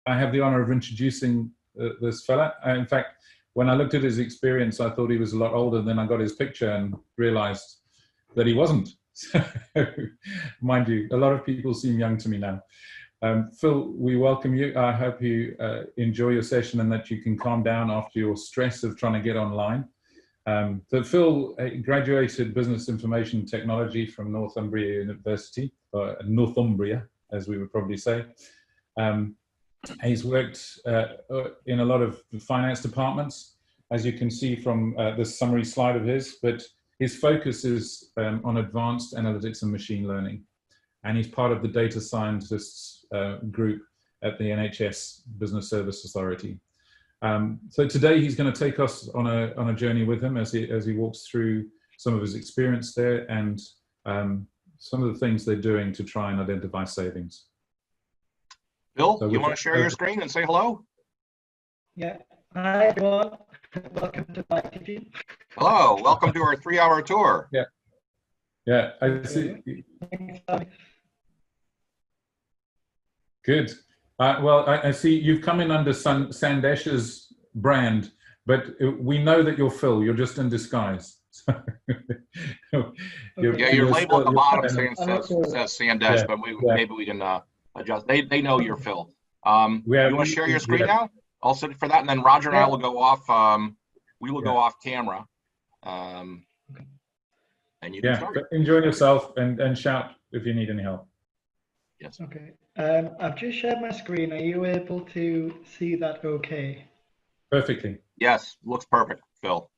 I have the honor of introducing this fella. In fact, when I looked at his experience, I thought he was a lot older. Then I got his picture and realized that he wasn't. Mind you, a lot of people seem young to me now. Phil, we welcome you. I hope you enjoy your session and that you can calm down after your stress of trying to get online. So Phil graduated Business Information Technology from Northumbria University, or Northumbria, as we would probably say. He's worked in a lot of finance departments, as you can see from this summary slide of his, but his focus is on advanced analytics and machine learning. And he's part of the data scientists group at the NHS Business Service Authority. So today he's going to take us on a journey with him as he walks through some of his experience there and some of the things they're doing to try and identify savings. Bill, so you want to share your screen and say hello? Yeah. Hi, everyone. Welcome to my teaching. Hello. Welcome to our 3-hour tour. Yeah. Yeah. I see. Good. Well, I see you've come in under Sandesh's brand, but we know that you're Phil. You're just in disguise. Your label at the bottom says Sandesh, but maybe we can adjust. They know you're Phil. You want to share your screen now? I'll sit for that, and then Roger and I will go off. We will go off camera. And you can start. Enjoy yourself and shout if you need any help. Yes. Okay. I've just shared my screen. Are you able to see that okay? Perfectly. Yes, looks perfect, Phil.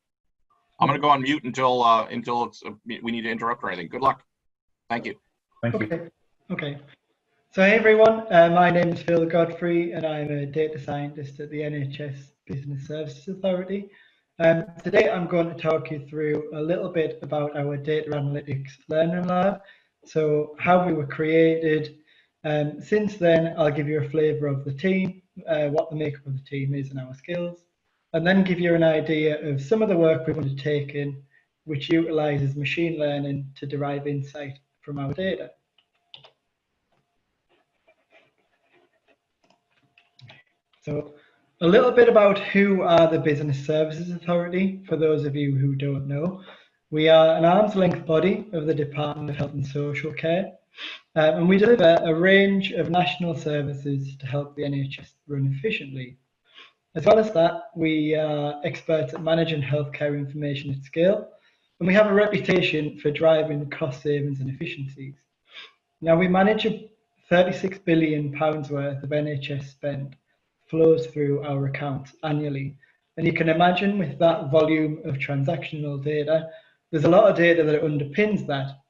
I'm going to go on mute until it's we need to interrupt or anything. Good luck. Thank you. Thank you. Okay. So hey everyone, my name is Phil Godfrey and I'm a data scientist at the NHS Business Services Authority. Today I'm going to talk you through a little bit about our data analytics learning lab. So how we were created. Since then, I'll give you a flavour of the team, what the makeup of the team is and our skills, and then give you an idea of some of the work we've undertaken, which utilises machine learning to derive insight from our data. So a little bit about who are the Business Services Authority, for those of you who don't know. We are an arm's length body of the Department of Health and Social Care. And we deliver a range of national services to help the NHS run efficiently. As well as that, we are experts at managing healthcare information at scale, and we have a reputation for driving cost savings and efficiencies. Now, we manage £36 billion worth of NHS spend flows through our accounts annually. And you can imagine with that volume of transactional data, there's a lot of data that underpins that.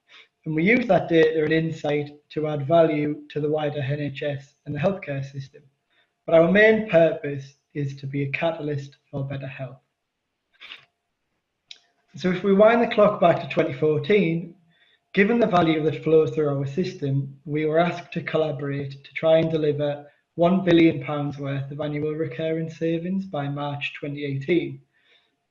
And we use that data and insight to add value to the wider NHS and the healthcare system. But our main purpose is to be a catalyst for better health. So if we wind the clock back to 2014, given the value that flows through our system, we were asked to collaborate to try and deliver £1 billion worth of annual recurring savings by March 2018.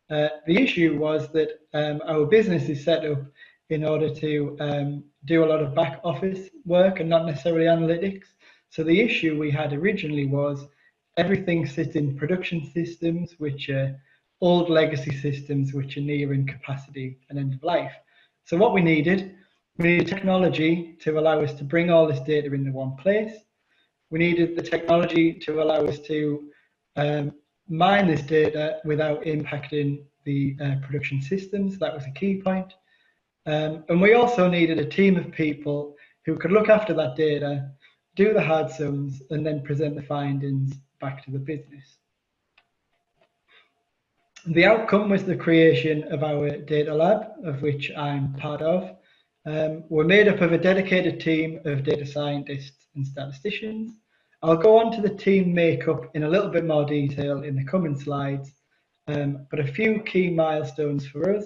The issue was that our business is set up in order to do a lot of back office work and not necessarily analytics. So the issue we had originally was everything sits in production systems, which are old legacy systems, which are nearing capacity and end of life. So what we needed technology to allow us to bring all this data into one place. We needed the technology to allow us to mine this data without impacting the production systems. That was a key point. And we also needed a team of people who could look after that data, do the hard sums, and then present the findings back to the business. The outcome was the creation of our data lab, of which I'm part of. We're made up of a dedicated team of data scientists and statisticians. I'll go on to the team makeup in a little bit more detail in the coming slides, but a few key milestones for us.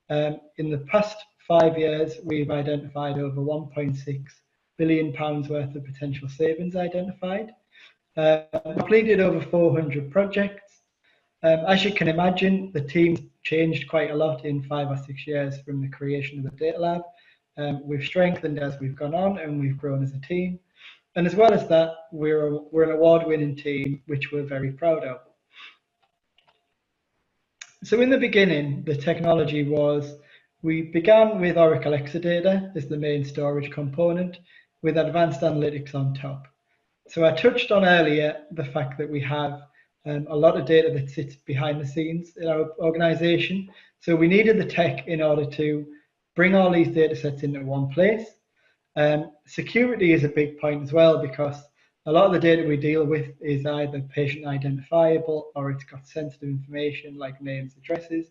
In the past 5 years, we've identified over £1.6 billion worth of potential savings identified. Completed over 400 projects. As you can imagine, the team's changed quite a lot in 5 or 6 years from the creation of the data lab. We've strengthened as we've gone on and we've grown as a team. And as well as that, we're an award-winning team, which we're very proud of. So in the beginning, the technology was, we began with Oracle Exadata as the main storage component, with advanced analytics on top. So I touched on earlier the fact that we have a lot of data that sits behind the scenes in our organization. So we needed the tech in order to bring all these data sets into one place. Security is a big point as well, because a lot of the data we deal with is either patient identifiable or it's got sensitive information like names, addresses.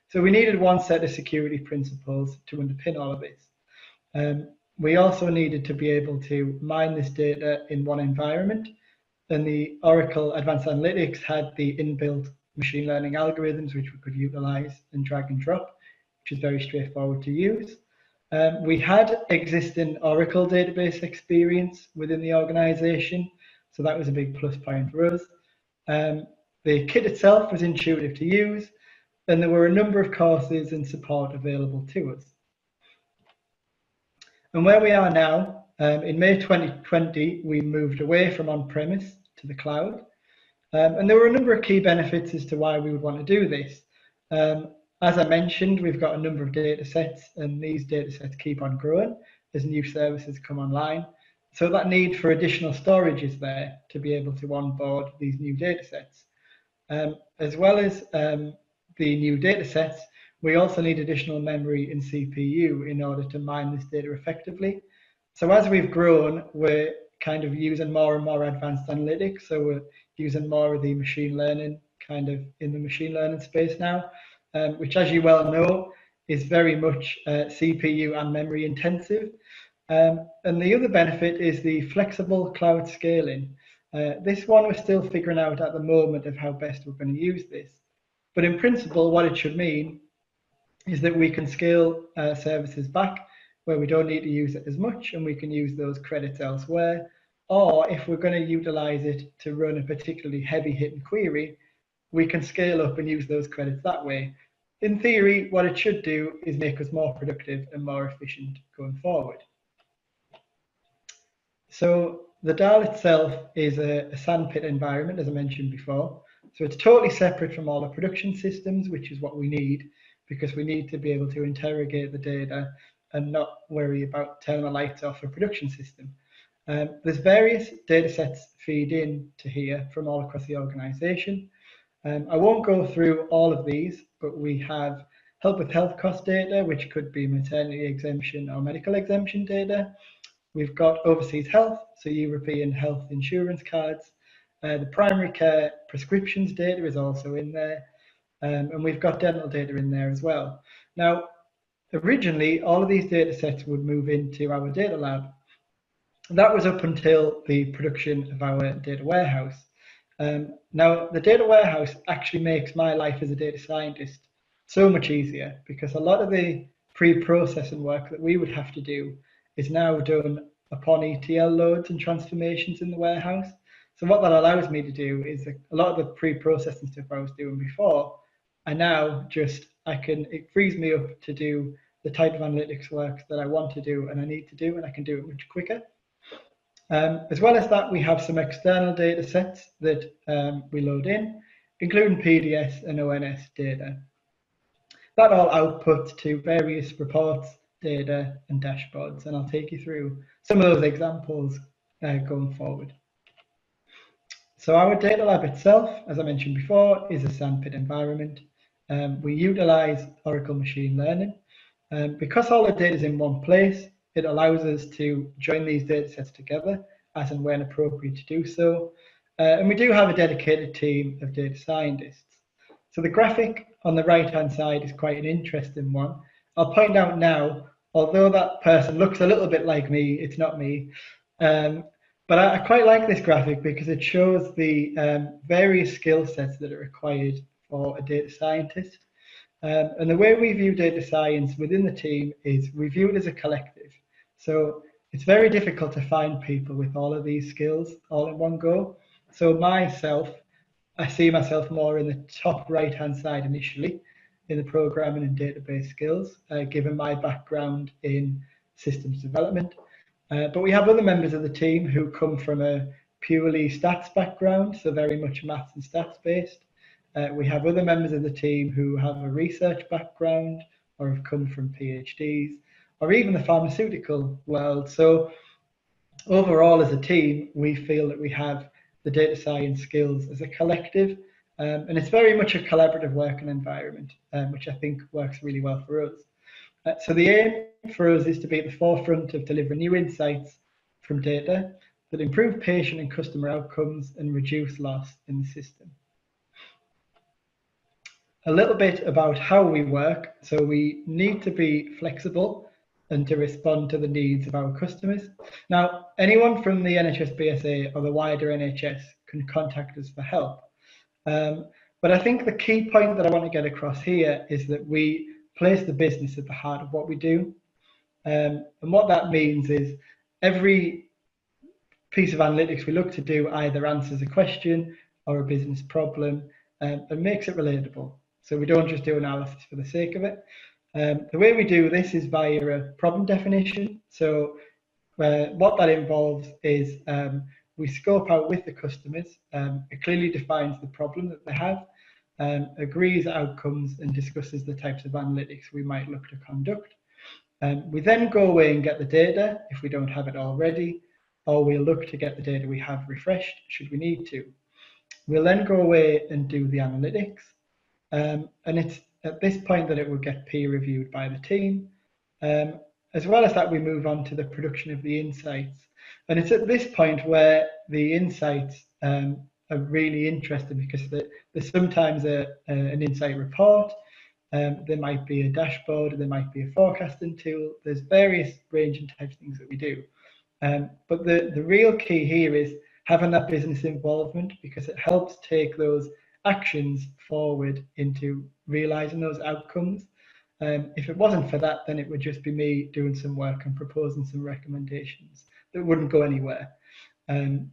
So we needed one set of security principles to underpin all of this. We also needed to be able to mine this data in one environment. And the Oracle Advanced Analytics had the inbuilt machine learning algorithms, which we could utilize and drag and drop, which is very straightforward to use. We had existing Oracle database experience within the organization, so that was a big plus point for us. The kit itself was intuitive to use, and there were a number of courses and support available to us. And where we are now, in May 2020, we moved away from on-premise to the cloud. And there were a number of key benefits as to why we would want to do this. As I mentioned, we've got a number of data sets, and these data sets keep on growing as new services come online. So that need for additional storage is there to be able to onboard these new data sets. As well as the new data sets, we also need additional memory and CPU in order to mine this data effectively. So as we've grown, we're kind of using more and more advanced analytics. So we're using more of the machine learning, kind of in the machine learning space now, which, as you well know, is very much CPU and memory intensive. And the other benefit is the flexible cloud scaling. This one we're still figuring out at the moment of how best we're going to use this. But in principle, what it should mean is that we can scale services back where we don't need to use it as much, and we can use those credits elsewhere. Or if we're going to utilize it to run a particularly heavy hitting query, we can scale up and use those credits that way. In theory, what it should do is make us more productive and more efficient going forward. So the DAL itself is a sandpit environment, as I mentioned before. So it's totally separate from all the production systems, which is what we need, because we need to be able to interrogate the data and not worry about turning the lights off a production system. There's various data sets feed in to here from all across the organization. I won't go through all of these, but we have help with health cost data, which could be maternity exemption or medical exemption data. We've got overseas health, so European health insurance cards. The primary care prescriptions data is also in there. And we've got dental data in there as well. Now, originally, all of these data sets would move into our data lab. That was up until the production of our data warehouse. Now, the data warehouse actually makes my life as a data scientist so much easier, because a lot of the pre-processing work that we would have to do is now done upon ETL loads and transformations in the warehouse. So what that allows me to do is a lot of the pre-processing stuff I was doing before, and now it frees me up to do the type of analytics work that I want to do and I need to do, and I can do it much quicker. As well as that, we have some external data sets that we load in, including PDS and ONS data. That all outputs to various reports, data, and dashboards, and I'll take you through some of those examples going forward. So our data lab itself, as I mentioned before, is a sandpit environment. We utilize Oracle machine learning. Because all the data is in one place, it allows us to join these data sets together as and when appropriate to do so. And we do have a dedicated team of data scientists. So the graphic on the right-hand side is quite an interesting one. I'll point out now, although that person looks a little bit like me, it's not me. But I quite like this graphic because it shows the various skill sets that are required for a data scientist. And the way we view data science within the team is we view it as a collective. So it's very difficult to find people with all of these skills all in one go. So I see myself more in the top right-hand side initially in the programming and database skills, given my background in systems development. But we have other members of the team who come from a purely stats background, so very much maths and stats based. We have other members of the team who have a research background or have come from PhDs, or even the pharmaceutical world. So overall, as a team, we feel that we have the data science skills as a collective, and it's very much a collaborative working environment, which I think works really well for us. So the aim for us is to be at the forefront of delivering new insights from data that improve patient and customer outcomes and reduce loss in the system. A little bit about how we work. So we need to be flexible and to respond to the needs of our customers. Now, anyone from the NHS BSA or the wider NHS can contact us for help. But I think the key point that I want to get across here is that we place the business at the heart of what we do. And what that means is every piece of analytics we look to do either answers a question or a business problem and makes it relatable. So we don't just do analysis for the sake of it. The way we do this is via a problem definition. So what that involves is we scope out with the customers. It clearly defines the problem that they have, agrees outcomes and discusses the types of analytics we might look to conduct. We then go away and get the data if we don't have it already, or we'll look to get the data we have refreshed should we need to. We'll then go away and do the analytics. And it's at this point that it will get peer reviewed by the team. As well as that, we move on to the production of the insights. And it's at this point where the insights are really interesting because there's sometimes an insight report, there might be a dashboard, there might be a forecasting tool. There's various range and types of things that we do. But the real key here is having that business involvement because it helps take those actions forward into realizing those outcomes. If it wasn't for that, then it would just be me doing some work and proposing some recommendations that wouldn't go anywhere.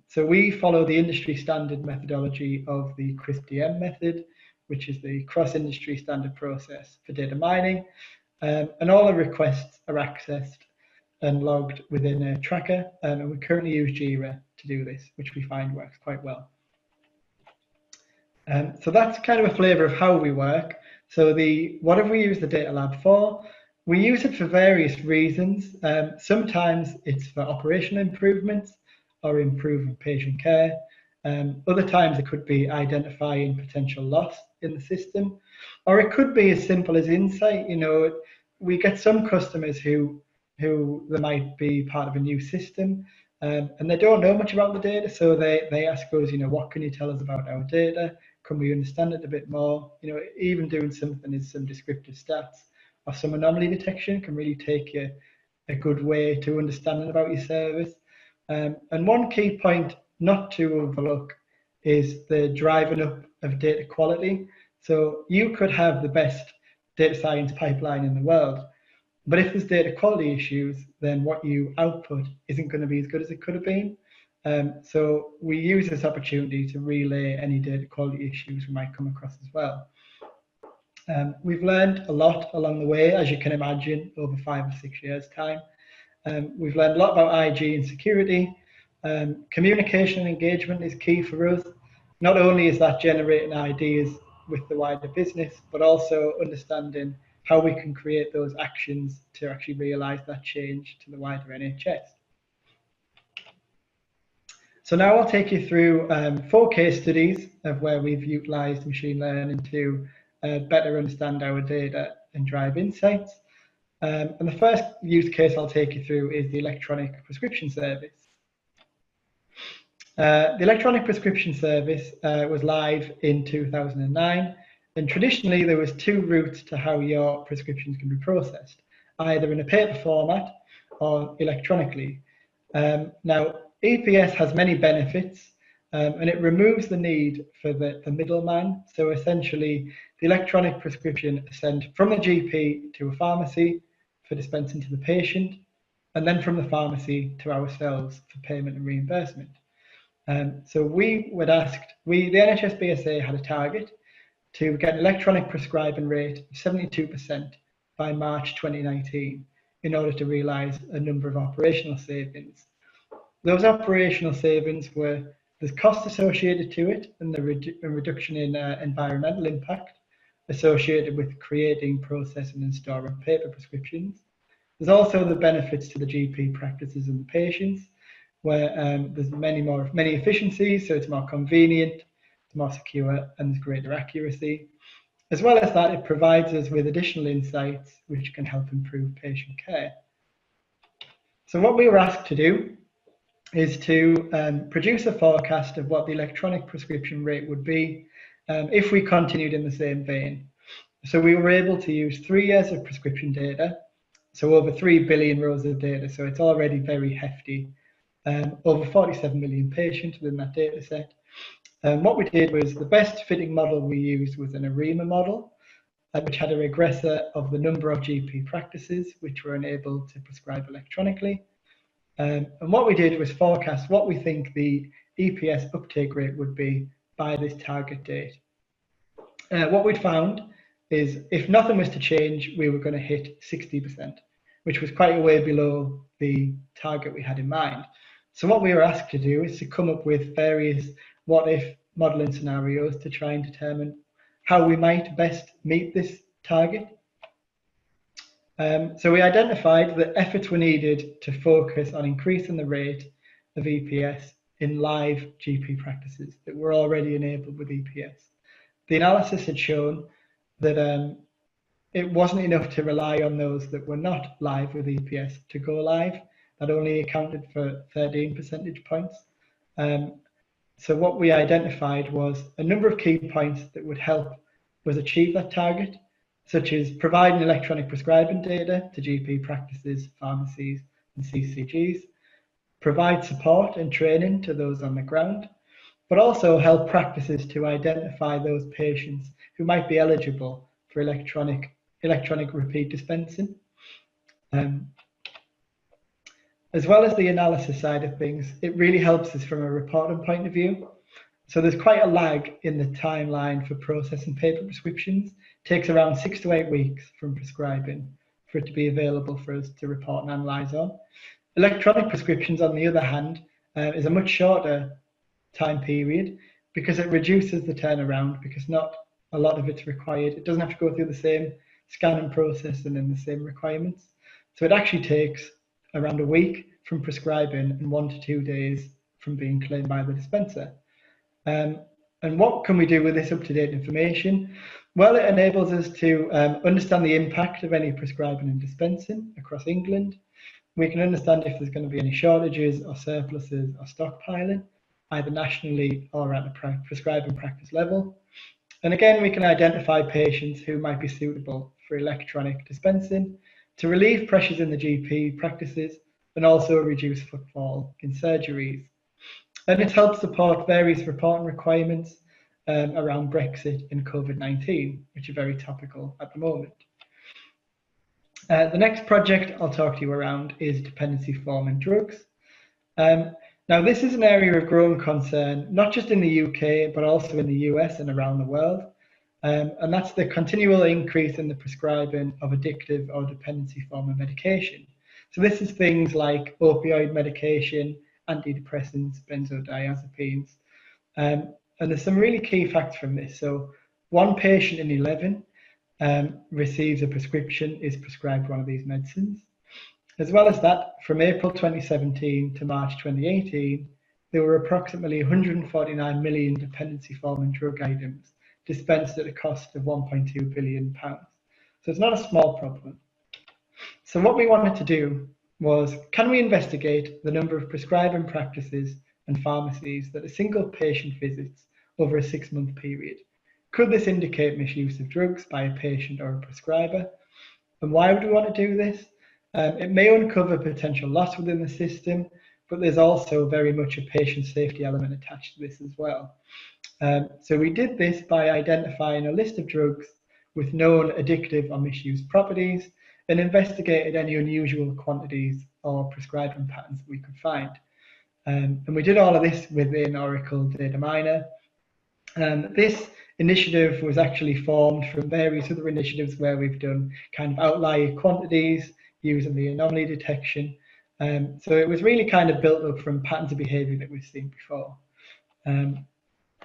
So we follow the industry standard methodology of the CRISP-DM method, which is the cross-industry standard process for data mining. And all the requests are accessed and logged within a tracker. And we currently use Jira to do this, which we find works quite well. So that's kind of a flavor of how we work. So what have we used the data lab for? We use it for various reasons. Sometimes it's for operational improvements or improving patient care. Other times it could be identifying potential loss in the system, or it could be as simple as insight. You know, we get some customers who they might be part of a new system and they don't know much about the data, so they ask us, you know, what can you tell us about our data? Can we understand it a bit more? You know, even doing something as some descriptive stats or some anomaly detection can really take you a good way to understanding about your service. And one key point not to overlook is the driving up of data quality. So you could have the best data science pipeline in the world, but if there's data quality issues, then what you output isn't going to be as good as it could have been. So we use this opportunity to relay any data quality issues we might come across as well. We've learned a lot along the way, as you can imagine, over 5 or 6 years' time. We've learned a lot about IG and security. Communication and engagement is key for us. Not only is that generating ideas with the wider business, but also understanding how we can create those actions to actually realize that change to the wider NHS. So now I'll take you through 4 case studies of where we've utilized machine learning to better understand our data and drive insights. And the first use case I'll take you through is the electronic prescription service. The electronic prescription service was live in 2009, and traditionally there was 2 routes to how your prescriptions can be processed, either in a paper format or electronically. Now, EPS has many benefits, and it removes the need for the middleman. So essentially, the electronic prescription is sent from the GP to a pharmacy for dispensing to the patient, and then from the pharmacy to ourselves for payment and reimbursement. So we were asked, the NHS BSA had a target to get an electronic prescribing rate of 72% by March 2019 in order to realise a number of operational savings. Those operational savings were the cost associated to it and the reduction in environmental impact associated with creating, processing and storing paper prescriptions. There's also the benefits to the GP practices and the patients, where there's many efficiencies, so it's more convenient, it's more secure, and there's greater accuracy. As well as that, it provides us with additional insights which can help improve patient care. So what we were asked to do is to produce a forecast of what the electronic prescription rate would be if we continued in the same vein. So we were able to use 3 years of prescription data, so over 3 billion rows of data, so it's already very hefty. Over 47 million patients within that data set. What we did was the best fitting model we used was an ARIMA model, which had a regressor of the number of GP practices which were enabled to prescribe electronically. And what we did was forecast what we think the EPS uptake rate would be by this target date. What we'd found is if nothing was to change, we were going to hit 60%, which was quite a way below the target we had in mind. So what we were asked to do is to come up with various what-if modelling scenarios to try and determine how we might best meet this target. So we identified that efforts were needed to focus on increasing the rate of EPS in live GP practices that were already enabled with EPS. The analysis had shown that it wasn't enough to rely on those that were not live with EPS to go live. That only accounted for 13 percentage points. So what we identified was a number of key points that would help us achieve that target, such as providing electronic prescribing data to GP practices, pharmacies and CCGs, provide support and training to those on the ground, but also help practices to identify those patients who might be eligible for electronic repeat dispensing. As well as the analysis side of things, it really helps us from a reporting point of view. So there's quite a lag in the timeline for processing paper prescriptions. It takes around 6 to 8 weeks from prescribing for it to be available for us to report and analyse on. Electronic prescriptions, on the other hand, is a much shorter time period because it reduces the turnaround, because not a lot of it's required. It doesn't have to go through the same scan and processing and the same requirements. So it actually takes around a week from prescribing and 1 to 2 days from being claimed by the dispenser. And what can we do with this up-to-date information? Well, it enables us to understand the impact of any prescribing and dispensing across England. We can understand if there's going to be any shortages or surpluses or stockpiling, either nationally or at the prescribing practice level. And again, we can identify patients who might be suitable for electronic dispensing to relieve pressures in the GP practices and also reduce footfall in surgeries. And it helps support various reporting requirements around Brexit and COVID-19, which are very topical at the moment. The next project I'll talk to you around is dependency forming drugs. Now, this is an area of growing concern, not just in the UK, but also in the US and around the world. And that's the continual increase in the prescribing of addictive or dependency forming medication. So this is things like opioid medication, antidepressants, benzodiazepines. And there's some really key facts from this. So 1 patient in 11 receives a prescription, is prescribed one of these medicines. As well as that, from April 2017 to March 2018, there were approximately 149 million dependency forming drug items dispensed at a cost of £1.2 billion. So it's not a small problem. So what we wanted to do was, can we investigate the number of prescribing practices and pharmacies that a single patient visits over a 6-month period? Could this indicate misuse of drugs by a patient or a prescriber? And why would we want to do this? It may uncover potential loss within the system, but there's also very much a patient safety element attached to this as well. So we did this by identifying a list of drugs with known addictive or misuse properties and investigated any unusual quantities or prescribing patterns that we could find. And we did all of this within Oracle Data Miner. This initiative was actually formed from various other initiatives where we've done kind of outlier quantities using the anomaly detection. So it was really kind of built up from patterns of behavior that we've seen before.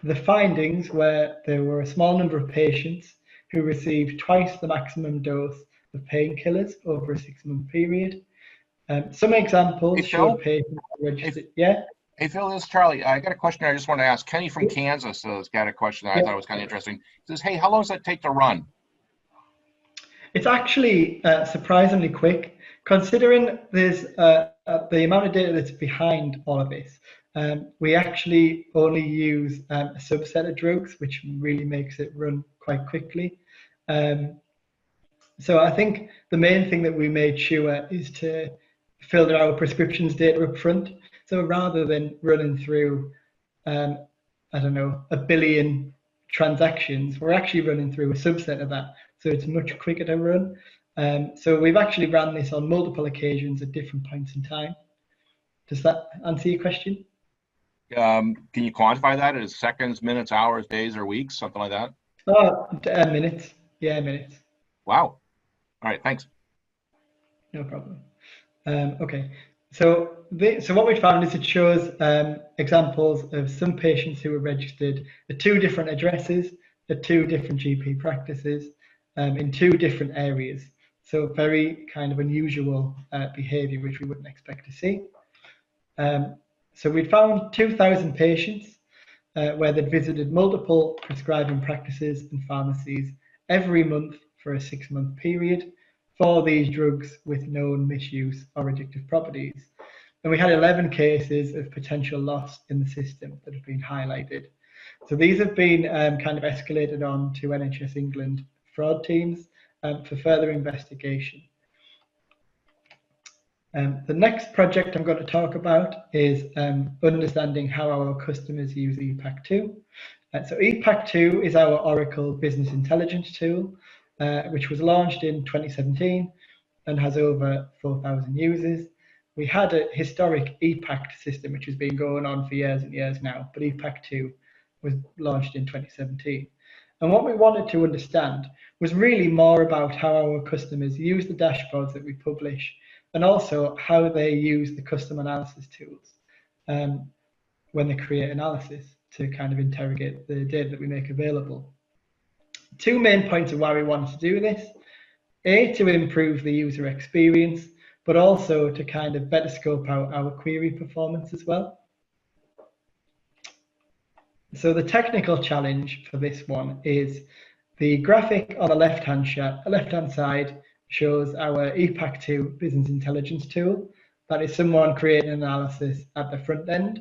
The findings were there were a small number of patients who received twice the maximum dose of painkillers over a 6-month period. Some examples showed patients registered. Hey, Phil, this is Charlie. I got a question I just want to ask. Kenny from Kansas has got a question that I thought was kind of interesting. He says, hey, how long does that take to run? It's actually surprisingly quick, considering there's the amount of data that's behind all of this. We actually only use a subset of drugs, which really makes it run quite quickly. So I think the main thing that we made sure is to filter our prescriptions data up front. So rather than running through, I don't know, 1 billion transactions, we're actually running through a subset of that. So it's much quicker to run. So we've actually ran this on multiple occasions at different points in time. Does that answer your question? Can you quantify that as seconds, minutes, hours, days, or weeks, something like that? Minutes. Yeah, minutes. Wow. All right, thanks. No problem. Okay, so what we found is it shows examples of some patients who were registered at 2 different addresses, at 2 different GP practices, in 2 different areas. So very kind of unusual behavior, which we wouldn't expect to see. So we found 2,000 patients where they'd visited multiple prescribing practices and pharmacies every month for a 6-month period for these drugs with known misuse or addictive properties. And we had 11 cases of potential loss in the system that have been highlighted. So these have been kind of escalated on to NHS England fraud teams for further investigation. The next project I'm going to talk about is understanding how our customers use EPAC2. So EPAC2 is our Oracle Business Intelligence tool, which was launched in 2017 and has over 4,000 users. We had a historic EPAC system, which has been going on for years and years now, but EPAC2 was launched in 2017. And what we wanted to understand was really more about how our customers use the dashboards that we publish, and also how they use the custom analysis tools when they create analysis to kind of interrogate the data that we make available. 2 main points of why we wanted to do this: A, to improve the user experience, but also to kind of better scope out our query performance as well. So the technical challenge for this one is the graphic on the left-hand side shows our EPAC2 business intelligence tool. That is someone creating an analysis at the front end.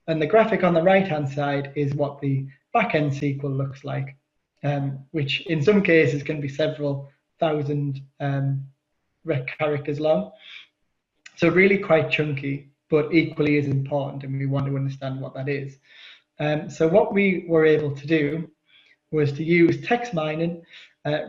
And the graphic on the right-hand side is what the back-end SQL looks like, which in some cases can be several thousand characters long. So really quite chunky, but equally as important, and we want to understand what that is. So what we were able to do was to use text mining,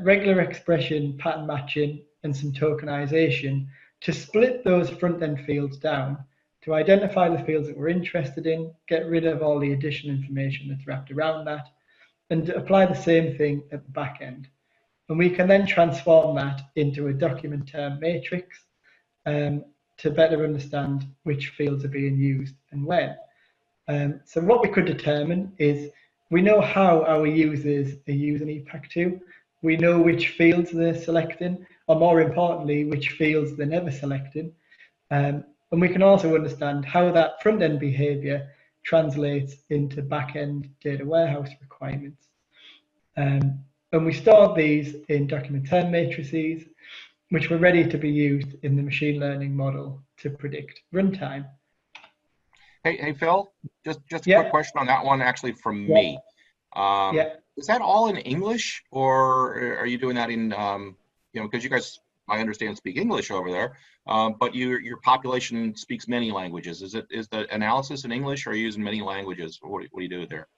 regular expression pattern matching, and some tokenization to split those front-end fields down to identify the fields that we're interested in, get rid of all the additional information that's wrapped around that, and apply the same thing at the back end. And we can then transform that into a document term matrix to better understand which fields are being used and when. So what we could determine is we know how our users are using EPAC2. We know which fields they're selecting, or more importantly, which fields they're never selecting. And we can also understand how that front-end behavior translates into back-end data warehouse requirements. And we stored these in document term matrices, which were ready to be used in the machine learning model to predict runtime. Hey Phil, just a quick question on that one, actually from me. Is that all in English, or are you doing that in, because you guys, I understand, speak English over there, but your population speaks many languages. Is the analysis in English, or are you using many languages? What do you do there?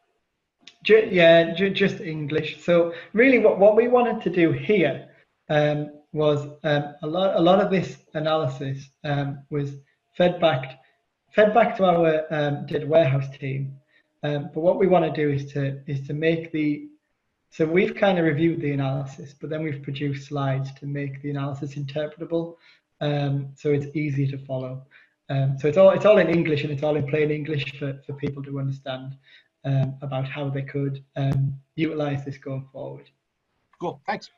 Just English. So really what we wanted to do here was a lot of this analysis was fed back to our data warehouse team. But what we want to do is to make so we've kind of reviewed the analysis, but then we've produced slides to make the analysis interpretable so it's easy to follow. So it's all in English, and it's all in plain English for people to understand about how they could utilize this going forward. Cool, thanks.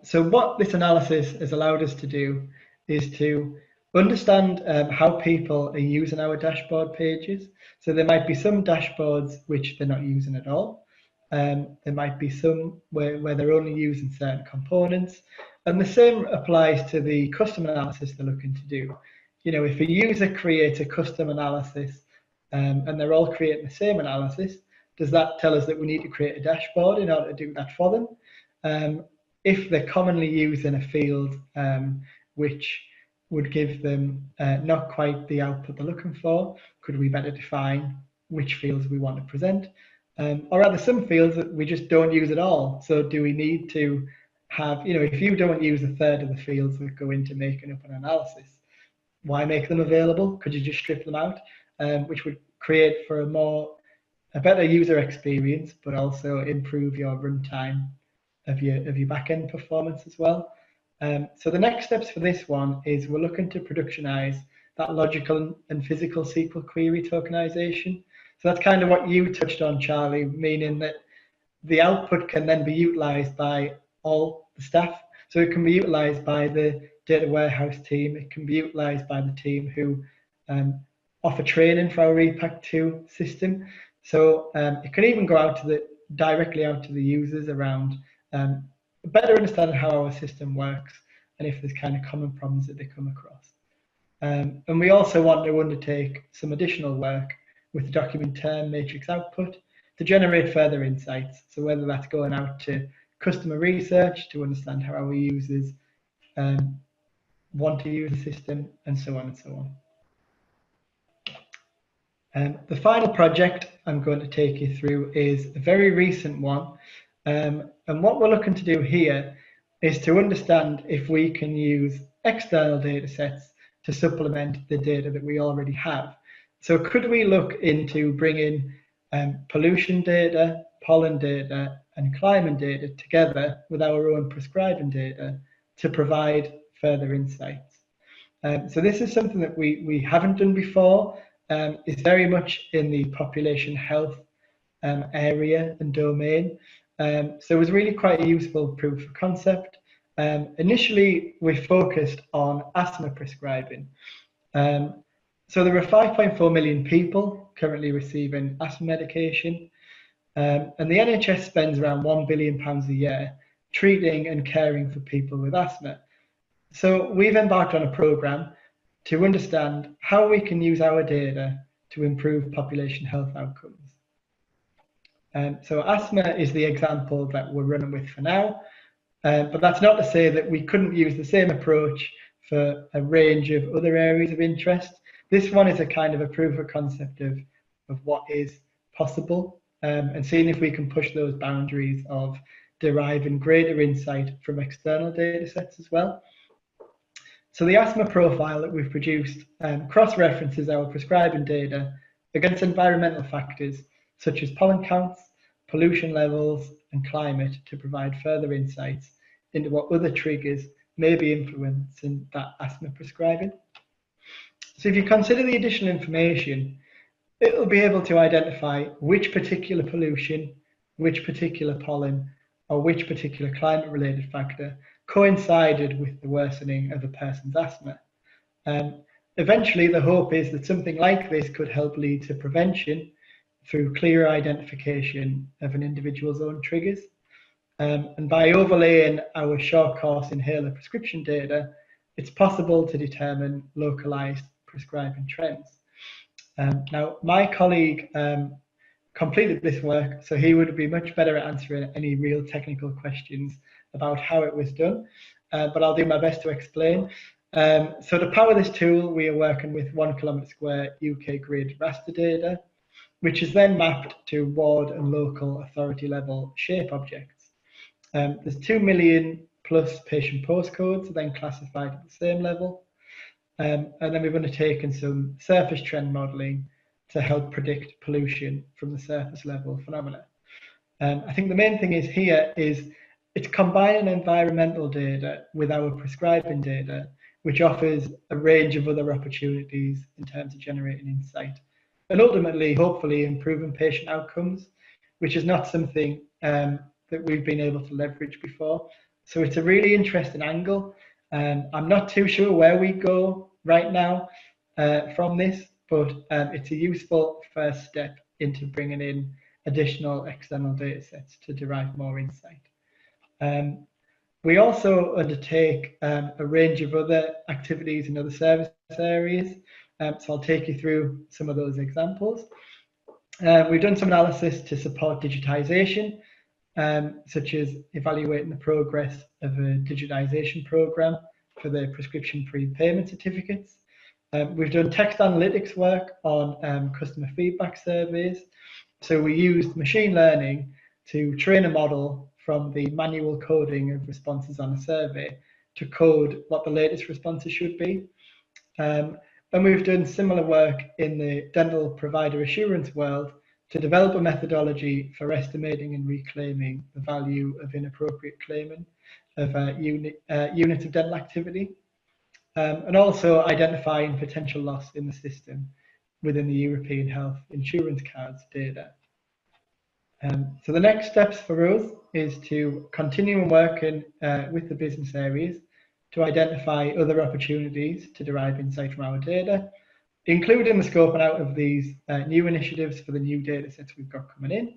So what this analysis has allowed us to do is to understand how people are using our dashboard pages. So there might be some dashboards which they're not using at all. There might be some where they're only using certain components. And the same applies to the custom analysis they're looking to do. You know, if a user creates a custom analysis and they're all creating the same analysis, does that tell us that we need to create a dashboard in order to do that for them? If they're commonly using a field which would give them not quite the output they're looking for, could we better define which fields we want to present? Or are there some fields that we just don't use at all? So do we need to have, you know, if you don't use a third of the fields that go into making up an analysis, why make them available? Could you just strip them out? Which would create for a better user experience, but also improve your runtime of your backend performance as well. So the next steps for this one is we're looking to productionize that logical and physical SQL query tokenization. So that's kind of what you touched on, Charlie, meaning that the output can then be utilized by all the staff. So it can be utilized by the data warehouse team. It can be utilized by the team who offer training for our Repack 2 system. So it can even go out to directly out to the users around better understanding how our system works and if there's kind of common problems that they come across. And we also want to undertake some additional work with the document term matrix output to generate further insights. So whether that's going out to customer research to understand how our users want to use the system, and so on and so on. The final project I'm going to take you through is a very recent one. And what we're looking to do here is to understand if we can use external data sets to supplement the data that we already have. So could we look into bringing pollution data, pollen data, and climate data together with our own prescribing data to provide further insights? So this is something that we haven't done before. It's very much in the population health area and domain. So it was really quite a useful proof of concept. Initially, we focused on asthma prescribing. So there are 5.4 million people currently receiving asthma medication, and the NHS spends around £1 billion a year treating and caring for people with asthma. So we've embarked on a programme to understand how we can use our data to improve population health outcomes. So asthma is the example that we're running with for now, but that's not to say that we couldn't use the same approach for a range of other areas of interest. This one is a kind of a proof of concept of what is possible and seeing if we can push those boundaries of deriving greater insight from external data sets as well. So the asthma profile that we've produced cross-references our prescribing data against environmental factors such as pollen counts, pollution levels, and climate to provide further insights into what other triggers may be influencing that asthma prescribing. So if you consider the additional information, it'll be able to identify which particular pollution, which particular pollen, or which particular climate-related factor coincided with the worsening of a person's asthma. Eventually, the hope is that something like this could help lead to prevention through clearer identification of an individual's own triggers. And by overlaying our short course inhaler prescription data, it's possible to determine localized prescribing trends. Now, my colleague completed this work, so he would be much better at answering any real technical questions about how it was done, but I'll do my best to explain. So to power this tool, we are working with 1 kilometre square UK grid raster data, which is then mapped to ward and local authority level shape objects. There's 2 million plus patient postcodes, then classified at the same level. And then we've undertaken some surface trend modelling to help predict pollution from the surface level phenomena. I think the main thing is here is it's combining environmental data with our prescribing data, which offers a range of other opportunities in terms of generating insight and ultimately, hopefully, improving patient outcomes, which is not something that we've been able to leverage before. So it's a really interesting angle. I'm not too sure where we go right now from this, but it's a useful first step into bringing in additional external data sets to derive more insight. We also undertake a range of other activities in other service areas. So I'll take you through some of those examples. We've done some analysis to support digitization, such as evaluating the progress of a digitization program for the prescription prepayment certificates. We've done text analytics work on customer feedback surveys. So we used machine learning to train a model from the manual coding of responses on a survey to code what the latest responses should be. And we've done similar work in the dental provider assurance world to develop a methodology for estimating and reclaiming the value of inappropriate claiming of units of dental activity, and also identifying potential loss in the system within the European health insurance cards data. So the next steps for us is to continue working with the business areas to identify other opportunities to derive insight from our data, including the scoping out of these new initiatives for the new data sets we've got coming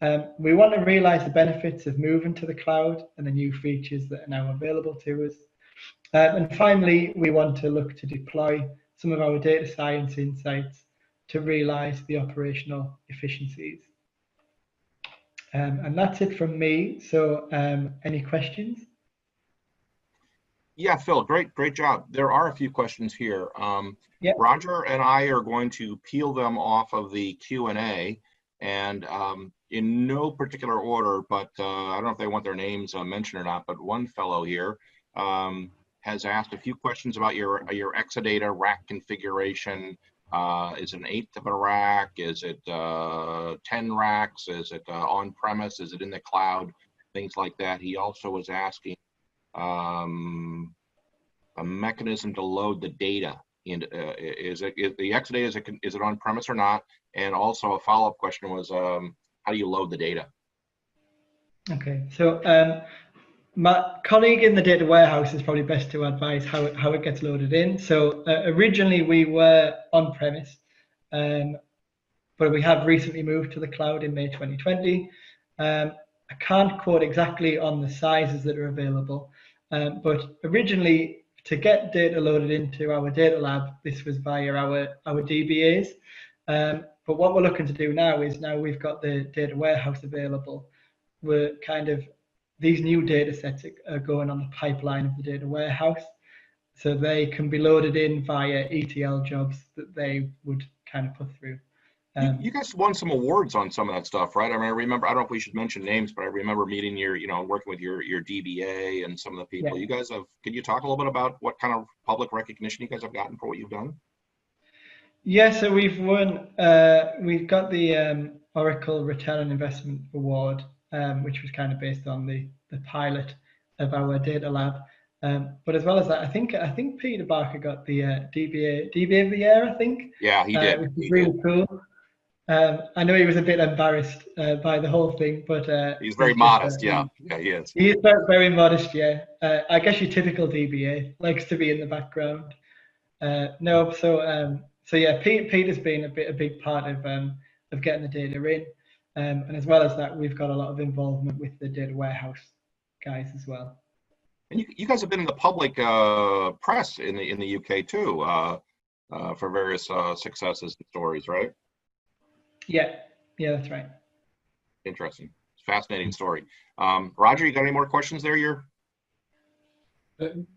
in. We want to realize the benefits of moving to the cloud and the new features that are now available to us. And finally, we want to look to deploy some of our data science insights to realize the operational efficiencies. And that's it from me. So any questions? Yeah, Phil, great job. There are a few questions here. Yep. Roger and I are going to peel them off of the Q&A, and in no particular order, but I don't know if they want their names mentioned or not, but one fellow here has asked a few questions about your Exadata rack configuration. Is it an eighth of a rack? Is it 10 racks? Is it on-premise? Is it in the cloud? Things like that. He also was asking a mechanism to load the data. Is the Exadata, is it on-premise or not? And also a follow-up question was, how do you load the data? Okay, so my colleague in the data warehouse is probably best to advise how it gets loaded in. So originally we were on-premise, but we have recently moved to the cloud in May 2020. I can't quote exactly on the sizes that are available, but originally to get data loaded into our data lab, this was via our DBAs. But what we're looking to do now is now we've got the data warehouse available. We're kind of, these new data sets are going on the pipeline of the data warehouse, so they can be loaded in via ETL jobs that they would kind of put through. You guys won some awards on some of that stuff, right? I mean, I remember, I don't know if we should mention names, but I remember meeting your, working with your DBA and some of the people. Yeah. You guys have, can you talk a little bit about what kind of public recognition you guys have gotten for what you've done? Yeah, so we've won, we've got the Oracle Return on Investment Award, which was kind of based on the pilot of our data lab. But as well as that, I think Peter Barker got the DBA of the year, I think. Yeah, he did. Which is really cool. I know he was a bit embarrassed by the whole thing, but he's very modest. Yeah, he is. He is very modest. Yeah, I guess your typical DBA likes to be in the background. So yeah, Peter's been a big part of getting the data in, and as well as that, we've got a lot of involvement with the data warehouse guys as well. And you guys have been in the public press in the UK too for various successes and stories, right? Yeah, that's right. Interesting. Fascinating story. Roger, you got any more questions there?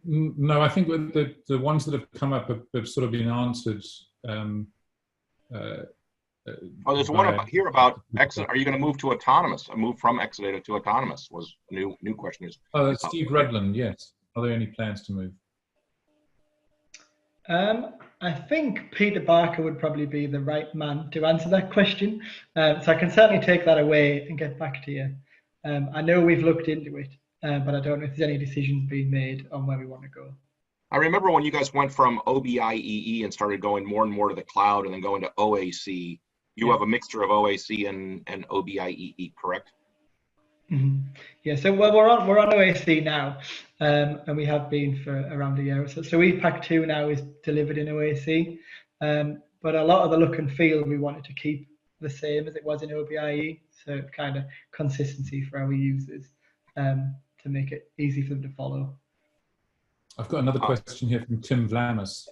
No, I think the ones that have come up have sort of been answered. There's one here about Exadata. Are you going to move to autonomous? A move from Exadata to autonomous was new question. Steve Redland, yes. Are there any plans to move? I think Peter Barker would probably be the right man to answer that question. So I can certainly take that away and get back to you. I know we've looked into it, but I don't know if there's any decisions being made on where we want to go. I remember when you guys went from OBIEE and started going more and more to the cloud and then going to OAC, you have a mixture of OAC and OBIEE, correct? Mm-hmm. Yeah, so we're on OAC now, and we have been for around a year or so. So EPAC 2 now is delivered in OAC, but a lot of the look and feel we wanted to keep the same as it was in OBIE, so kind of consistency for our users, to make it easy for them to follow. I've got another question here from Tim Vlamus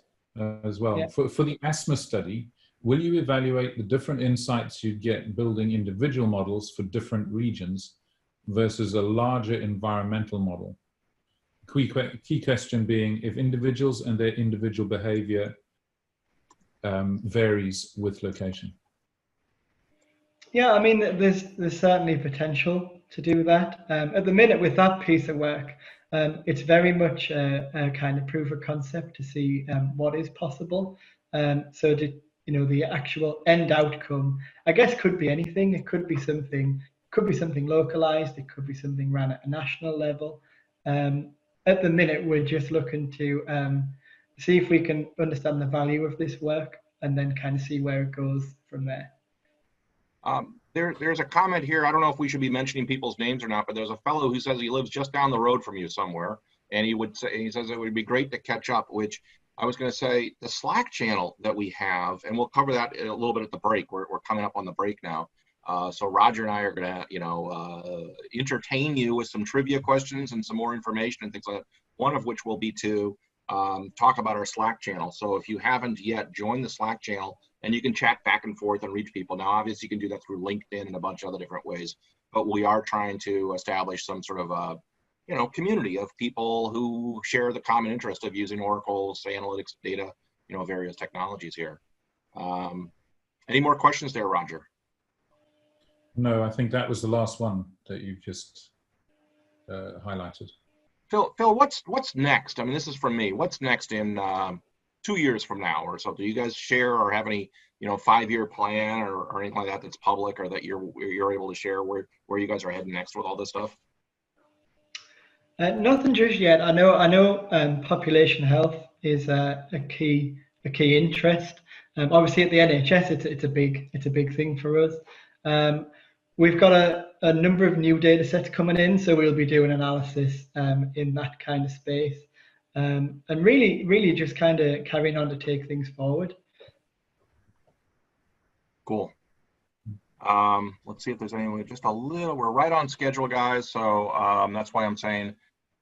as well. Yeah. For the asthma study, will you evaluate the different insights you get building individual models for different regions versus a larger environmental model? Key question being if individuals and their individual behavior varies with location. Yeah, I mean, there's certainly potential to do that. At the minute with that piece of work, it's very much a kind of proof of concept to see what is possible. So the actual end outcome, I guess, could be anything. It could be something localized. It could be something ran at a national level. At the minute, we're just looking to see if we can understand the value of this work and then kind of see where it goes from there. There's a comment here. I don't know if we should be mentioning people's names or not, but there's a fellow who says he lives just down the road from you somewhere, and he says it would be great to catch up. Which I was going to say, the Slack channel that we have, and we'll cover that a little bit at the break. We're coming up on the break now, so Roger and I are going to entertain you with some trivia questions and some more information and things like that. One of which will be to talk about our Slack channel. So if you haven't yet, join the Slack channel. And you can chat back and forth and reach people. Now, obviously, you can do that through LinkedIn and a bunch of other different ways. But we are trying to establish some sort of community of people who share the common interest of using Oracle's analytics data, various technologies here. Any more questions there, Roger? No, I think that was the last one that you've just highlighted. Phil, what's next? I mean, this is from me. What's next in 2 years from now or so? Do you guys share or have any 5-year plan or anything like that that's public or that you're able to share where you guys are heading next with all this stuff? Nothing just yet. I know population health is a key interest. Obviously at the NHS it's a big thing for us. We've got a number of new data sets coming in, so we'll be doing analysis in that kind of space. And really just kind of carrying on to take things forward. Cool. Let's see if there's anyone, just a little, we're right on schedule, guys. So that's why I'm saying,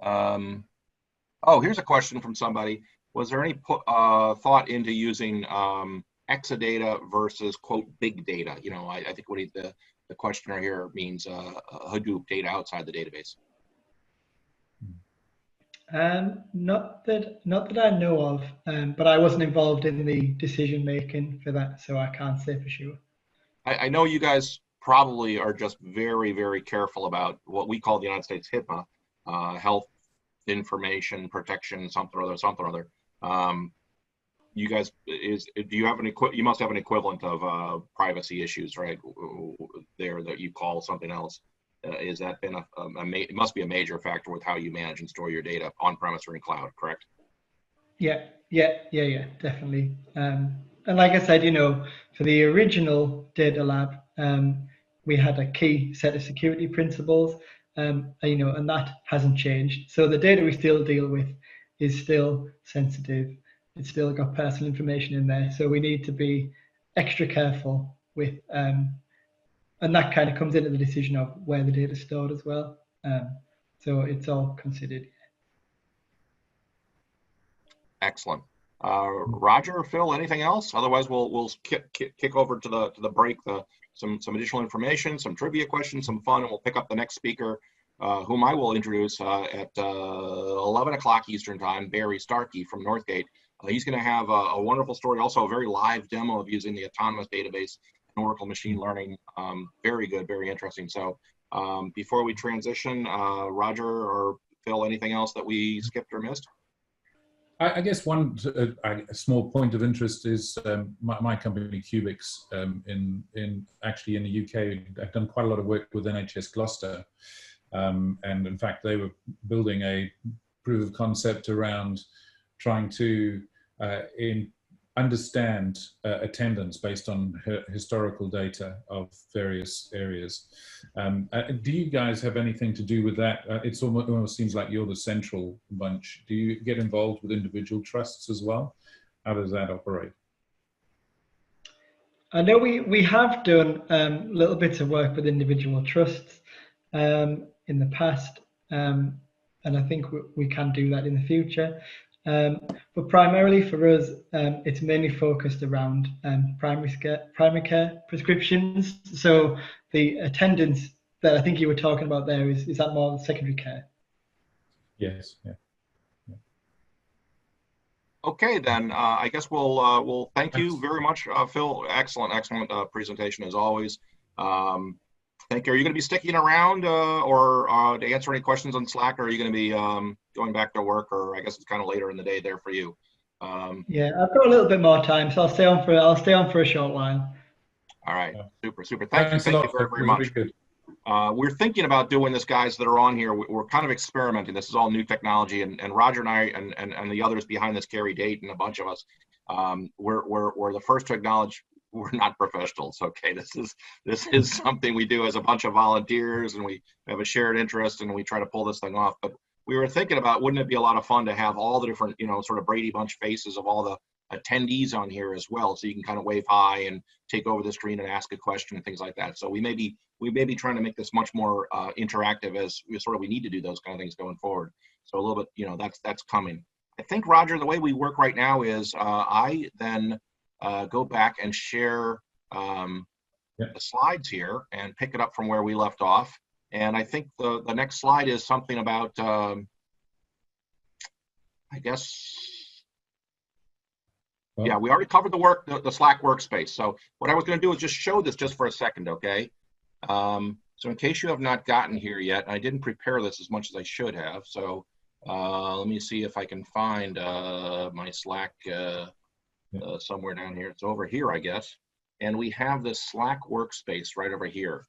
here's a question from somebody. Was there any thought into using Exadata versus, quote, big data? I think what the questioner here means Hadoop data outside the database. Not that I know of, but I wasn't involved in the decision making for that, so I can't say for sure. I know you guys probably are just very, very careful about what we call the United States HIPAA, health information protection, something or other. You guys, you must have an equivalent of privacy issues, right? There that you call something else. Is that been it must be a major factor with how you manage and store your data on premise or in cloud, correct? Yeah, definitely. And like I said, for the original data lab, we had a key set of security principles, and that hasn't changed. So the data we still deal with is still sensitive. It's still got personal information in there. So we need to be extra careful with, and that kind of comes into the decision of where the data is stored as well. So it's all considered. Excellent. Roger or Phil, anything else? Otherwise, we'll kick over to the break. Some additional information, some trivia questions, some fun, and we'll pick up the next speaker, whom I will introduce at 11 o'clock Eastern Time. Barry Starkey from Northgate. He's going to have a wonderful story, also a very live demo of using the autonomous database and Oracle machine learning. Very good, very interesting. So before we transition, Roger or Phil, anything else that we skipped or missed? I guess one small point of interest is my company Cubix actually in the UK. I've done quite a lot of work with NHS Gloucester, And in fact, they were building a proof of concept around trying to understand attendance based on historical data of various areas. Do you guys have anything to do with that? It almost seems like you're the central bunch. Do you get involved with individual trusts as well? How does that operate? I know we have done little bits of work with individual trusts in the past, and I think we can do that in the future. But primarily for us, it's mainly focused around primary care prescriptions. So the attendance that I think you were talking about there is that more secondary care? Yes. Yeah. Okay, then I guess we'll thank you very much, Phil. Excellent presentation as always. Thank you. Are you going to be sticking around or to answer any questions on Slack, or are you going to be going back to work, or I guess it's kind of later in the day there for you? Yeah, I've got a little bit more time, so I'll stay on for a short while. All right, super. Thank you very much. We're thinking about doing this, guys that are on here. We're kind of experimenting. This is all new technology, and Roger and I and the others behind this, Carrie Date and a bunch of us, we're the first to acknowledge we're not professionals. Okay, this is something we do as a bunch of volunteers, and we have a shared interest, and we try to pull this thing off. But we were thinking about, wouldn't it be a lot of fun to have all the different, sort of Brady Bunch faces of all the attendees on here as well, so you can kind of wave hi and take over the screen and ask a question and things like that. So we may be trying to make this much more interactive, as we need to do those kind of things going forward. So a little bit, that's coming. I think, Roger, the way we work right now is I then go back and share the slides here and pick it up from where we left off. And I think the next slide is something about, I guess, yeah, we already covered the Slack Workspace. So what I was going to do is just show this just for a second, okay? So in case you have not gotten here yet, I didn't prepare this as much as I should have. So let me see if I can find my Slack somewhere down here. It's over here, I guess. And we have this Slack Workspace right over here.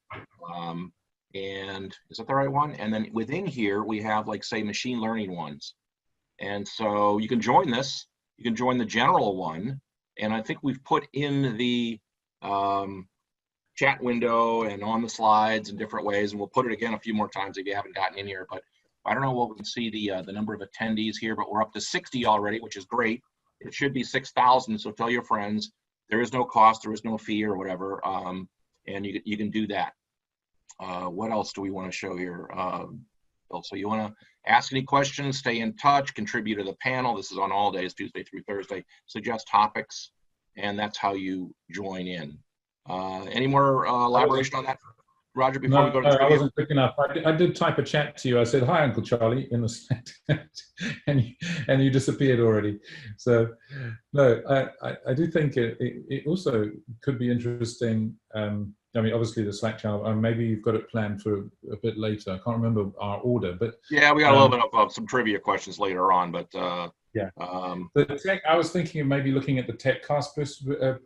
And is that the right one? And then within here, we have, like, say, machine learning ones. And so you can join this. You can join the general one. And I think we've put in the chat window and on the slides in different ways. And we'll put it again a few more times if you haven't gotten in here. But I don't know what we can see the number of attendees here, but we're up to 60 already, which is great. It should be 6,000. So tell your friends. There is no cost. There is no fee or whatever. And you can do that. What else do we want to show here? So you want to ask any questions, stay in touch, contribute to the panel. This is on all days, Tuesday through Thursday. Suggest topics, and that's how you join in. Any more elaboration on that, Roger, before we go to the I wasn't quick enough. I did type a chat to you. I said, "Hi, Uncle Charlie," in the chat, and you disappeared already. So, no, I do think it also could be interesting. I mean, obviously the Slack channel, maybe you've got it planned for a bit later. I can't remember our order, but yeah, we got a little bit of some trivia questions later on, but yeah. I was thinking of maybe looking at the TechCast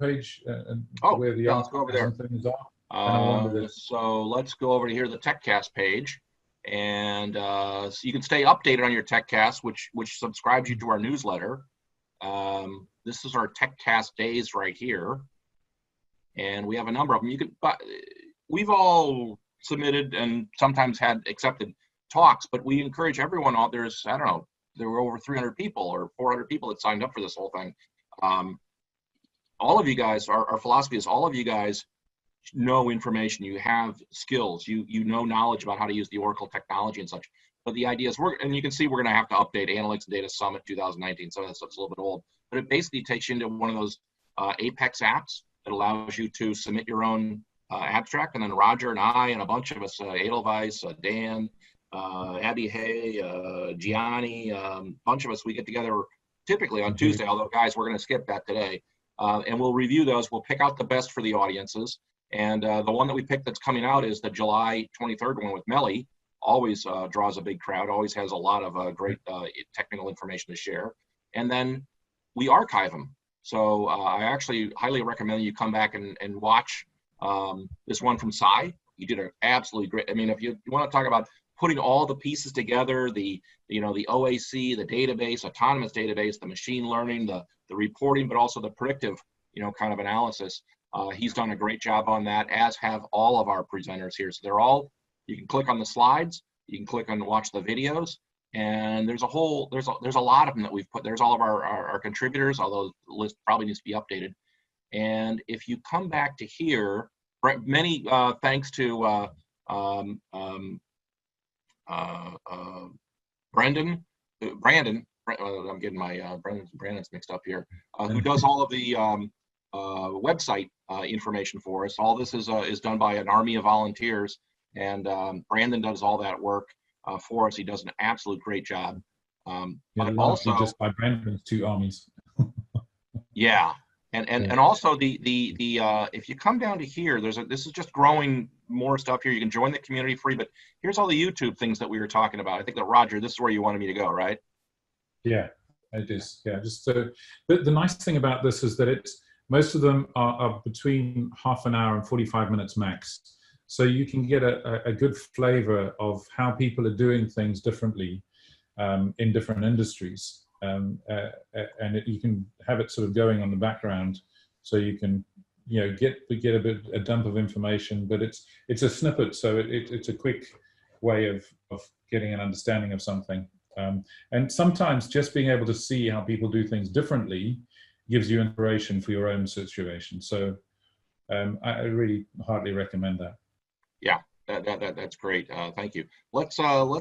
page where the let's go over there. Things are. So let's go over to here, the TechCast page, and so you can stay updated on your TechCast, which subscribes you to our newsletter. This is our TechCast days right here. And we have a number of them. We've all submitted and sometimes had accepted talks, but we encourage everyone out there. I don't know, there were over 300 people or 400 people that signed up for this whole thing. All of you guys, our philosophy is all of you guys know information, you have skills, you know knowledge about how to use the Oracle technology and such. But the idea is, and you can see we're going to have to update Analytics and Data Summit 2019, so that stuff's a little bit old. But it basically takes you into one of those Apex apps that allows you to submit your own abstract, and then Roger and I and a bunch of us, Edelweiss, Dan, Abby Hay, Gianni, a bunch of us, we get together typically on Tuesday, although guys, we're going to skip that today, and we'll review those. We'll pick out the best for the audiences, and the one that we picked that's coming out is the July 23rd one with Melly. Always draws a big crowd, always has a lot of great technical information to share, and then we archive them. So I actually highly recommend you come back and watch this one from Cy. You did an absolutely great. I mean, if you want to talk about putting all the pieces together, the OAC, the database, autonomous database, the machine learning, the reporting, but also the predictive, kind of analysis. He's done a great job on that, as have all of our presenters here. So they're all, you can click on the slides, you can click on watch the videos, and there's a lot of them that we've put. There's all of our contributors, although the list probably needs to be updated. And if you come back to here, many thanks to Brandon, I'm getting my Brandon's mixed up here, who does all of the website information for us. All this is done by an army of volunteers, and Brandon does all that work for us. He does an absolute great job. But also just by Brandon's 2 armies. Yeah. And also the if you come down to here, this is just growing more stuff here. You can join the community free, but here's all the YouTube things that we were talking about. I think that Roger, this is where you wanted me to go, right? Yeah, it is. Yeah, just so. But the nice thing about this is that most of them are between half an hour and 45 minutes max. So you can get a good flavor of how people are doing things differently in different industries. And you can have it sort of going on the background, so you can get a dump of information, but it's a snippet, so it's a quick way of getting an understanding of something. And sometimes just being able to see how people do things differently gives you inspiration for your own situation. So I really heartily recommend that. Yeah, that's great. Thank you. Let's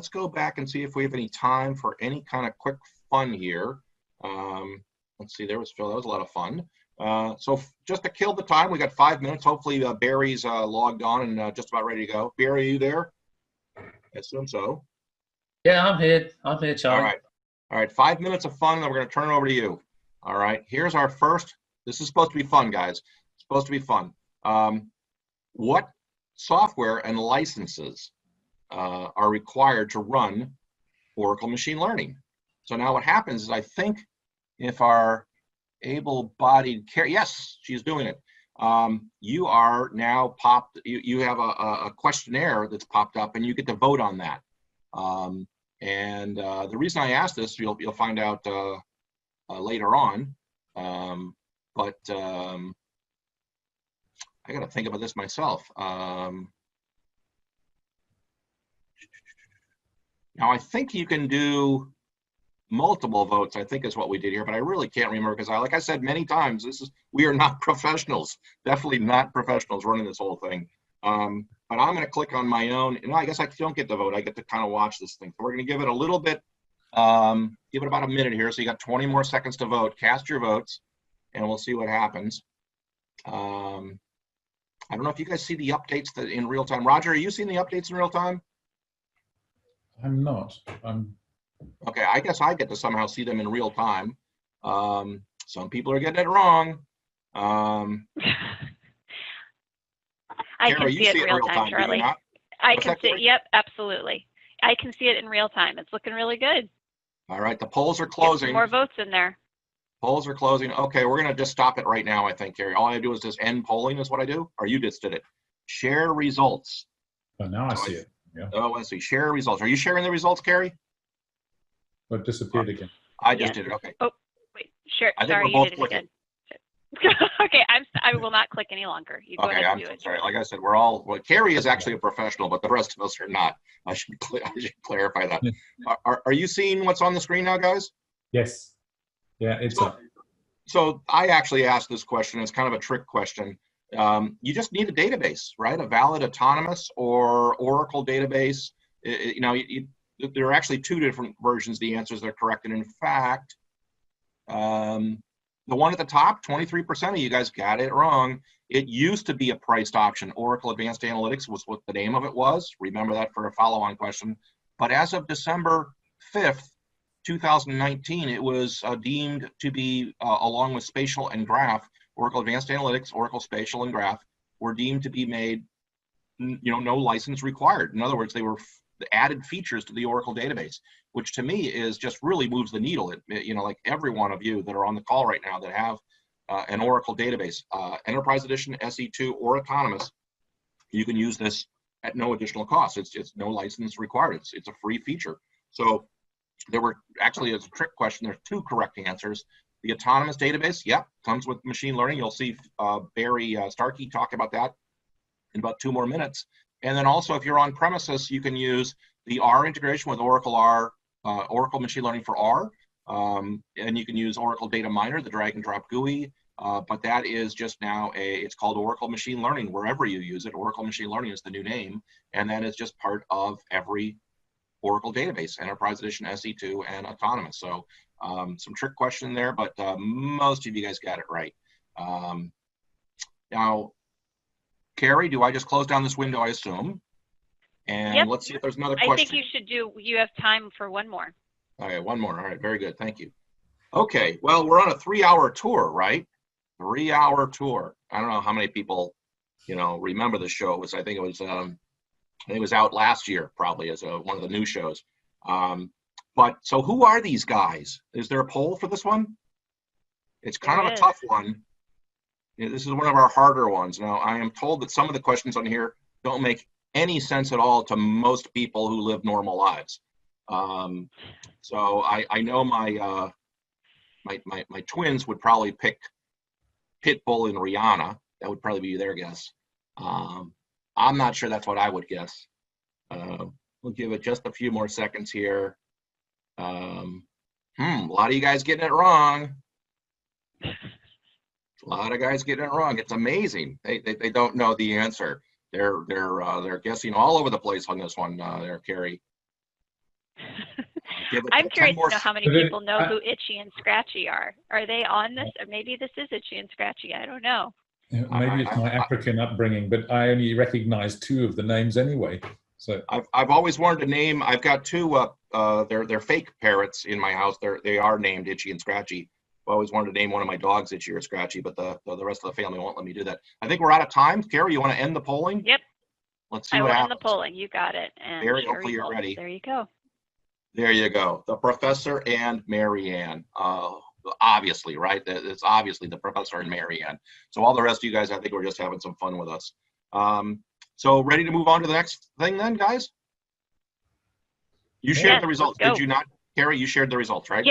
go back and see if we have any time for any kind of quick fun here. Let's see, there was Phil. That was a lot of fun. So just to kill the time, we got 5 minutes. Hopefully Barry's logged on and just about ready to go. Barry, are you there? I assume so. Yeah, I'm here, Charlie. All right, 5 minutes of fun, and then we're going to turn it over to you. All right, here's our first. This is supposed to be fun, guys. It's supposed to be fun. What software and licenses are required to run Oracle Machine Learning? So now what happens is, I think if our able-bodied Carrie, yes, she's doing it. You are now you have a questionnaire that's popped up, and you get to vote on that. The reason I asked this, you'll find out later on. But I got to think about this myself. Now I think you can do multiple votes, I think is what we did here, but I really can't remember, because like I said many times, we are not professionals, definitely not professionals running this whole thing. But I'm going to click on my own. I guess I don't get to vote. I get to kind of watch this thing. So we're going to give it a little bit, give it about a minute here. So you got 20 more seconds to vote. Cast your votes, and we'll see what happens. I don't know if you guys see the updates in real time. Roger, are you seeing the updates in real time? I'm not. Okay, I guess I get to somehow see them in real time. Some people are getting it wrong. I can see it in real time, Charlie. I can see it. Yep, absolutely. I can see it in real time. It's looking really good. All right, the polls are closing. Get some more votes in there. Polls are closing. Okay, we're going to just stop it right now, I think, Carrie. All I do is just end polling is what I do, or you just did it. Share results. Oh, now I see it. Yeah. Oh, let's see. Share results. Are you sharing the results, Carrie? Well, it disappeared again. I just did it. Okay. Oh, wait. Sure. I think sorry, we're both you did clicking. it again. Okay, I will not click any longer. You go ahead and do it. Sorry. Like I said, Carrie is actually a professional, but the rest of us are not. I should clarify that. Are you seeing what's on the screen now, guys? Yes. Yeah, it's up. So I actually asked this question. It's kind of a trick question. You just need a database, right? A valid autonomous or Oracle database. There are actually 2 different versions. The answers are correct. And in fact, the one at the top, 23% of you guys got it wrong. It used to be a priced option. Oracle Advanced Analytics was what the name of it was. Remember that for a follow-on question. But as of December 5th, 2019, it was deemed to be, along with Spatial and Graph, Oracle Advanced Analytics, Oracle Spatial and Graph, were deemed to be made, no license required. In other words, they were added features to the Oracle database, which to me is just really moves the needle. Like every one of you that are on the call right now that have an Oracle database, Enterprise Edition, SE2, or Autonomous, you can use this at no additional cost. It's no license required. It's a free feature. So there were actually, as a trick question, there's 2 correct answers. The autonomous database, comes with machine learning. You'll see Barry Starkey talk about that in about 2 more minutes. And then also, if you're on premises, you can use the R integration with Oracle R, Oracle Machine Learning for R, and you can use Oracle Data Miner, the drag and drop GUI. But that is just now it's called Oracle Machine Learning wherever you use it. Oracle Machine Learning is the new name, and that is just part of every Oracle database, Enterprise Edition, SE2, and Autonomous. So some trick question there, but most of you guys got it right. Now, Carrie, do I just close down this window, I assume? And yep. Let's see if there's another question. I think you have time for one more. Okay, one more. All right, very good. Thank you. Okay, well, we're on a 3-hour tour, right? 3-hour tour. I don't know how many people, remember the show. I think it was out last year, probably, as one of the new shows. But so who are these guys? Is there a poll for this one? It's kind of a tough one. This is one of our harder ones. Now, I am told that some of the questions on here don't make any sense at all to most people who live normal lives. So I know my twins would probably pick Pitbull and Rihanna. That would probably be their guess. I'm not sure that's what I would guess. We'll give it just a few more seconds here. A lot of you guys getting it wrong. A lot of guys getting it wrong. It's amazing. They don't know the answer. They're guessing all over the place on this one. There, Carrie. I'm curious to know how many people know who Itchy and Scratchy are. Are they on this? Or maybe this is Itchy and Scratchy. I don't know. Maybe it's my African upbringing, but I only recognize 2 of the names anyway. So I've always wanted to name. I've got 2. They're fake parrots in my house. They are named Itchy and Scratchy. I always wanted to name one of my dogs Itchy or Scratchy, but the rest of the family won't let me do that. I think we're out of time. Carrie, you want to end the polling? Yep. Let's see what happens. I will end the polling. You got it. And Barry, hopefully you're ready. There you go. There you go. The professor and Marianne. Obviously, right? It's obviously the professor and Marianne. So all the rest of you guys, I think we're just having some fun with us. So ready to move on to the next thing then, guys? You shared the results, did you not? Carrie, you shared the results, right?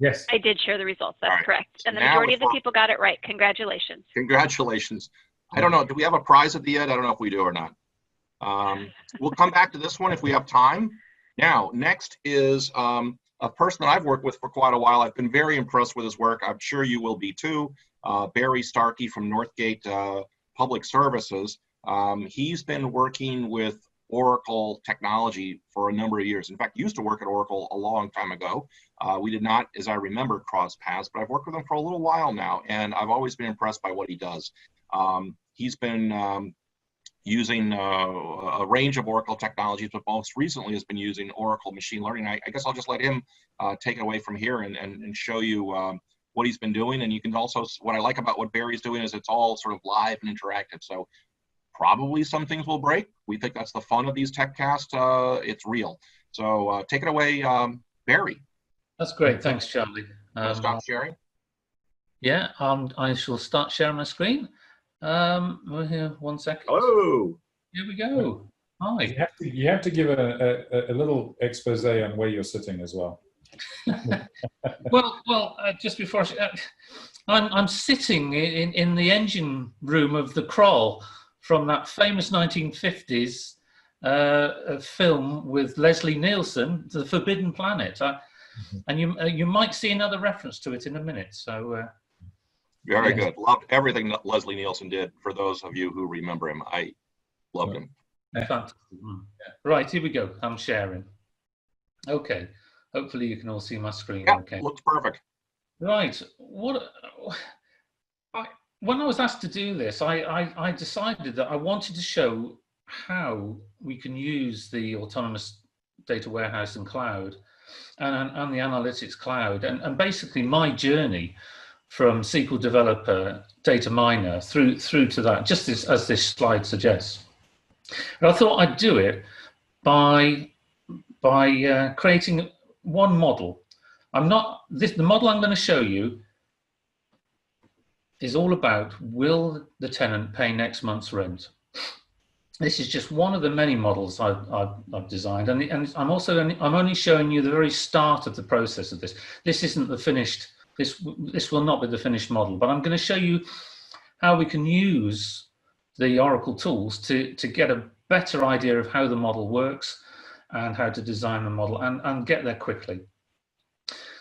Yes, I did share the results. That's correct. And the majority of the people got it right. Congratulations. Congratulations. I don't know. Do we have a prize at the end? I don't know if we do or not. We'll come back to this one if we have time. Now, next is a person that I've worked with for quite a while. I've been very impressed with his work. I'm sure you will be too. Barry Starkey from Northgate Public Services. He's been working with Oracle technology for a number of years. In fact, used to work at Oracle a long time ago. We did not, as I remember, cross paths, but I've worked with him for a little while now, and I've always been impressed by what he does. He's been using a range of Oracle technologies, but most recently has been using Oracle machine learning. I guess I'll just let him take it away from here and show you what he's been doing. And you can also, what I like about what Barry's doing is it's all sort of live and interactive. So probably some things will break. We think that's the fun of these TechCast. It's real. So take it away, Barry. That's great. Thanks, Charlie. Stop sharing. Yeah, I shall start sharing my screen. We're here 1 second. Hello. Here we go. Hi. You have to give a little expose on where you're sitting as well. well, just before I'm sitting in the engine room of the Kroll from that famous 1950s film with Leslie Nielsen, The Forbidden Planet. And you might see another reference to it in a minute. So. Very good. Loved everything that Leslie Nielsen did. For those of you who remember him, I loved him. Fantastic. Right, here we go. I'm sharing. Okay. Hopefully you can all see my screen. Yeah, okay. Looks perfect. Right. When I was asked to do this, I decided that I wanted to show how we can use the autonomous data warehouse and cloud and the analytics cloud and basically my journey from SQL developer, data miner through to that, just as this slide suggests. And I thought I'd do it by creating one model. The model I'm going to show you is all about, will the tenant pay next month's rent? this is just one of the many models I've designed, and I'm only showing you the very start of the process of this. This isn't the finished. This will not be the finished model, but I'm going to show you how we can use the Oracle tools to get a better idea of how the model works and how to design the model and get there quickly.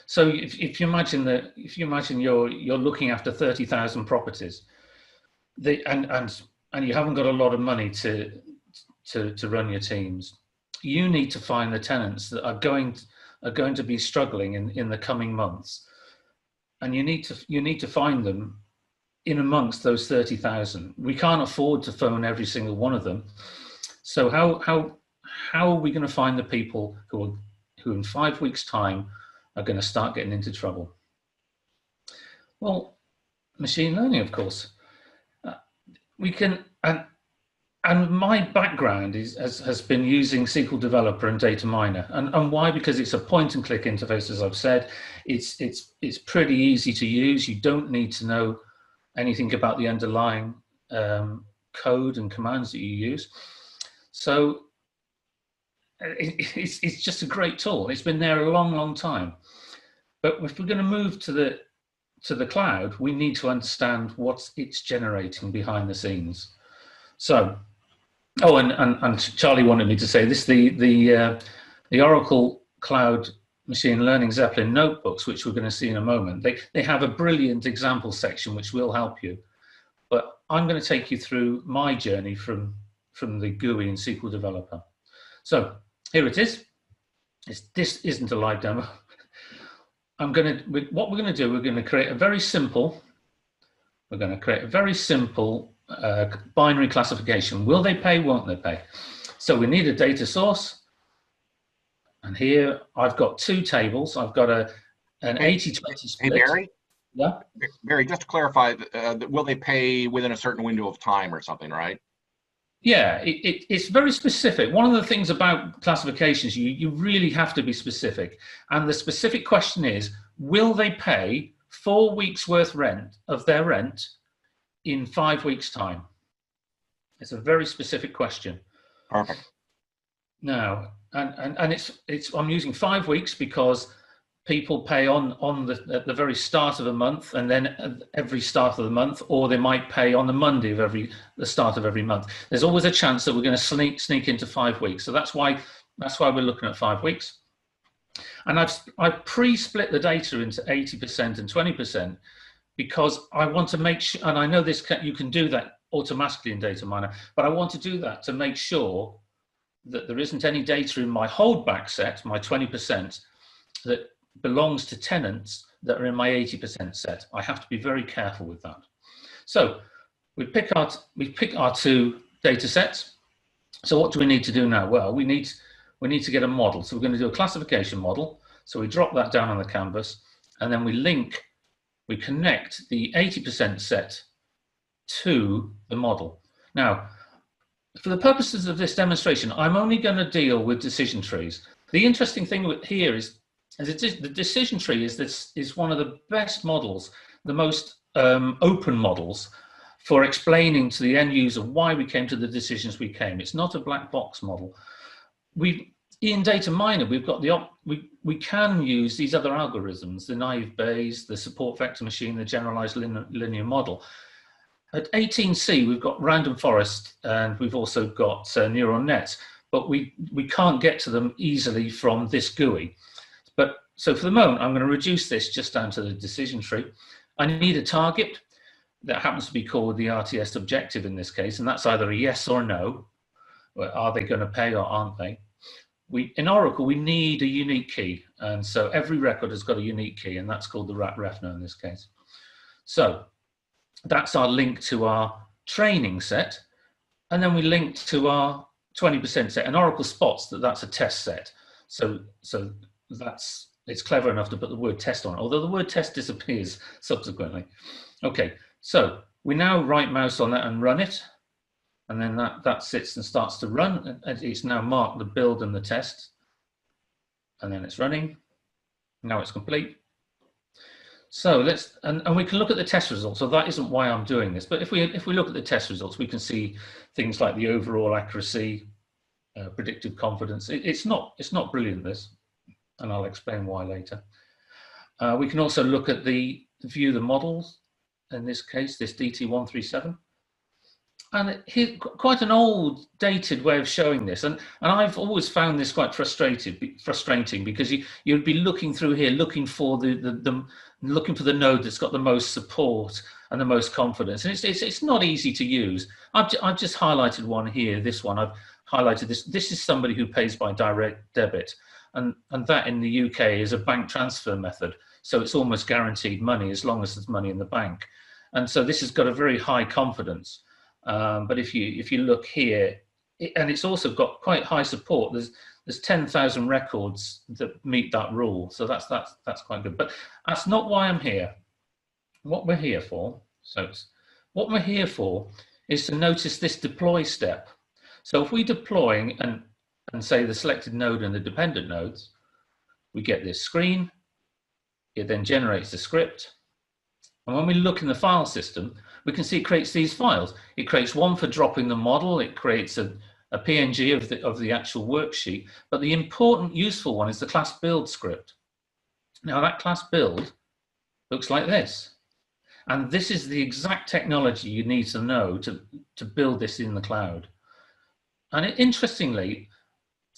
So if you imagine you're looking after 30,000 properties, and you haven't got a lot of money to run your teams, you need to find the tenants that are going to be struggling in the coming months, and you need to find them in amongst those 30,000. We can't afford to phone every single one of them. So how are we going to find the people who in 5 weeks' time are going to start getting into trouble? Well, machine learning, of course. We can, and my background has been using SQL Developer and Data Miner, and why? Because it's a point-and-click interface, as I've said. It's pretty easy to use. You don't need to know anything about the underlying code and commands that you use. So it's just a great tool. It's been there a long, long time. But if we're going to move to the cloud, we need to understand what it's generating behind the scenes. So, and Charlie wanted me to say this: the Oracle Cloud Machine Learning Zeppelin notebooks, which we're going to see in a moment. They have a brilliant example section which will help you. But I'm going to take you through my journey from the GUI in SQL Developer. So here it is. This isn't a live demo. What we're going to do, we're going to create a very simple. We're going to create a very simple binary classification. Will they pay? Won't they pay? So we need a data source. And here I've got two tables. I've got an 80-20 split. Hey, Barry? Yeah? Barry, just to clarify, will they pay within a certain window of time or something, right? Yeah, it's very specific. One of the things about classifications, you really have to be specific. And the specific question is, will they pay 4 weeks worth of their rent in 5 weeks' time? It's a very specific question. Perfect. Now, and I'm using 5 weeks because people pay at the very start of a month, and then every start of the month, or they might pay on the Monday of the start of every month. There's always a chance that we're going to sneak into 5 weeks. So that's why we're looking at 5 weeks. And I've pre-split the data into 80% and 20% because I want to make sure, and I know you can do that automatically in Data Miner, but I want to do that to make sure that there isn't any data in my holdback set, my 20%, that belongs to tenants that are in my 80% set. I have to be very careful with that. So we pick our two data sets. So what do we need to do now? Well, we need to get a model. So we're going to do a classification model. So we drop that down on the canvas, and then we connect the 80% set to the model. Now, for the purposes of this demonstration, I'm only going to deal with decision trees. The interesting thing here is the decision tree is one of the best models, the most open models for explaining to the end user why we came to the decisions we came. It's not a black box model. In Data Miner, we've got we can use these other algorithms, the naive Bayes, the support vector machine, the generalized linear model. At 18C, we've got random forest, and we've also got neural nets, but we can't get to them easily from this GUI. So for the moment, I'm going to reduce this just down to the decision tree. I need a target that happens to be called the RTS objective in this case, and that's either a yes or no. Are they going to pay or aren't they? In Oracle, we need a unique key, and so every record has got a unique key, and that's called the RAT-REFNO in this case. So that's our link to our training set, and then we link to our 20% set, and Oracle spots that that's a test set. So it's clever enough to put the word test on it, although the word test disappears subsequently. Okay, so we now right mouse on that and run it, and then that sits and starts to run. It's now marked the build and the test, and then it's running. Now it's complete. So let's, and we can look at the test results. So that isn't why I'm doing this, but if we look at the test results, we can see things like the overall accuracy, predictive confidence. It's not brilliant, this, and I'll explain why later. We can also look at view the models. In this case, this DT137. And here's quite an old, dated way of showing this, and I've always found this quite frustrating because you'd be looking through here, looking for the node that's got the most support and the most confidence, and it's not easy to use. I've just highlighted one here. This one I've highlighted. This is somebody who pays by direct debit, and that in the UK is a bank transfer method, so it's almost guaranteed money as long as there's money in the bank, and so this has got a very high confidence. But if you look here, and it's also got quite high support. There's 10,000 records that meet that rule, so that's quite good. But that's not why I'm here. What we're here for, is to notice this deploy step. So if we deploy and say the selected node and the dependent nodes, we get this screen. It then generates the script, and when we look in the file system, we can see it creates these files. It creates one for dropping the model. It creates a PNG of the actual worksheet. But the important, useful one is the class build script. Now that class build looks like this. And this is the exact technology you need to know to build this in the cloud. And interestingly,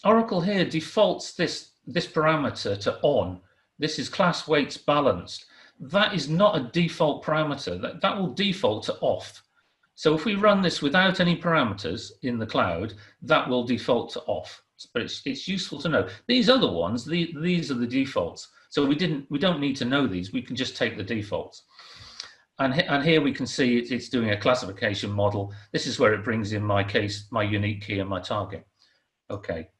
Oracle here defaults this parameter to on. This is class weights balanced. That is not a default parameter. That will default to off. So if we run this without any parameters in the cloud, that will default to off. But it's useful to know. These other ones, these are the defaults. So we don't need to know these. We can just take the defaults. And here we can see it's doing a classification model. This is where it brings in my unique key and my target. Okay,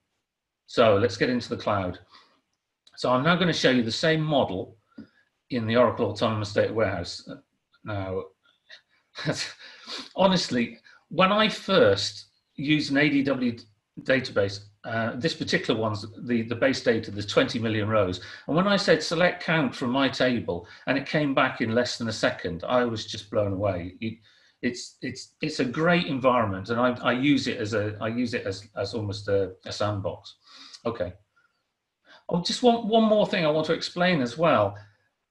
so let's get into the cloud. So I'm now going to show you the same model in the Oracle Autonomous Data Warehouse. Now, honestly, when I first used an ADW database, this particular one's the base data, there's 20 million rows. And when I said select count from my table and it came back in less than a second, I was just blown away. It's a great environment, and I use it as almost a sandbox. Okay. Oh, just one more thing I want to explain as well.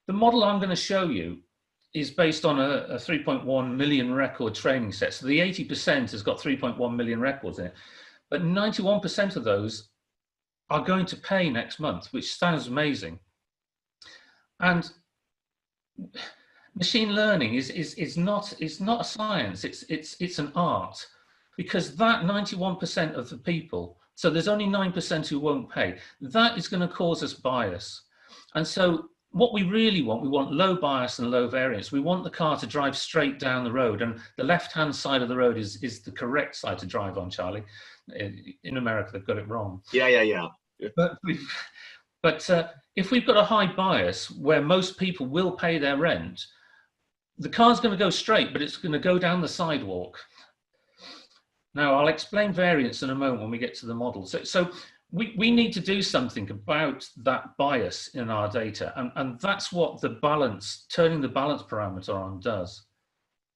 The model I'm going to show you is based on a 3.1 million record training set. So the 80% has got 3.1 million records in it, but 91% of those are going to pay next month, which sounds amazing. And machine learning is not a science. It's an art, because that 91% of the people, so there's only 9% who won't pay. That is going to cause us bias, and so what we really want, we want low bias and low variance. We want the car to drive straight down the road, and the left-hand side of the road is the correct side to drive on, Charlie. In America, they've got it wrong. Yeah. But if we've got a high bias where most people will pay their rent, the car's going to go straight, but it's going to go down the sidewalk. Now, I'll explain variance in a moment when we get to the model. So we need to do something about that bias in our data, and that's what the balance, turning the balance parameter on does.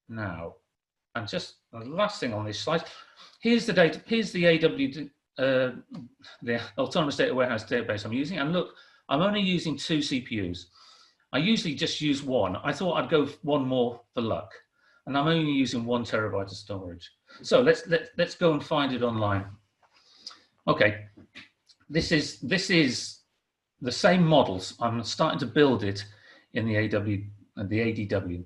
Now, and just the last thing on this slide, here's the data, here's the the Autonomous Data Warehouse database I'm using, and look, I'm only using 2 CPUs. I usually just use one. I thought I'd go one more for luck, and I'm only using 1 terabyte of storage. So let's go and find it online. Okay, this is the same models. I'm starting to build it in the ADW,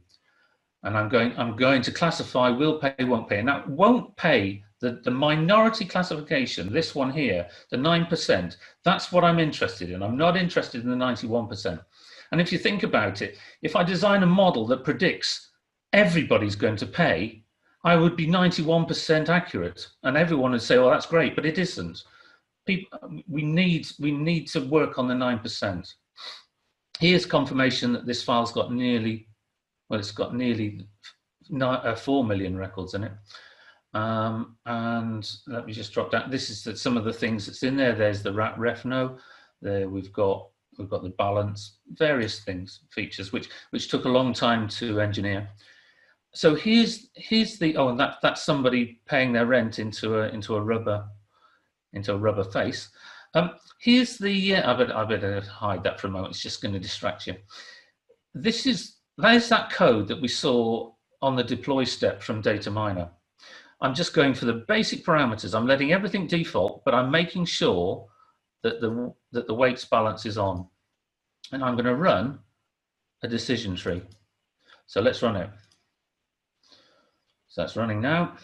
and I'm going to classify will pay, won't pay. Now, won't pay, the minority classification, this one here, the 9%, that's what I'm interested in. I'm not interested in the 91%. And if you think about it, if I design a model that predicts everybody's going to pay, I would be 91% accurate, and everyone would say, "Oh, that's great," but it isn't. We need to work on the 9%. Here's confirmation that this file's got nearly, well, it's got nearly 4 million records in it. And let me just drop down. This is some of the things that's in there. There's the RAT refno. There we've got the balance, various things, features, which took a long time to engineer. So here's the, oh, and that's somebody paying their rent into a rubber face. Here's the, I better hide that for a moment. It's just going to distract you. That is that code that we saw on the deploy step from Data Miner. I'm just going for the basic parameters. I'm letting everything default, but I'm making sure that the weights balance is on. And I'm going to run a decision tree. So let's run it. So that's running now.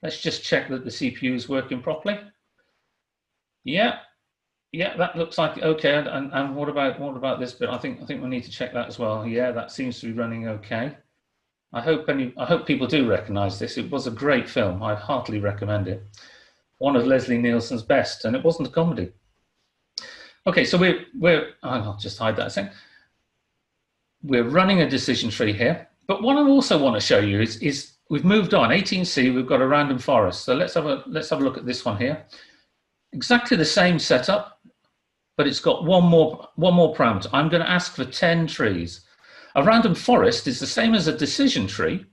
Let's just check that the CPU is working properly. Yeah, that looks like okay. And what about this bit? I think we need to check that as well. Yeah, that seems to be running okay. I hope people do recognise this. It was a great film. I heartily recommend it. One of Leslie Nielsen's best, and it wasn't a comedy. Okay, so I'll just hide that a second. We're running a decision tree here, but what I also want to show you is we've moved on. 18C, we've got a random forest. So let's have a look at this one here. Exactly the same setup, but it's got one more parameter. I'm going to ask for 10 trees. A random forest is the same as a decision tree,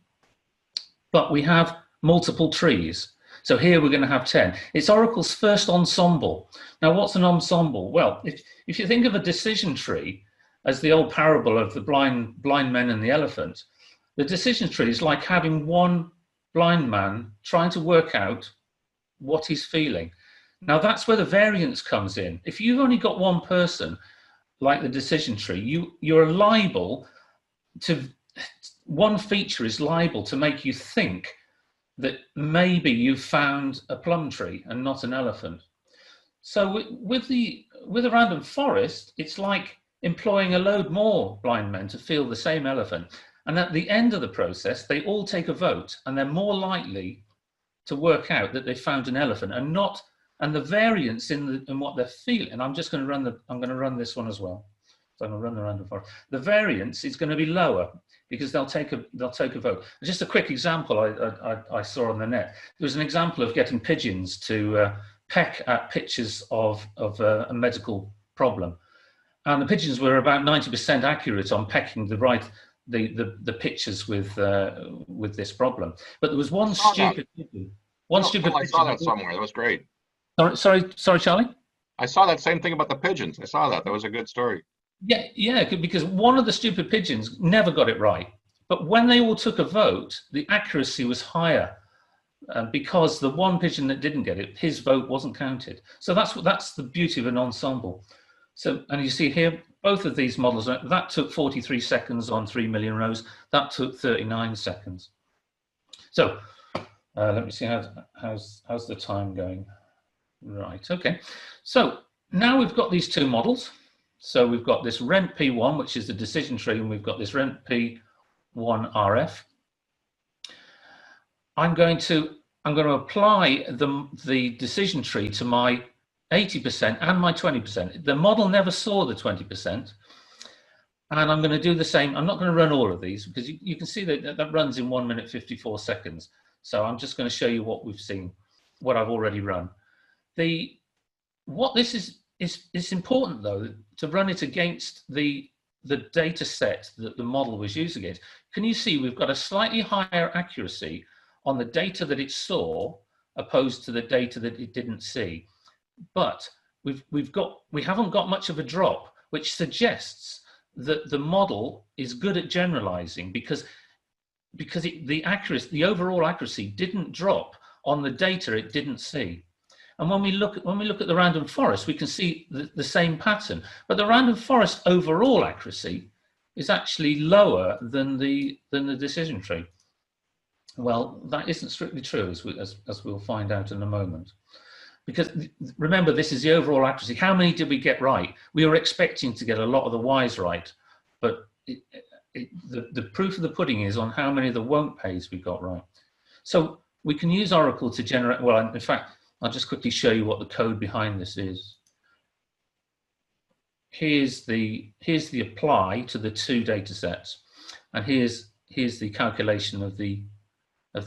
but we have multiple trees. So here we're going to have 10. It's Oracle's first ensemble. Now, what's an ensemble? Well, if you think of a decision tree as the old parable of the blind men and the elephant, the decision tree is like having one blind man trying to work out what he's feeling. Now, that's where the variance comes in. If you've only got one person, like the decision tree, you're liable to, one feature is liable to make you think that maybe you've found a plum tree and not an elephant. So with a random forest, it's like employing a load more blind men to feel the same elephant. And at the end of the process, they all take a vote, and they're more likely to work out that they found an elephant and the variance in what they're feeling. And I'm going to run this one as well. So I'm going to run the random forest. The variance is going to be lower because they'll take a vote. Just a quick example I saw on the net. There was an example of getting pigeons to peck at pictures of a medical problem, and the pigeons were about 90% accurate on pecking the pictures with this problem. But there was one stupid pigeon. I saw that somewhere. That was great. Sorry, Charlie. I saw that same thing about the pigeons. I saw that. That was a good story. Yeah, because one of the stupid pigeons never got it right. But when they all took a vote, the accuracy was higher because the one pigeon that didn't get it, his vote wasn't counted. So that's the beauty of an ensemble. So, and you see here, both of these models, that took 43 seconds on 3 million rows. That took 39 seconds. So let me see how's the time going. Right, okay. So now we've got these two models. So we've got this rent P1, which is the decision tree, and we've got this rent P1 RF. I'm going to apply the decision tree to my 80% and my 20%. The model never saw the 20%. And I'm going to do the same. I'm not going to run all of these because you can see that runs in 1 minute 54 seconds. So I'm just going to show you what we've seen, what I've already run. What this is, it's important though to run it against the data set that the model was used against. Can you see we've got a slightly higher accuracy on the data that it saw opposed to the data that it didn't see? But we haven't got much of a drop, which suggests that the model is good at generalizing because the overall accuracy didn't drop on the data it didn't see. And when we look at the random forest, we can see the same pattern. But the random forest overall accuracy is actually lower than the decision tree. Well, that isn't strictly true, as we'll find out in a moment. Because remember, this is the overall accuracy. How many did we get right? We were expecting to get a lot of the Ys right, but the proof of the pudding is on how many of the won't pays we got right. So we can use Oracle to generate, well, in fact, I'll just quickly show you what the code behind this is. Here's the apply to the two data sets, and here's the calculation of the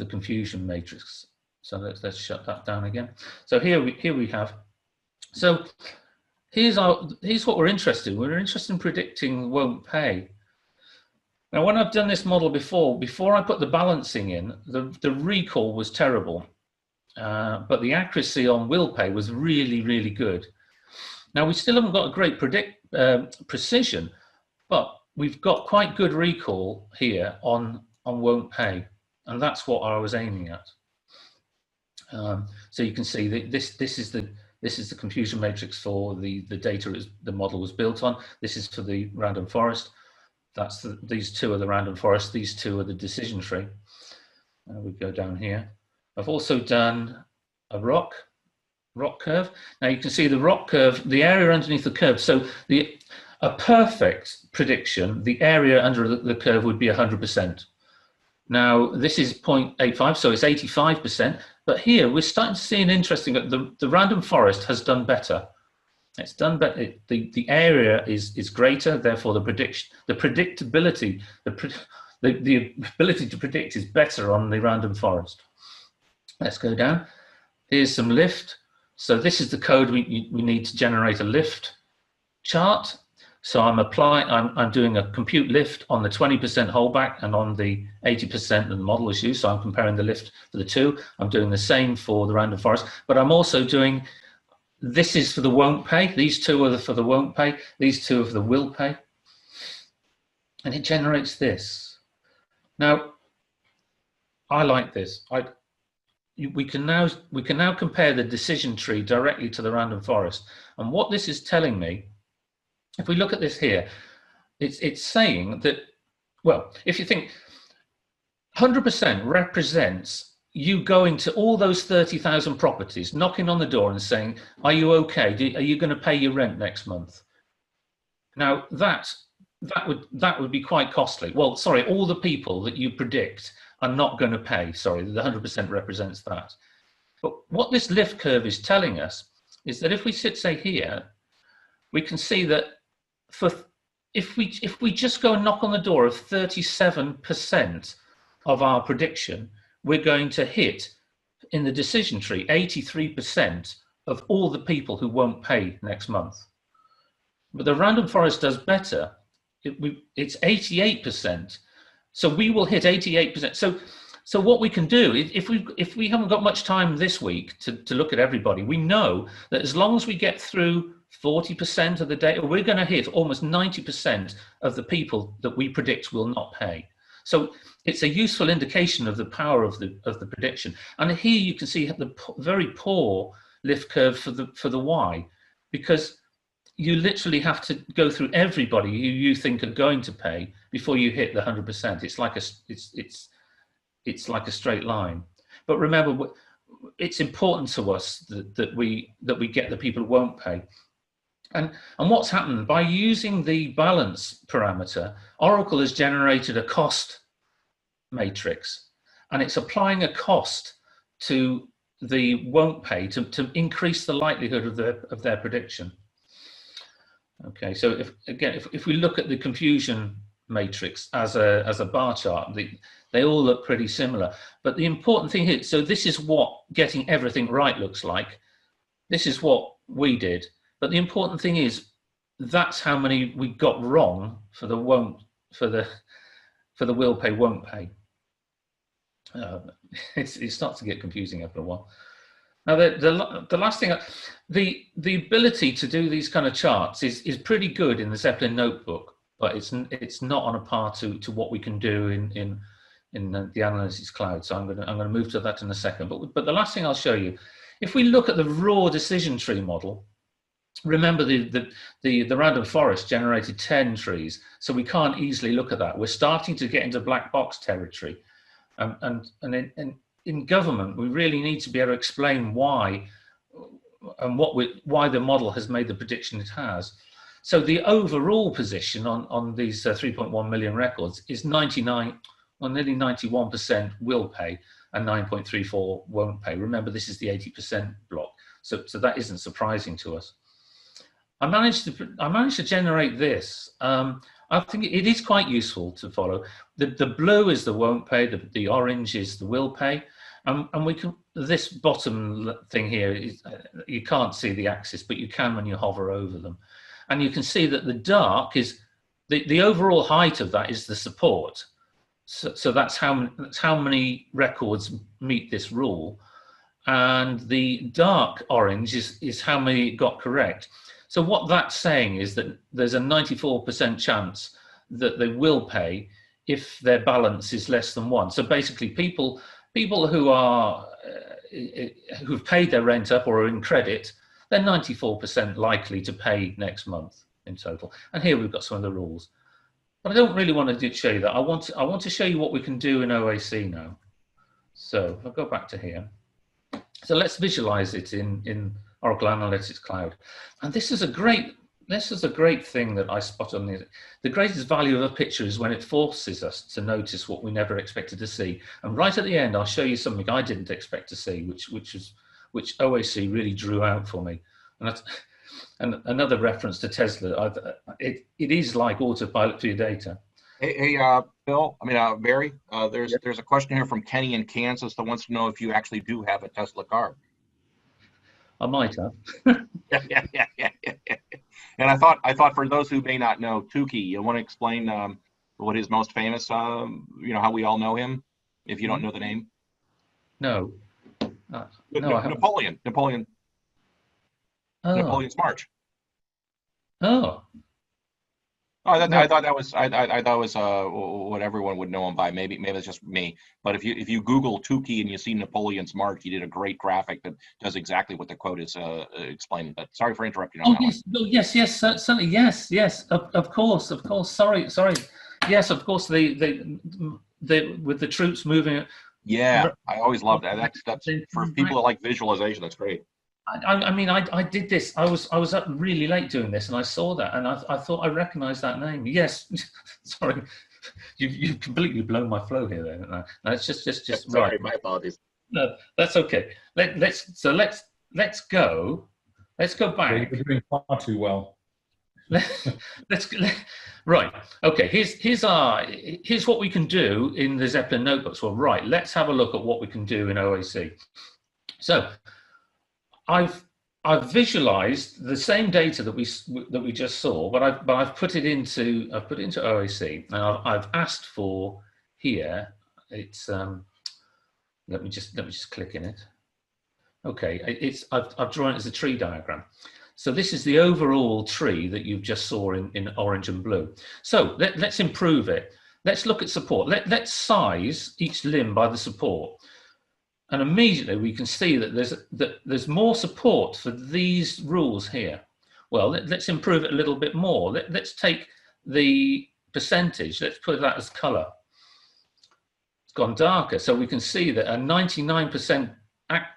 confusion matrix. So let's shut that down again. So here we have. So here's what we're interested in. We're interested in predicting won't pay. Now, when I've done this model before I put the balancing in, the recall was terrible, but the accuracy on will pay was really, really good. Now, we still haven't got a great precision, but we've got quite good recall here on won't pay, and that's what I was aiming at. So you can see that this is the confusion matrix for the data the model was built on. This is for the random forest. These two are the random forest. These two are the decision tree. We go down here. I've also done a rock curve. Now you can see the rock curve, the area underneath the curve. So a perfect prediction, the area under the curve would be 100%. Now this is 0.85, so it's 85%. But here we're starting to see an interesting. The random forest has done better. It's done better. The area is greater, therefore the predictability, the ability to predict is better on the random forest. Let's go down. Here's some lift. So this is the code we need to generate a lift chart. So I'm doing a compute lift on the 20% holdback and on the 80% that the model is used. So I'm comparing the lift for the two. I'm doing the same for the random forest, but I'm also doing, this is for the won't pay. These two are for the won't pay. These two are for the will pay. And it generates this. Now, I like this. We can now compare the decision tree directly to the random forest. And what this is telling me, if we look at this here, it's saying that, well, if you think 100% represents you going to all those 30,000 properties, knocking on the door and saying, are you okay? Are you going to pay your rent next month? Now that would be quite costly. Well, sorry, all the people that you predict are not going to pay. Sorry, the 100% represents that. But what this lift curve is telling us is that if we say here, we can see that if we just go and knock on the door of 37% of our prediction, we're going to hit in the decision tree 83% of all the people who won't pay next month. But the random forest does better. It's 88%. So we will hit 88%. So what we can do, if we haven't got much time this week to look at everybody, we know that as long as we get through 40% of the data, we're going to hit almost 90% of the people that we predict will not pay. So it's a useful indication of the power of the prediction. And here you can see the very poor lift curve for the Y, because you literally have to go through everybody who you think are going to pay before you hit the 100%. It's like a straight line. But remember, it's important to us that we get the people who won't pay. And what's happened, by using the balance parameter, Oracle has generated a cost matrix, and it's applying a cost to the won't pay to increase the likelihood of their prediction. Okay, so if we look at the confusion matrix as a bar chart, they all look pretty similar. But the important thing here, so this is what getting everything right looks like. This is what we did. But the important thing is that's how many we got wrong for the will pay, won't pay. It starts to get confusing after a while. Now the last thing, the ability to do these kind of charts is pretty good in the Zeppelin notebook, but it's not on a par to what we can do in the analytics cloud. So I'm going to move to that in a second. But the last thing I'll show you, if we look at the raw decision tree model, remember the random forest generated 10 trees, so we can't easily look at that. We're starting to get into black box territory, and in government we really need to be able to explain why and why the model has made the prediction it has. So the overall position on these 3.1 million records is 99, well, nearly 91% will pay and 9.34 won't pay. Remember, this is the 80% block, so that isn't surprising to us. I managed to generate this. I think it is quite useful to follow. The blue is the won't pay, the orange is the will pay, And we can, this bottom thing here, is, you can't see the axis, but you can when you hover over them. And you can see that the dark is, the overall height of that is the support. So that's how many records meet this rule. And the dark orange is how many got correct. So what that's saying is that there's a 94% chance that they will pay if their balance is less than 1. So basically people who are who've paid their rent up or are in credit, they're 94% likely to pay next month in total. And here we've got some of the rules. But I don't really want to show you that. I want to show you what we can do in OAC now. So if I go back to here. So let's visualize it in Oracle Analytics Cloud. And this is a great thing that I spot on the greatest value of a picture is when it forces us to notice what we never expected to see. And right at the end, I'll show you something I didn't expect to see, which OAC really drew out for me. And another reference to Tesla. It is like autopilot for your data. Hey, Bill. Barry. There's a question here from Kenny in Kansas that wants to know if you actually do have a Tesla car. I might have. Yeah. And I thought for those who may not know, Tukey, you want to explain what his most famous, how we all know him, if you don't know the name? No. Napoleon. Oh. Napoleon's March. Oh. I thought that was what everyone would know him by. Maybe it's just me. But if you Google Tukey and you see Napoleon's March, he did a great graphic that does exactly what the quote is explaining. But sorry for interrupting. Yes, certainly, yes. Of course. Sorry. Yes, of course. The with the troops moving. Yeah, I always love that. That's for people that like visualization. That's great. I did this. I was up really late doing this, and I saw that, and I thought I recognised that name. Yes, sorry, you've completely blown my flow here. Then no, it's just sorry, right. My apologies. No, that's okay. Let's go. Let's go back. You're doing far too well. Right. Okay. Here's what we can do in the Zeppelin notebooks. Well, right. Let's have a look at what we can do in OAC. So. I've visualized the same data that we just saw, but I've put it into OAC, and I've asked for here. It's let me just click in it. Okay, I've drawn it as a tree diagram. So this is the overall tree that you just saw in orange and blue. So let's improve it. Let's look at support. Let's size each limb by the support. And immediately we can see that there's more support for these rules here. Well, let's improve it a little bit more. Let's take the percentage, let's put that as color. It's gone darker, so we can see that a 99%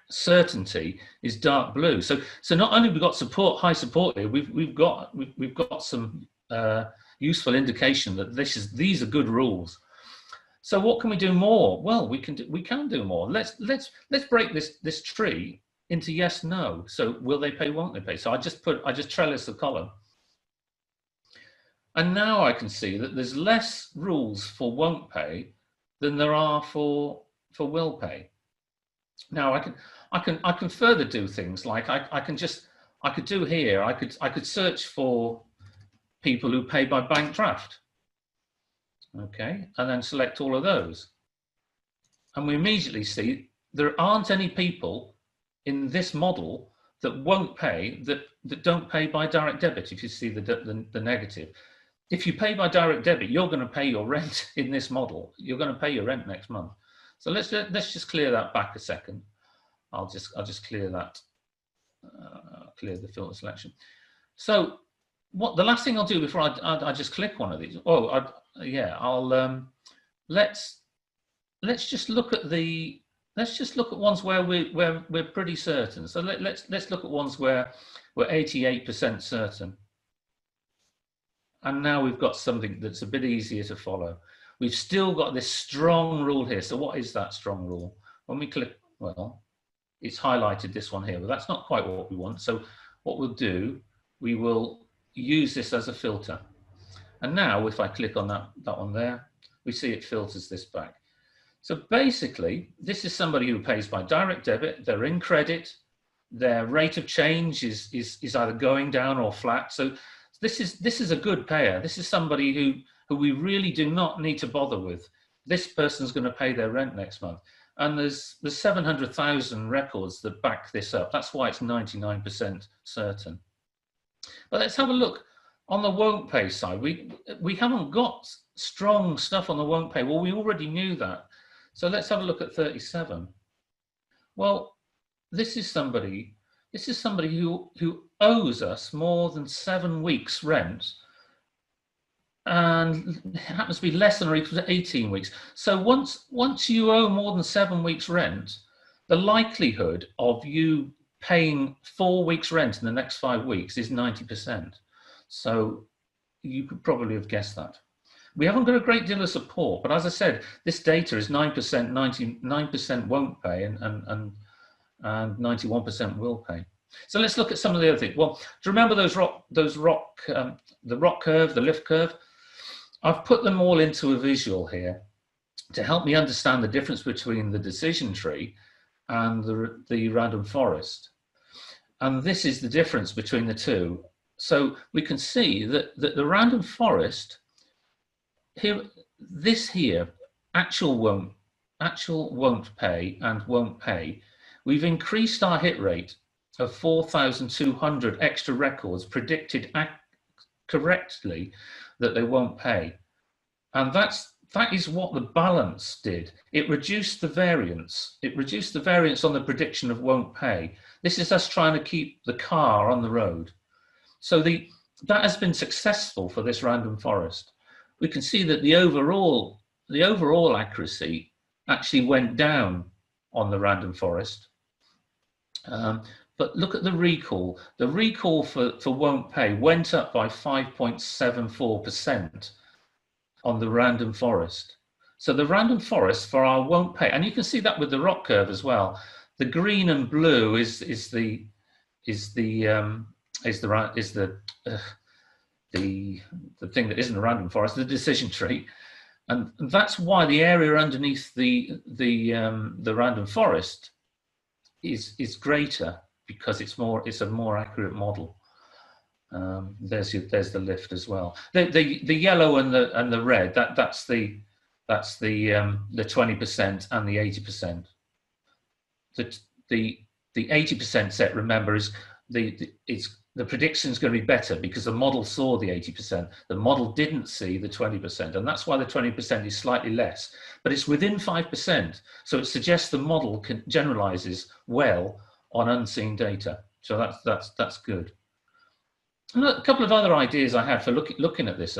certainty is dark blue. So not only have we got high support here, we've got some useful indication that these are good rules. So what can we do more? Well, we can do more. Let's break this tree into yes, no. So will they pay, won't they pay? So I just trellis the column. And now I can see that there's less rules for won't pay than there are for will pay. Now I can further do things like I could do here, I could search for people who pay by bank draft. Okay, and then select all of those. And we immediately see there aren't any people in this model that won't pay, that don't pay by direct debit, if you see the negative. If you pay by direct debit, you're going to pay your rent in this model. You're going to pay your rent next month. So let's just clear that back a second. I'll just clear that, clear the filter selection. So the last thing I'll do before I just click one of these. Let's just look at ones where we're pretty certain. So let's look at ones where we're 88% certain. And now we've got something that's a bit easier to follow. We've still got this strong rule here. So what is that strong rule? When we click, well, it's highlighted this one here, but that's not quite what we want. So what we'll do, we will use this as a filter. And now if I click on that one there, we see it filters this back. So basically, this is somebody who pays by direct debit, they're in credit, their rate of change is either going down or flat. So this is a good payer. This is somebody who we really do not need to bother with. This person's going to pay their rent next month. And there's 700,000 records that back this up. That's why it's 99% certain. But let's have a look on the won't pay side. We haven't got strong stuff on the won't pay. Well, we already knew that. So let's have a look at 37. Well, this is somebody who owes us more than 7 weeks rent, and it happens to be less than or equal to 18 weeks. So once you owe more than 7 weeks rent, the likelihood of you paying 4 weeks rent in the next 5 weeks is 90%. So you could probably have guessed that. We haven't got a great deal of support, but as I said, this data is 9%, 99% won't pay, and 91% will pay. So let's look at some of the other things. Well, do you remember the rock curve, the lift curve? I've put them all into a visual here to help me understand the difference between the decision tree and the random forest. And this is the difference between the two. So we can see that the random forest, here, actual won't pay and won't pay. We've increased our hit rate of 4,200 extra records predicted correctly that they won't pay. And that is what the balance did. It reduced the variance. It reduced the variance on the prediction of won't pay. This is us trying to keep the car on the road. So that has been successful for this random forest. We can see that the overall accuracy actually went down on the random forest. But look at the recall. The recall for won't pay went up by 5.74% on the random forest. So the random forest for our won't pay, and you can see that with the rock curve as well. The green and blue is the thing that isn't a random forest, the decision tree, and that's why the area underneath the random forest is greater, because it's a more accurate model. There's the lift as well. The yellow and the red, that's the 20% and the 80%. The 80% set, remember, is the prediction is going to be better because the model saw the 80%. The model didn't see the 20%, and that's why the 20% is slightly less. But it's within 5%, so it suggests the model generalizes well on unseen data. So that's good. And a couple of other ideas I had for looking at this.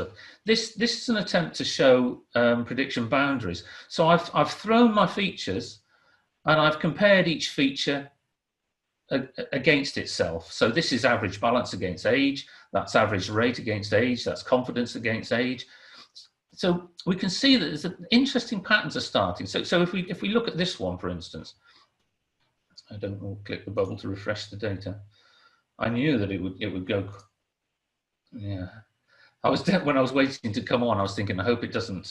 This is an attempt to show prediction boundaries. So I've thrown my features, and I've compared each feature against itself. So this is average balance against age, that's average rate against age, that's confidence against age. So we can see that there's interesting patterns are starting. So if we look at this one, for instance, I don't click the bubble to refresh the data. I knew that it would go. Yeah, when I was waiting to come on, I was thinking, I hope it doesn't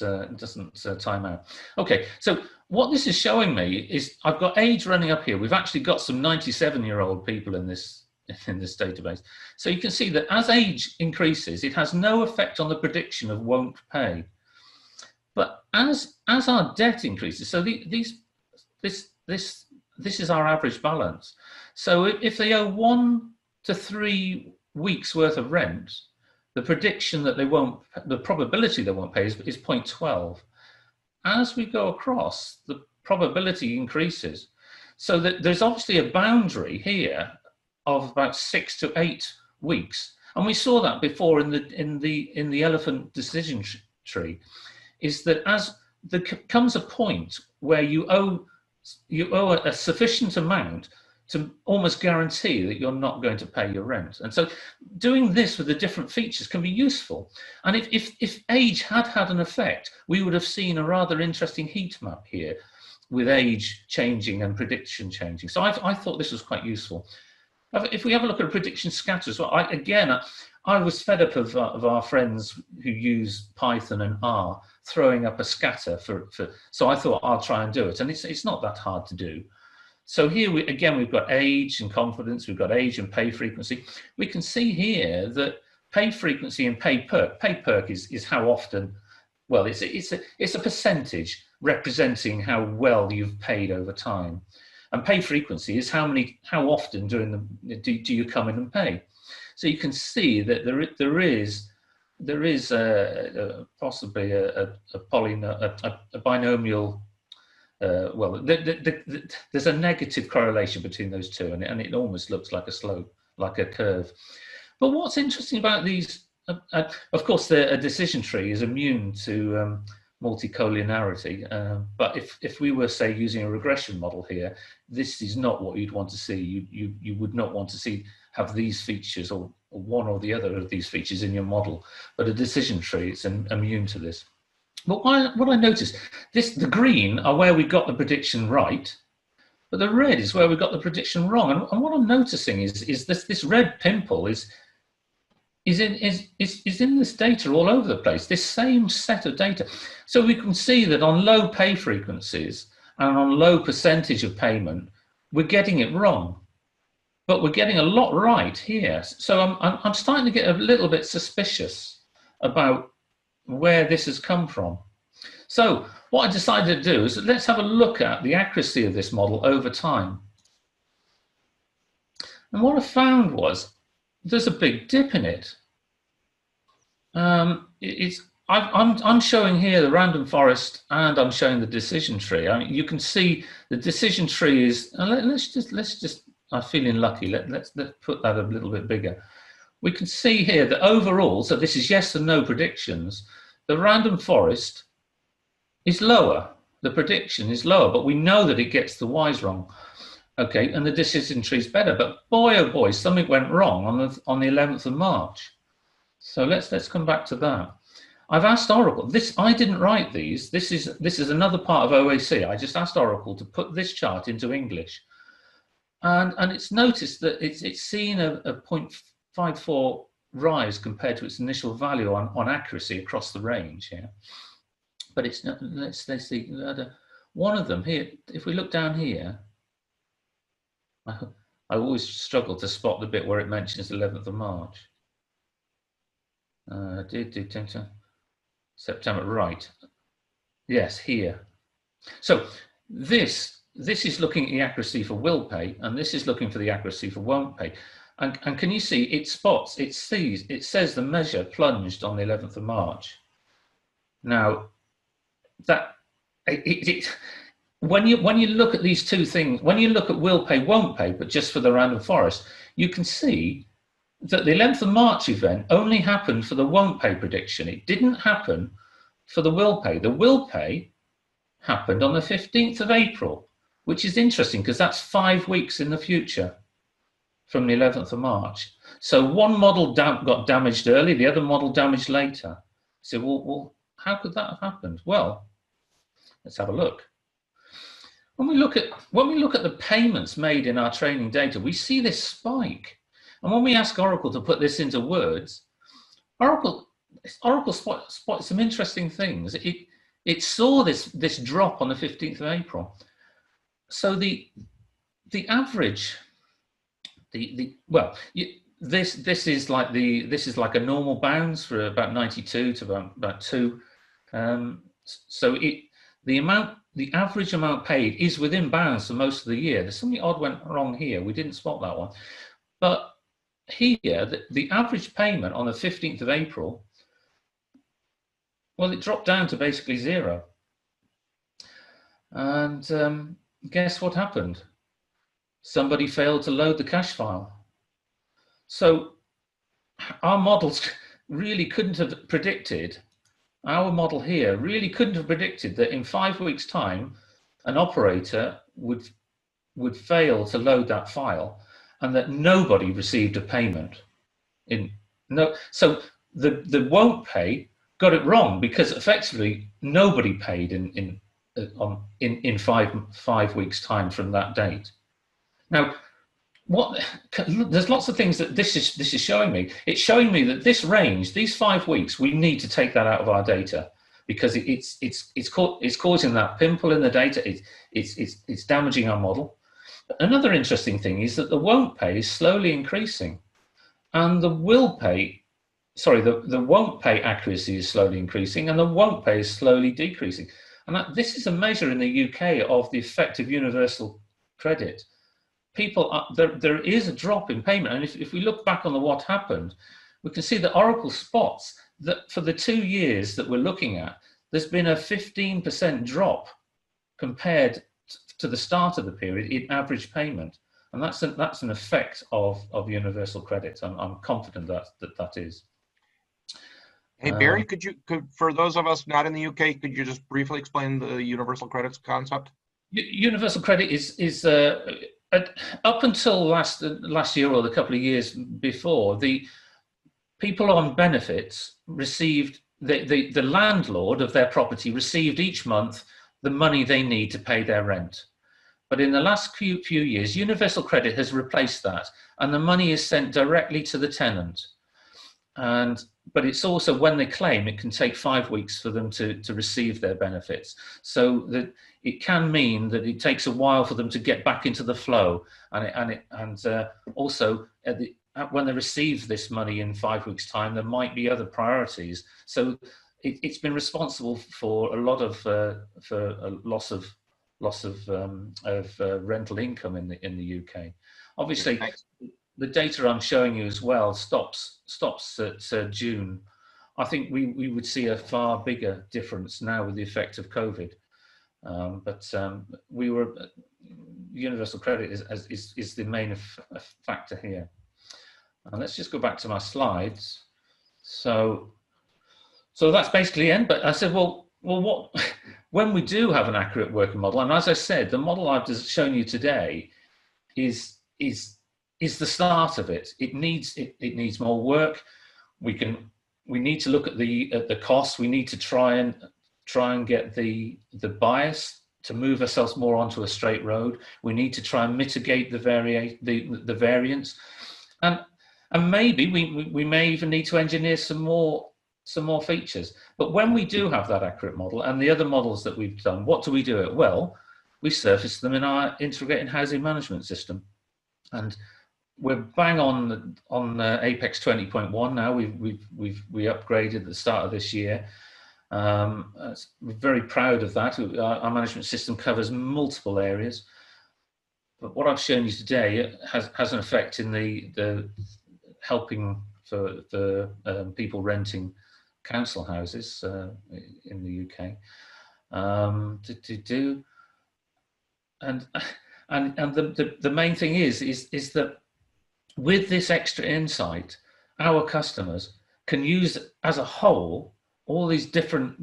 time out. Okay, so what this is showing me is I've got age running up here. We've actually got some 97-year-old people in this database. So you can see that as age increases, it has no effect on the prediction of won't pay. But as our debt increases, so this is our average balance. So if they owe 1 to 3 weeks worth of rent, the prediction that the probability they won't pay is 0.12. As we go across, the probability increases. So that there's obviously a boundary here of about 6 to 8 weeks. And we saw that before in the elephant decision tree, is that as there comes a point where you owe a sufficient amount to almost guarantee that you're not going to pay your rent. And so doing this with the different features can be useful. And if age had an effect, we would have seen a rather interesting heat map here with age changing and prediction changing. So I thought this was quite useful. If we have a look at a prediction scatter as well, I was fed up of our friends who use Python and R throwing up a scatter so I thought I'll try and do it, and it's not that hard to do. So here we've got age and confidence, we've got age and pay frequency. We can see here that pay frequency and pay perk is how often, well, it's a percentage representing how well you've paid over time. And pay frequency is how often do you come in and pay. So you can see that there is possibly a binomial. There's a negative correlation between those two, and it almost looks like a slope, like a curve. But what's interesting about these, of course, a decision tree is immune to multicollinearity. But if we were, say, using a regression model here, this is not what you'd want to see. You would not want to have these features or one or the other of these features in your model. But a decision tree is immune to this. But what I noticed, the green are where we got the prediction right, but the red is where we got the prediction wrong. And what I'm noticing is this red pimple is in this data all over the place, this same set of data. So we can see that on low pay frequencies and on low percentage of payment, we're getting it wrong, but we're getting a lot right here. So I'm starting to get a little bit suspicious about where this has come from. So what I decided to do is let's have a look at the accuracy of this model over time. And what I found was there's a big dip in it. I'm showing here the random forest, and I'm showing the decision tree. I mean, you can see the decision tree is. Let's just. I'm feeling lucky. Let's put that a little bit bigger. We can see here that overall, so this is yes and no predictions, the random forest is lower. The prediction is lower, but we know that it gets the Y's wrong. Okay, and the decision tree is better. But boy, oh boy, something went wrong on the 11th of March. So let's come back to that. I've asked Oracle. I didn't write these. This is another part of OAC. I just asked Oracle to put this chart into English, and it's noticed that it's seen a 0.54 rise compared to its initial value on accuracy across the range here. But it's not. Let's see. One of them here. If we look down here, I always struggle to spot the bit where it mentions 11th of March. September, right? Yes, here. So this is looking at the accuracy for will pay, and this is looking for the accuracy for won't pay. And can you see it spots? It says the measure plunged on the 11th of March. Now, when you look at these two things, when you look at will pay, won't pay, but just for the random forest, you can see that the 11th of March event only happened for the won't pay prediction. It didn't happen for the will pay. The will pay happened on the 15th of April, which is interesting because that's 5 weeks in the future from the 11th of March. So one model got damaged early, the other model damaged later. So, well, how could that have happened? Well, let's have a look. When we look at the payments made in our training data, we see this spike. And when we ask Oracle to put this into words, Oracle spotted some interesting things. It saw this drop on the 15th of April. So the average, this is like a normal bounds for about 92 to about 2. So the average amount paid is within bounds for most of the year. There's something odd went wrong here. We didn't spot that one, but here, the average payment on the 15th of April, well, it dropped down to basically 0. And guess what happened? Somebody failed to load the cache file. So our models really couldn't have predicted, our model here really couldn't have predicted that in 5 weeks' time, an operator would fail to load that file, and that nobody received a payment. So the won't pay got it wrong because effectively nobody paid in 5 weeks' time from that date. Now, there's lots of things that this is showing me. It's showing me that this range, these 5 weeks, we need to take that out of our data because it's causing that pimple in the data. It's damaging our model. Another interesting thing is that the won't pay is slowly increasing, and the will pay, the won't pay accuracy is slowly increasing, and the won't pay is slowly decreasing. And this is a measure in the UK of the effect of universal credit. There is a drop in payment, and if we look back on what happened, we can see that Oracle spots that for the 2 years that we're looking at, there's been a 15% drop compared to the start of the period in average payment, and that's an effect of universal credit. I'm confident that is. Hey Barry, could for those of us not in the UK, could you just briefly explain the universal credits concept? Universal credit is up until last year or the couple of years before, the people on benefits received, the landlord of their property received each month the money they need to pay their rent. But in the last few years, universal credit has replaced that, and the money is sent directly to the tenant. But it's also, when they claim, it can take 5 weeks for them to receive their benefits. So that it can mean that it takes a while for them to get back into the flow, also when they receive this money in 5 weeks' time, there might be other priorities. So it's been responsible for a lot of for a loss of rental income in the UK. Obviously, the data I'm showing you as well stops at June. I think we would see a far bigger difference now with the effect of COVID. Universal credit is the main factor here. And let's just go back to my slides. So that's basically it. But I said, well, what when we do have an accurate working model, and as I said, the model I've just shown you today is the start of it. It needs more work. We need to look at the costs. We need to try and get the bias to move ourselves more onto a straight road. We need to try and mitigate the variance, and maybe we may even need to engineer some more features. But when we do have that accurate model and the other models that we've done, what do we do it? Well, we surface them in our integrated housing management system, and we're bang on Apex 20.1 now. We upgraded at the start of this year. We're very proud of that. Our management system covers multiple areas. But what I've shown you today has an effect in the helping for people renting council houses in the UK. And the main thing is that with this extra insight, our customers can use as a whole all these different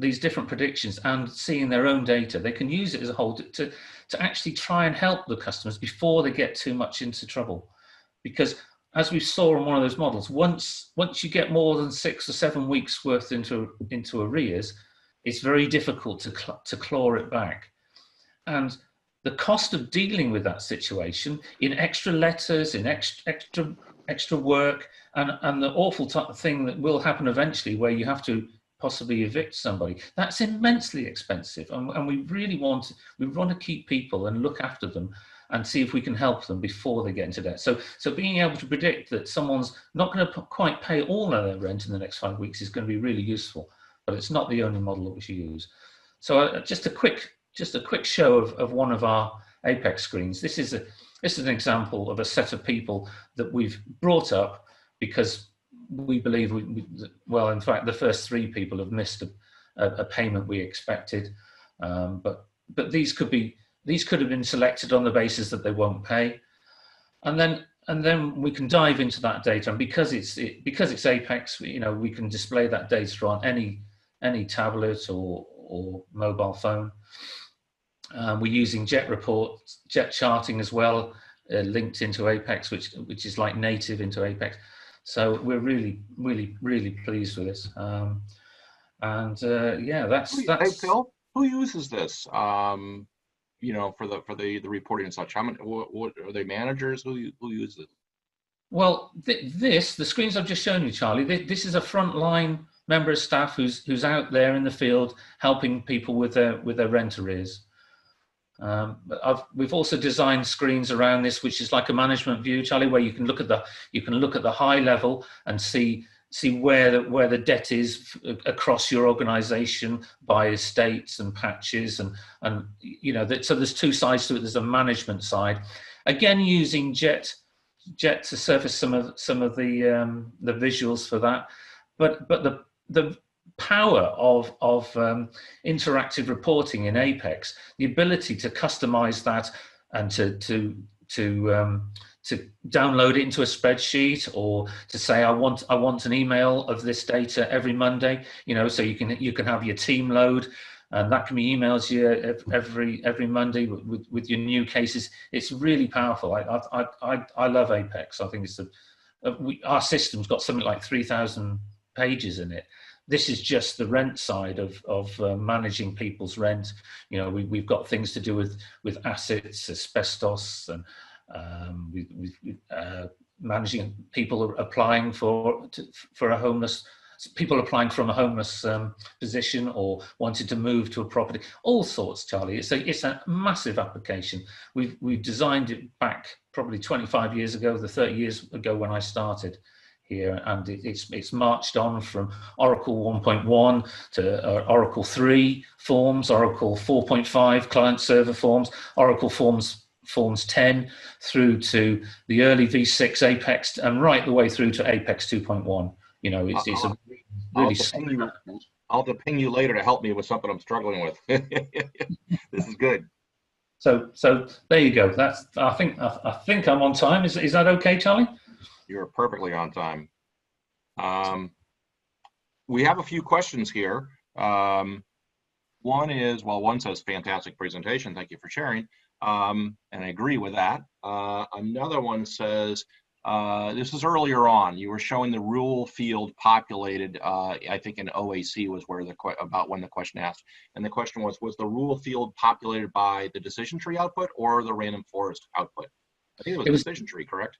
predictions, and seeing their own data, they can use it as a whole to actually try and help the customers before they get too much into trouble. Because as we saw in one of those models, once you get more than 6 or 7 weeks worth into arrears, it's very difficult to claw it back. And the cost of dealing with that situation in extra letters, in extra work, and the awful thing that will happen eventually where you have to possibly evict somebody, that's immensely expensive. And we really want to keep people and look after them and see if we can help them before they get into debt. So being able to predict that someone's not going to quite pay all of their rent in the next 5 weeks is going to be really useful, but it's not the only model that we should use. So just a quick show of one of our Apex screens. This is an example of a set of people that we've brought up because we believe well, in fact, the first 3 people have missed a payment we expected, but these could have been selected on the basis that they won't pay, and then we can dive into that data, and because it's Apex, we can display that data on any tablet or mobile phone. We're using Jet reports, Jet charting as well, linked into Apex, which is like native into Apex. So we're really, really, really pleased with this. Yeah, that's. Hey Phil, who uses this? For the reporting and such. How many? What are they, managers? Who uses it? Well, the screens I've just shown you, Charlie. This is a frontline member of staff who's out there in the field helping people with their rent arrears. We've also designed screens around this, which is like a management view, Charlie, where you can look at the high level and see where the debt is across your organization by estates and patches, and you know that. So there's two sides to it. There's a management side, again using Jet to surface some of the visuals for that, but the power of interactive reporting in Apex, the ability to customize that and to download it into a spreadsheet, or to say I want an email of this data every Monday, you know, so you can have your team load, and that can be emails you every Monday with your new cases. It's really powerful. I love Apex. I think it's our system's got something like 3,000 pages in it. This is just the rent side of managing people's rent. You know, we've got things to do with assets, asbestos, and managing people applying for a homeless, people applying from a homeless position or wanted to move to a property, all sorts, Charlie. It's a massive application. We've designed it back probably 25 years ago, 30 years ago when I started here, and it's marched on from Oracle 1.1 to Oracle 3 forms, Oracle 4.5 client server forms, Oracle Forms 10, through to the early V6 Apex, and right the way through to Apex 2.1. You know, it's a really. I'll have to ping you later to help me with something I'm struggling with. This is good. So there you go. That's I think I'm on time. Is that okay, Charlie? You're perfectly on time. We have a few questions here. One says fantastic presentation. Thank you for sharing. And I agree with that. Another one says, this is earlier on, you were showing the rule field populated, I think in OAC was where about when the question asked. And the question was the rule field populated by the decision tree output or the random forest output? I think it was decision tree, correct?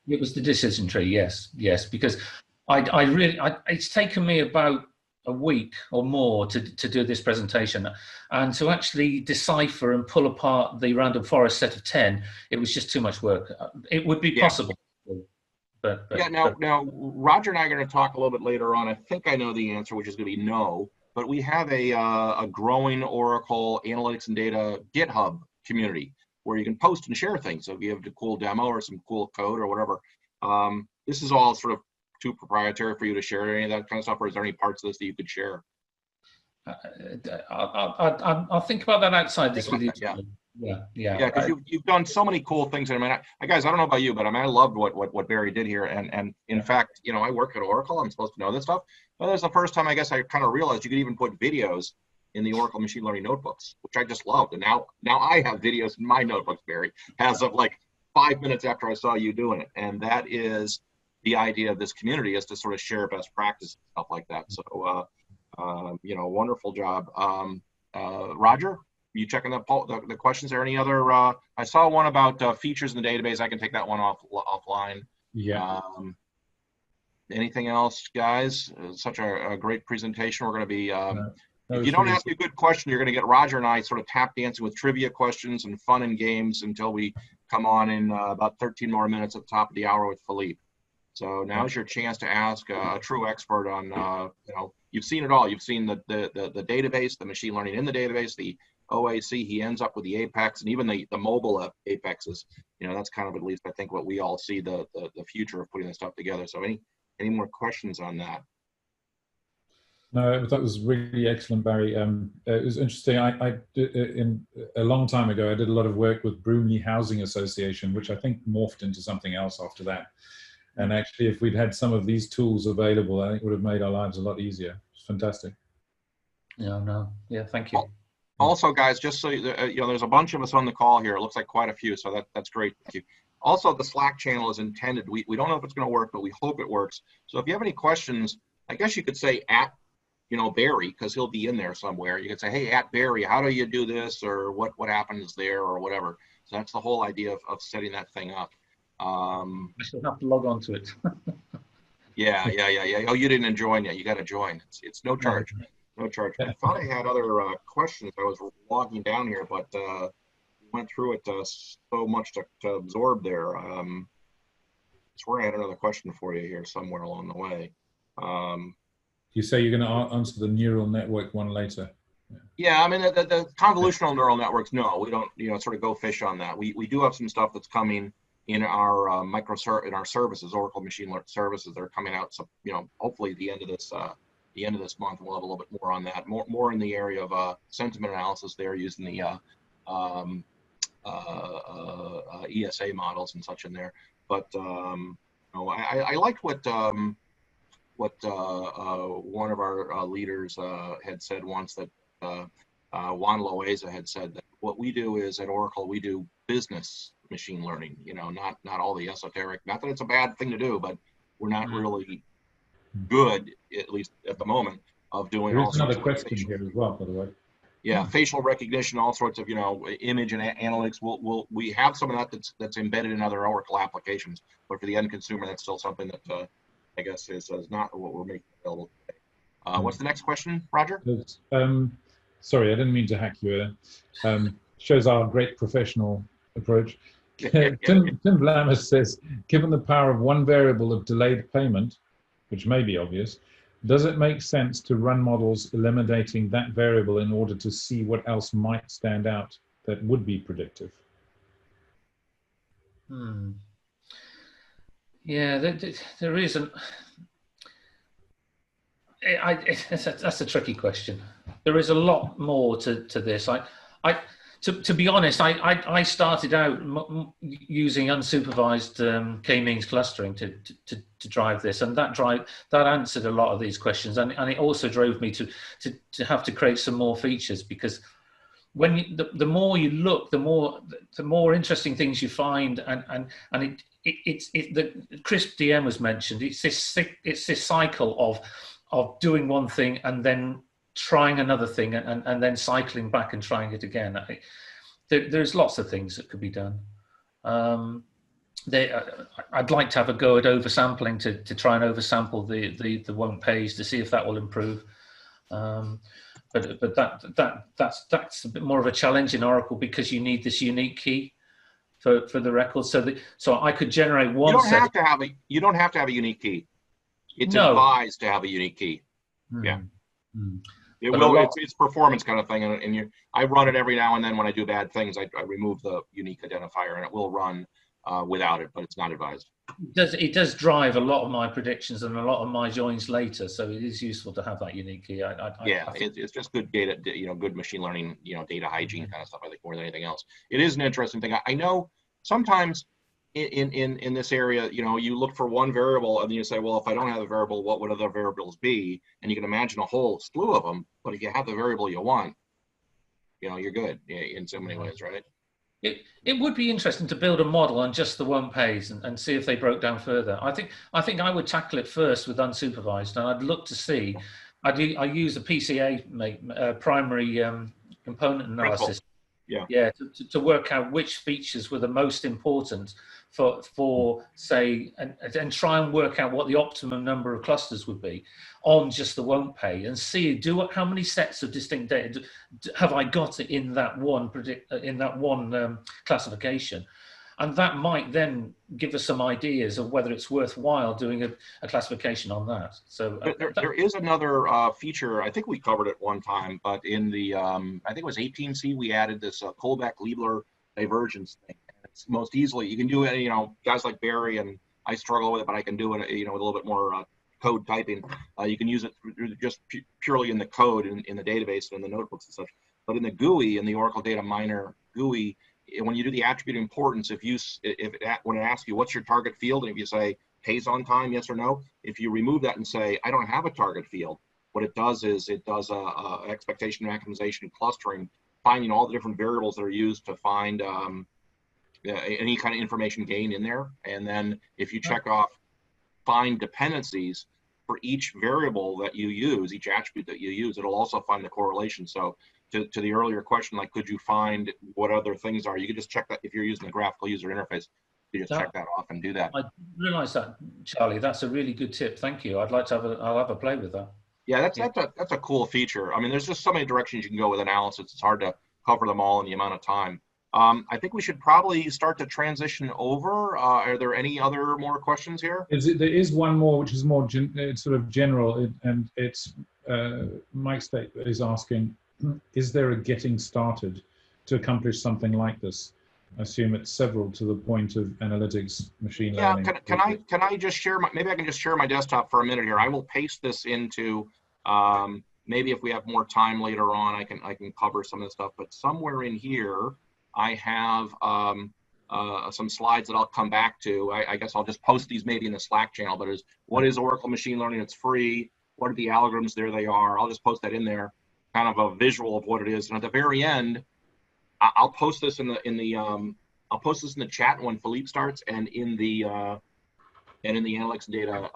It was the decision tree, yes, because it's taken me about a week or more to do this presentation, and to actually decipher and pull apart the random forest set of 10, it was just too much work. It would be possible, but now Roger and I are going to talk a little bit later on. I think I know the answer, which is going to be no, but we have a growing Oracle analytics and data GitHub community where you can post and share things. So if you have a cool demo or some cool code or whatever, this is all sort of too proprietary for you to share any of that kind of stuff, or is there any parts of this that you could share? I'll think about that outside this with you. Yeah, because you've done so many cool things. I mean, guys, I don't know about you, but I mean, I loved what Barry did here. And in fact, you know, I work at Oracle. I'm supposed to know this stuff. But that's the first time I guess I kind of realized you could even put videos in the Oracle machine learning notebooks, which I just loved. And now I have videos in my notebooks, Barry, as of like 5 minutes after I saw you doing it. And that is the idea of this community, is to sort of share best practices, stuff like that. So, you know, wonderful job. Roger, you checking the questions? Are there any other? I saw one about features in the database. I can take that one offline. Yeah. Anything else, guys? Such a great presentation. We're going to be. If you don't ask me a good question, you're going to get Roger and I sort of tap dancing with trivia questions and fun and games until we come on in about 13 more minutes at the top of the hour with Philippe. So now's your chance to ask a true expert on, you know, you've seen it all. You've seen the database, the machine learning in the database, the OAC. He ends up with the Apex, and even the mobile Apexes. You know, that's kind of at least I think what we all see the future of putting this stuff together. So any more questions on that? No, that was really excellent, Barry. It was interesting. I did, a long time ago, I did a lot of work with Broomley Housing Association, which I think morphed into something else after that. And actually, if we'd had some of these tools available, I think it would have made our lives a lot easier. It's fantastic. Yeah, thank you. Also, guys, just so you know, there's a bunch of us on the call here. It looks like quite a few, so that's great. Thank you. Also, the Slack channel is intended. We don't know if it's going to work, but we hope it works. So if you have any questions, I guess you could say at, you know, Barry, because he'll be in there somewhere. You could say, hey, at Barry, how do you do this, or what happens there, or whatever. So that's the whole idea of setting that thing up. I should have to log on to it. Yeah. Oh, you didn't join yet. You got to join. It's no charge. No charge. I thought I had other questions. I was logging down here, but went through it so much to absorb there. I swear I had another question for you here somewhere along the way. You say you're going to answer the neural network one later. Yeah, I mean the convolutional neural networks. No, we don't. Sort of go fish on that. We do have some stuff that's coming in our in our services, Oracle Machine Learning services that are coming out. So hopefully the end of this month we'll have a little bit more on that. More in the area of sentiment analysis. They're using the ESA models and such in there. But I liked what one of our leaders had said once, that Juan Loaiza had said that what we do is at Oracle, we do business machine learning, not all the esoteric, not that it's a bad thing to do, but we're not really good, at least at the moment, of doing all sorts of another question here as well, by the way. Yeah, facial recognition, all sorts of, image and analytics. We have some of that that's embedded in other Oracle applications, but for the end consumer, that's still something that I guess is not what we're making available today. What's the next question, Roger? Sorry, I didn't mean to hack you. Shows our great professional approach. Tim Blamis says, given the power of one variable of delayed payment, which may be obvious, does it make sense to run models eliminating that variable in order to see what else might stand out that would be predictive? Yeah, there isn't. That's a tricky question. There is a lot more to this. To be honest, I started out using unsupervised k-means clustering to drive this, and that answered a lot of these questions, and it also drove me to have to create some more features, because when the more you look, the more interesting things you find, and the crisp DM was mentioned. It's this cycle of doing one thing and then trying another thing and then cycling back and trying it again. There's lots of things that could be done. I'd like to have a go at oversampling to try and oversample the won't pays to see if that will improve. But that's a bit more of a challenge in Oracle, because you need this unique key for the record. So I could generate one. You don't have to have a unique key. It's advised to have a unique key. Yeah. It's performance kind of thing, and I run it every now and then when I do bad things. I remove the unique identifier, and it will run without it, but it's not advised. It does drive a lot of my predictions and a lot of my joins later, so it is useful to have that unique key. It's just good data, good machine learning, data hygiene kind of stuff, I think, more than anything else. It is an interesting thing. I know sometimes in this area, you look for one variable and then you say, well, if I don't have a variable, what would other variables be? And you can imagine a whole slew of them, but if you have the variable you want, you're good in so many ways, right? It would be interesting to build a model on just the won't pays and see if they broke down further. I think I would tackle it first with unsupervised, and I'd look to see. I use a PCA primary component analysis. Yeah, to work out which features were the most important for say, and try and work out what the optimum number of clusters would be on just the won't pay, and see how many sets of distinct data have I got in that one classification, and that might then give us some ideas of whether it's worthwhile doing a classification on that. So there is another feature, I think we covered it one time, but in the I think it was 18C, we added this Colbeck Liebler divergence thing. It's most easily, you can do it, guys like Barry, and I struggle with it, but I can do it, with a little bit more code typing. You can use it just purely in the code in the database and in the notebooks and such. But in the GUI, in the Oracle Data Miner GUI, when you do the attribute importance, when it asks you what's your target field, and if you say pays on time, yes or no, if you remove that and say I don't have a target field, what it does is it does a expectation maximization clustering, finding all the different variables that are used to find any kind of information gain in there. And then if you check off find dependencies for each variable that you use, each attribute that you use, it'll also find the correlation. So to the earlier question, like, could you find what other things are, you could just check that if you're using the graphical user interface, you just check that off and do that. I realize that Charlie. That's a really good tip. Thank you. I'd like to I'll have a play with that. Yeah, that's a cool feature. I mean, there's just so many directions you can go with analysis. It's hard to cover them all in the amount of time. I think we should probably start to transition over. Are there any other more questions here? There is one more, which is more sort of general, and it's Mike State is asking, is there a getting started to accomplish something like this? I assume it's several to the point of analytics, machine learning. Yeah, can I just share maybe I can just share my desktop for a minute here. I will paste this into, maybe if we have more time later on, I can cover some of this stuff, but somewhere in here, I have some slides that I'll come back to. I guess I'll just post these maybe in the Slack channel, but what is Oracle Machine Learning? It's free. What are the algorithms? There they are. I'll just post that in there, kind of a visual of what it is. And at the very end, I'll post this in the chat when Philippe starts, and in the Analytics Data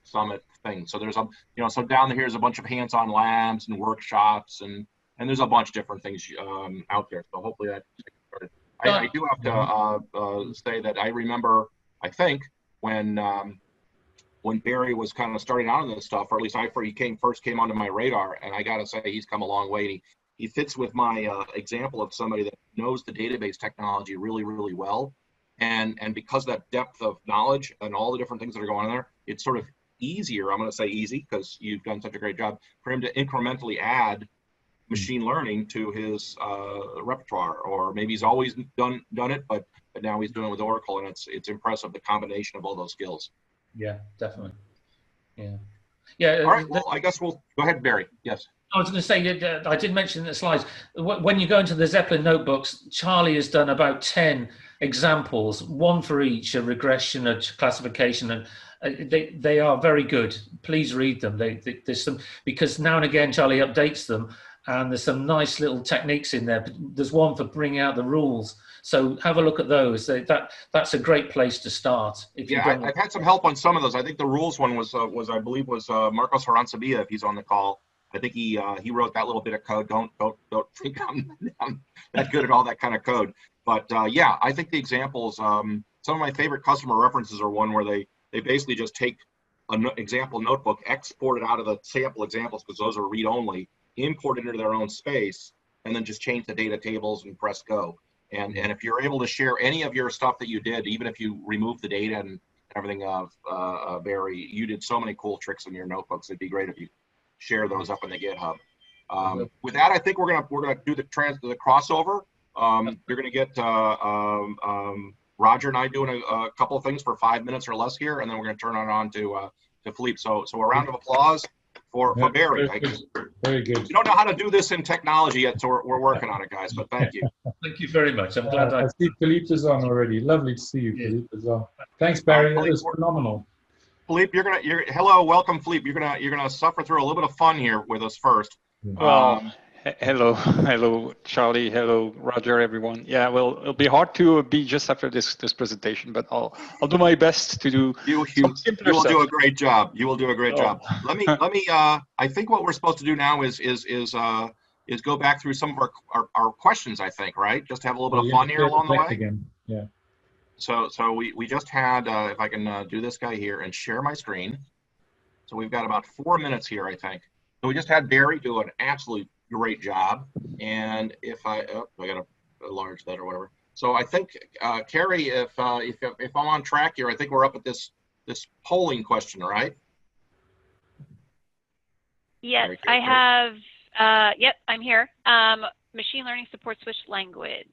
Summit thing. So there's so down here is a bunch of hands-on labs and workshops, and there's a bunch of different things out there. So hopefully that. I do have to say that I remember, I think, when Barry was kind of starting out on this stuff, or at least he first came onto my radar, and I got to say he's come a long way. He fits with my example of somebody that knows the database technology really, really well, and because of that depth of knowledge and all the different things that are going on there, it's sort of easier. I'm going to say easy because you've done such a great job for him to incrementally add machine learning to his repertoire, or maybe he's always done it, but now he's doing it with Oracle, and it's impressive, the combination of all those skills. Yeah, definitely. Yeah. All right. Well, I guess we'll go ahead, Barry. Yes. I was going to say, I did mention in the slides, when you go into the Zeppelin notebooks, Charlie has done about 10 examples, one for each, a regression, a classification, and they are very good. Please read them. There's some, because now and again Charlie updates them, and there's some nice little techniques in there. There's one for bringing out the rules. So have a look at those. That's a great place to start. I've had some help on some of those. I think the rules one was I believe Marcos Haransabia, if he's on the call. I think he wrote that little bit of code. Don't think I'm that good at all that kind of code. But yeah, I think the examples. Some of my favorite customer references are one where they basically just take an example notebook, export it out of the sample examples because those are read only, import it into their own space, and then just change the data tables and press go. And if you're able to share any of your stuff that you did, even if you remove the data and everything Barry, you did so many cool tricks in your notebooks. It'd be great if you share those up in the GitHub. With that, I think we're gonna do the crossover. You're gonna get Roger and I doing a couple of things for 5 minutes or less here, and then we're gonna turn it on to Philippe. So a round of applause for Barry. Very good. We don't know how to do this in technology yet, so we're working on it, guys. But thank you. Thank you very much. I'm glad I see Philippe is on already. Lovely to see you, Philippe, as well. Thanks, Barry. That was phenomenal. Philippe, hello, welcome, Philippe. You're gonna suffer through a little bit of fun here with us first. Well, hello, Charlie. Hello, Roger, everyone. Yeah, well, it'll be hard to be just after this presentation, but I'll do my best to do. You will do a great job. You will do a great job. Let me. I think what we're supposed to do now is go back through some of our questions. I think, right? Just have a little bit of fun here along the way. Again. Yeah. So we just had, if I can do this guy here and share my screen. So we've got about 4 minutes here, I think. So we just had Barry do an absolute great job. And if I got to enlarge that or whatever. So I think, Carrie, if I'm on track here, I think we're up at this polling question, right? Yes, I have, yep, I'm here. Machine learning supports which language?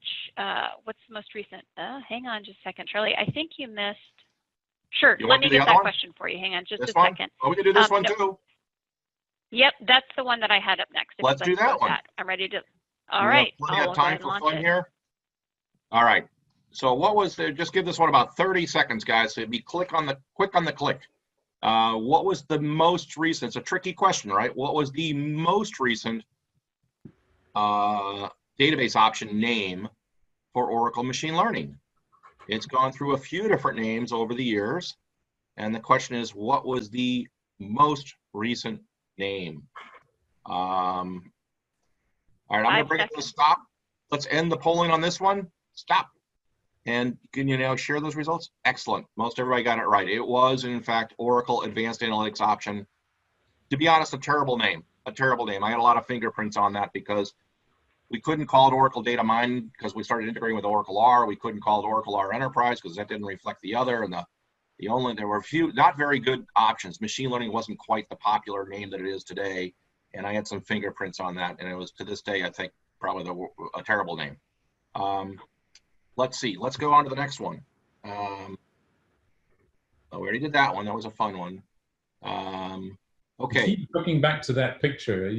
What's the most recent? Hang on just a second, Charlie. I think you missed. Sure, let me get that question for you. Hang on just a second. Oh, we can do this one too. Yep, that's the one that I had up next. Let's do that one. I'm ready to. All right. Plenty of time for fun here. All right. So what was there? Just give this one about 30 seconds, guys. So it'd be quick on the click. What was the most recent? It's a tricky question, right? What was the most recent database option name for Oracle Machine Learning? It's gone through a few different names over the years. And the question is, what was the most recent name? All right, I'm going to bring it to a stop. Let's end the polling on this one. Stop. And can you now share those results? Excellent. Most everybody got it right. It was, in fact, Oracle Advanced Analytics option. To be honest, a terrible name. A terrible name. I had a lot of fingerprints on that because we couldn't call it Oracle Data Mine because we started integrating with Oracle R. We couldn't call it Oracle R Enterprise because that didn't reflect the other. And there were a few not very good options. Machine learning wasn't quite the popular name that it is today. And I had some fingerprints on that. And it was, to this day, I think, probably a terrible name. Let's see. Let's go on to the next one. Oh, we already did that one. That was a fun one. Okay. Keep looking back to that picture.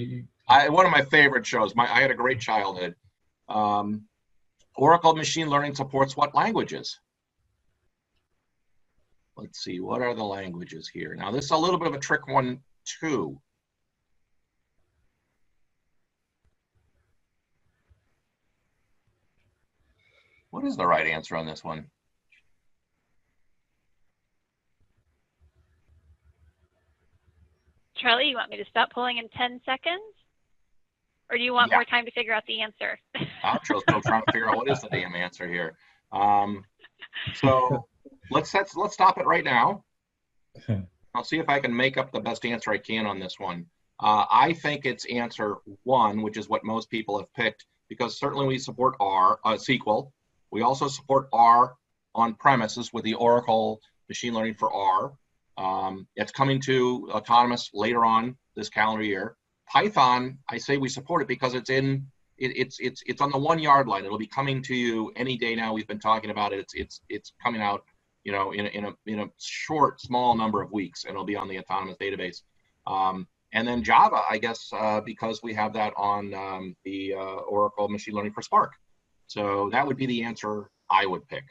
One of my favorite shows. I had a great childhood. Oracle Machine Learning supports what languages? Let's see. What are the languages here? Now, this is a little bit of a trick one, too. What is the right answer on this one? Charlie, you want me to stop polling in 10 seconds? Or do you want more time to figure out the answer? I'm still trying to figure out what is the damn answer here. So let's stop it right now. I'll see if I can make up the best answer I can on this one. I think it's answer 1, which is what most people have picked, because certainly we support R, SQL. We also support R on premises with the Oracle Machine Learning for R. It's coming to Autonomous later on this calendar year. Python, I say we support it because it's on the 1 yard line. It'll be coming to you any day now. We've been talking about it. It's coming out, you know, in a short, small number of weeks, and it'll be on the Autonomous database. And then Java, I guess, because we have that on the Oracle Machine Learning for Spark. So that would be the answer I would pick.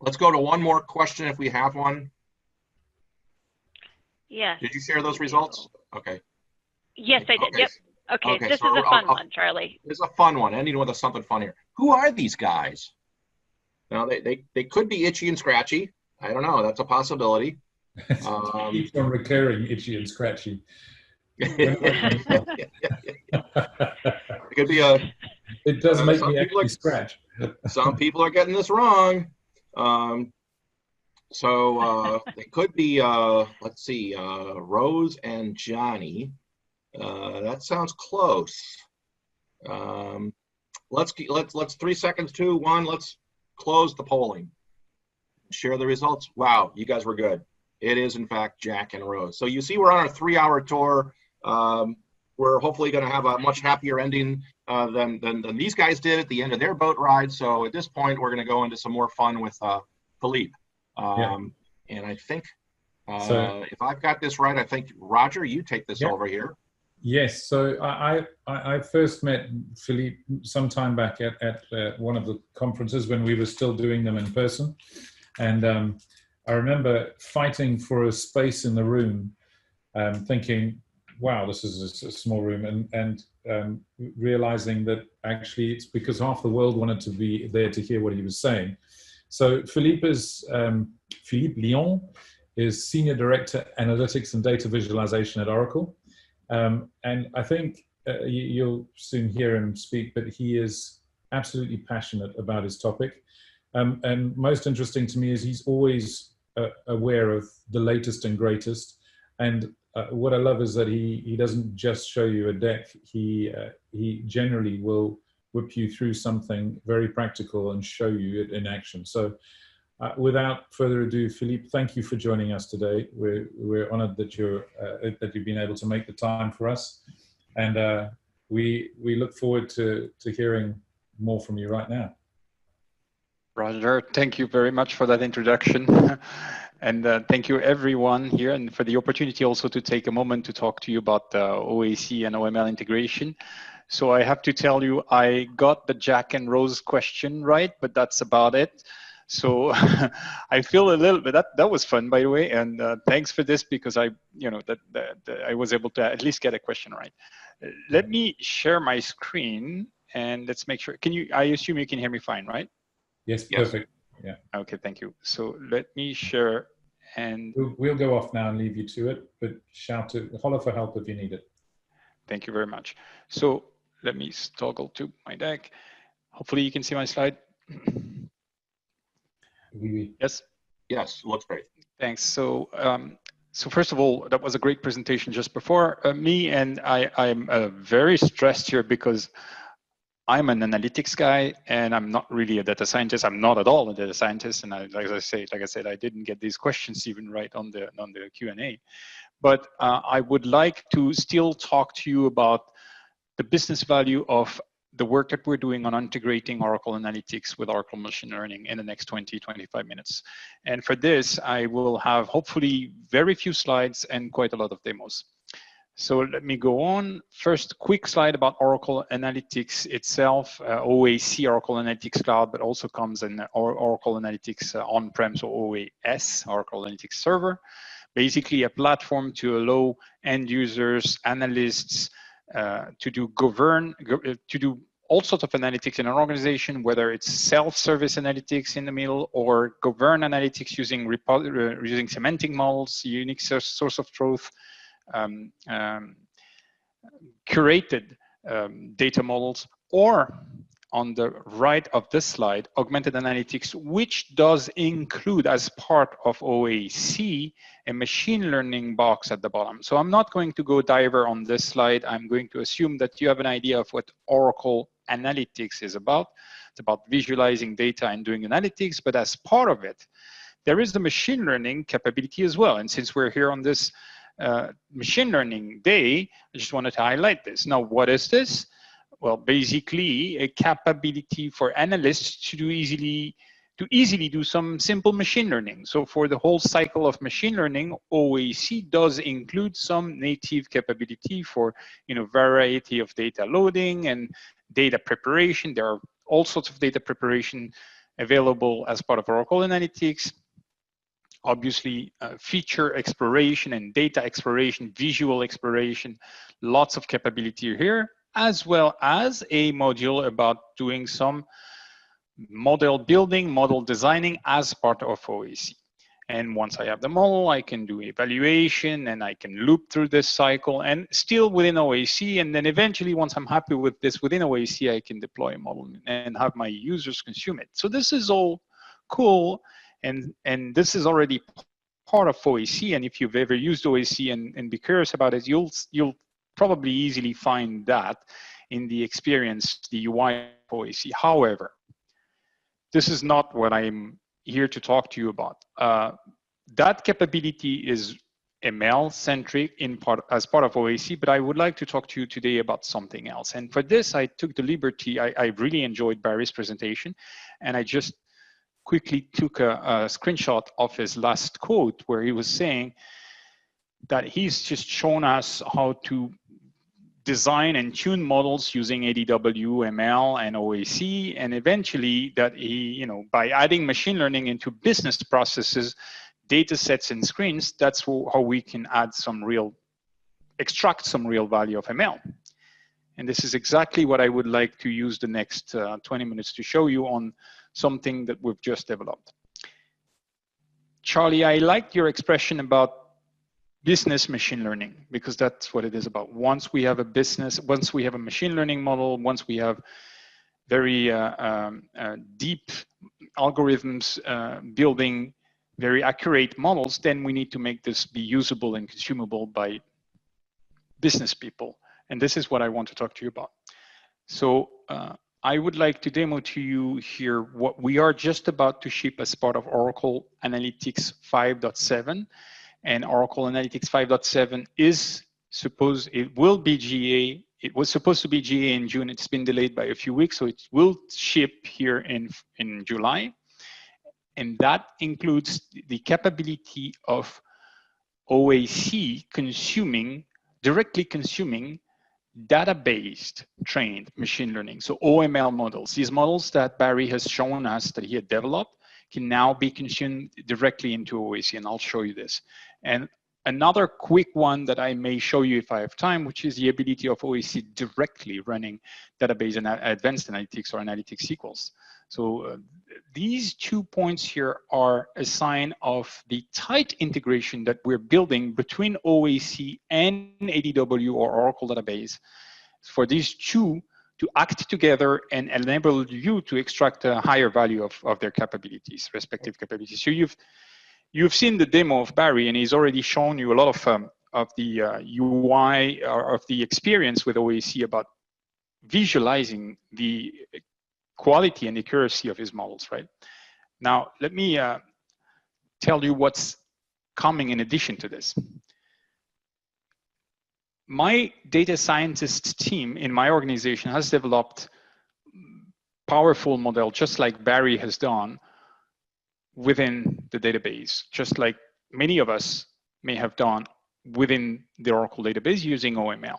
Let's go to one more question if we have one. Yes. Did you share those results? Okay. Yes, I did. Okay. Yep. Okay, this so is a fun one, Charlie. This is a fun one. Ending with something funnier. Who are these guys? Now, they could be Itchy and Scratchy. I don't know. That's a possibility. Keeps on recurring, Itchy and Scratchy. It could be a. It does make me actually scratch. Some people are getting this wrong. They could be. Let's see. Rose and Johnny. That sounds close. Let's 3 seconds, 2, 1. Let's close the polling. Share the results. Wow, you guys were good. It is in fact Jack and Rose. So you see, we're on a 3-hour tour. We're hopefully going to have a much happier ending than these guys did at the end of their boat ride. So at this point, we're going to go into some more fun with Philippe. And I think if I've got this right, I think Roger, you take this over here. Yes. So I first met Philippe some time back at one of the conferences when we were still doing them in person, and I remember fighting for a space in the room, thinking, wow, this is a small room, and realizing that actually it's because half the world wanted to be there to hear what he was saying. So Philippe Lyon is Senior Director, Analytics and Data Visualization at Oracle. And I think you'll soon hear him speak, but he is absolutely passionate about his topic. And most interesting to me is he's always aware of the latest and greatest. And what I love is that he doesn't just show you a deck. He generally will whip you through something very practical and show you it in action. So without further ado, Philippe, thank you for joining us today. We're honored that you've been able to make the time for us. And we look forward to hearing more from you right now. Roger, thank you very much for that introduction. And thank you everyone here, and for the opportunity also to take a moment to talk to you about OAC and OML integration. So I have to tell you, I got the Jack and Rose question right, but that's about it. So I feel a little bit, that was fun, by the way, and thanks for this, because I was able to at least get a question right. Let me share my screen and let's make sure. I assume you can hear me fine, right? Yes, perfect. Yeah. Okay, thank you. So let me share, and we'll go off now and leave you to it, but holler for help if you need it. Thank you very much. So let me toggle to my deck. Hopefully you can see my slide. Yes? Yes, looks great. Thanks. So, so first of all, that was a great presentation just before me, and I'm very stressed here because I'm an analytics guy, and I'm not really a data scientist. I'm not at all a data scientist, and like I said, I didn't get these questions even right on the Q&A. But I would like to still talk to you about the business value of the work that we're doing on integrating Oracle Analytics with Oracle Machine Learning in the next 20-25 minutes. And for this, I will have hopefully very few slides and quite a lot of demos. So let me go on. First, quick slide about Oracle Analytics itself. OAC, Oracle Analytics Cloud, but also comes in Oracle Analytics on-prem, so OAS, Oracle Analytics Server. Basically a platform to allow end users, analysts, to do all sorts of analytics in an organization, whether it's self-service analytics in the middle or govern analytics using semantic models, unique source of truth, curated data models, or on the right of this slide, augmented analytics, which does include as part of OAC a machine learning box at the bottom. So I'm not going to go diver on this slide. I'm going to assume that you have an idea of what Oracle Analytics is about. It's about visualizing data and doing analytics, but as part of it, there is the machine learning capability as well. And since we're here on this machine learning day, I just wanted to highlight this. Now, what is this? Well, basically a capability for analysts to easily do some simple machine learning. So for the whole cycle of machine learning, OAC does include some native capability for variety of data loading and data preparation. There are all sorts of data preparation available as part of Oracle Analytics. Obviously, feature exploration and data exploration, visual exploration, lots of capability here, as well as a module about doing some model building, model designing as part of OAC. And once I have the model, I can do evaluation and I can loop through this cycle and still within OAC. And then eventually, once I'm happy with this within OAC, I can deploy a model and have my users consume it. So this is all cool. And this is already part of OAC. And if you've ever used OAC and be curious about it, you'll probably easily find that in the experience, the UI of OAC. However, this is not what I'm here to talk to you about. That capability is ML-centric as part of OAC, but I would like to talk to you today about something else. And for this, I took the liberty, I really enjoyed Barry's presentation, and I just quickly took a screenshot of his last quote where he was saying that he's just shown us how to design and tune models using ADW, ML, and OAC, and eventually that he, by adding machine learning into business processes, data sets and screens, that's how we can extract some real value of ML. And this is exactly what I would like to use the next 20 minutes to show you on something that we've just developed. Charlie, I liked your expression about business machine learning, because that's what it is about. Once we have a machine learning model, once we have very deep algorithms building very accurate models, then we need to make this be usable and consumable by business people. And this is what I want to talk to you about. So I would like to demo to you here what we are just about to ship as part of Oracle Analytics 5.7. And Oracle Analytics 5.7 will be GA. It was supposed to be GA in June. It's been delayed by a few weeks, so it will ship here in July. And that includes the capability of OAC directly consuming data-based trained machine learning. So OML models, these models that Barry has shown us that he had developed, can now be consumed directly into OAC, and I'll show you this. And another quick one that I may show you if I have time, which is the ability of OAC directly running database and advanced analytics or analytics SQLs. So these 2 points here are a sign of the tight integration that we're building between OAC and ADW or Oracle database for these two to act together and enable you to extract a higher value of their capabilities, respective capabilities. So you've seen the demo of Barry, and he's already shown you a lot of the UI or of the experience with OAC about visualizing the quality and accuracy of his models, right? Now, let me tell you what's coming in addition to this. My data scientist team in my organization has developed powerful model, just like Barry has done within the database, just like many of us may have done within the Oracle database using OML.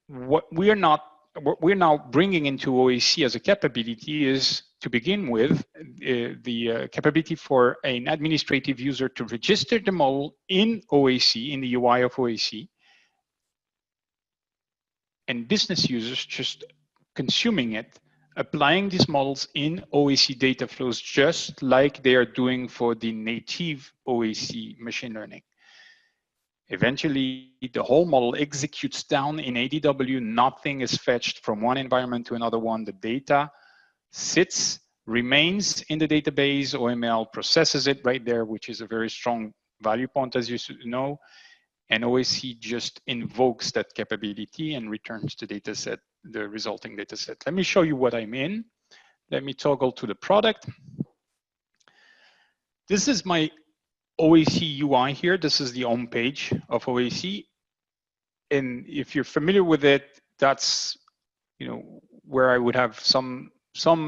What we're now bringing into OAC as a capability is, to begin with, the capability for an administrative user to register the model in OAC, in the UI of OAC, and business users just consuming it, applying these models in OAC data flows, just like they are doing for the native OAC machine learning. Eventually, the whole model executes down in ADW. Nothing is fetched from one environment to another one. The data sits, remains in the database. OML processes it right there, which is a very strong value point, as you know. And OAC just invokes that capability and returns the data set, the resulting data set. Let me show you what I mean. Let me toggle to the product. This is my OAC UI here. This is the home page of OAC. And if you're familiar with it, that's where I would have some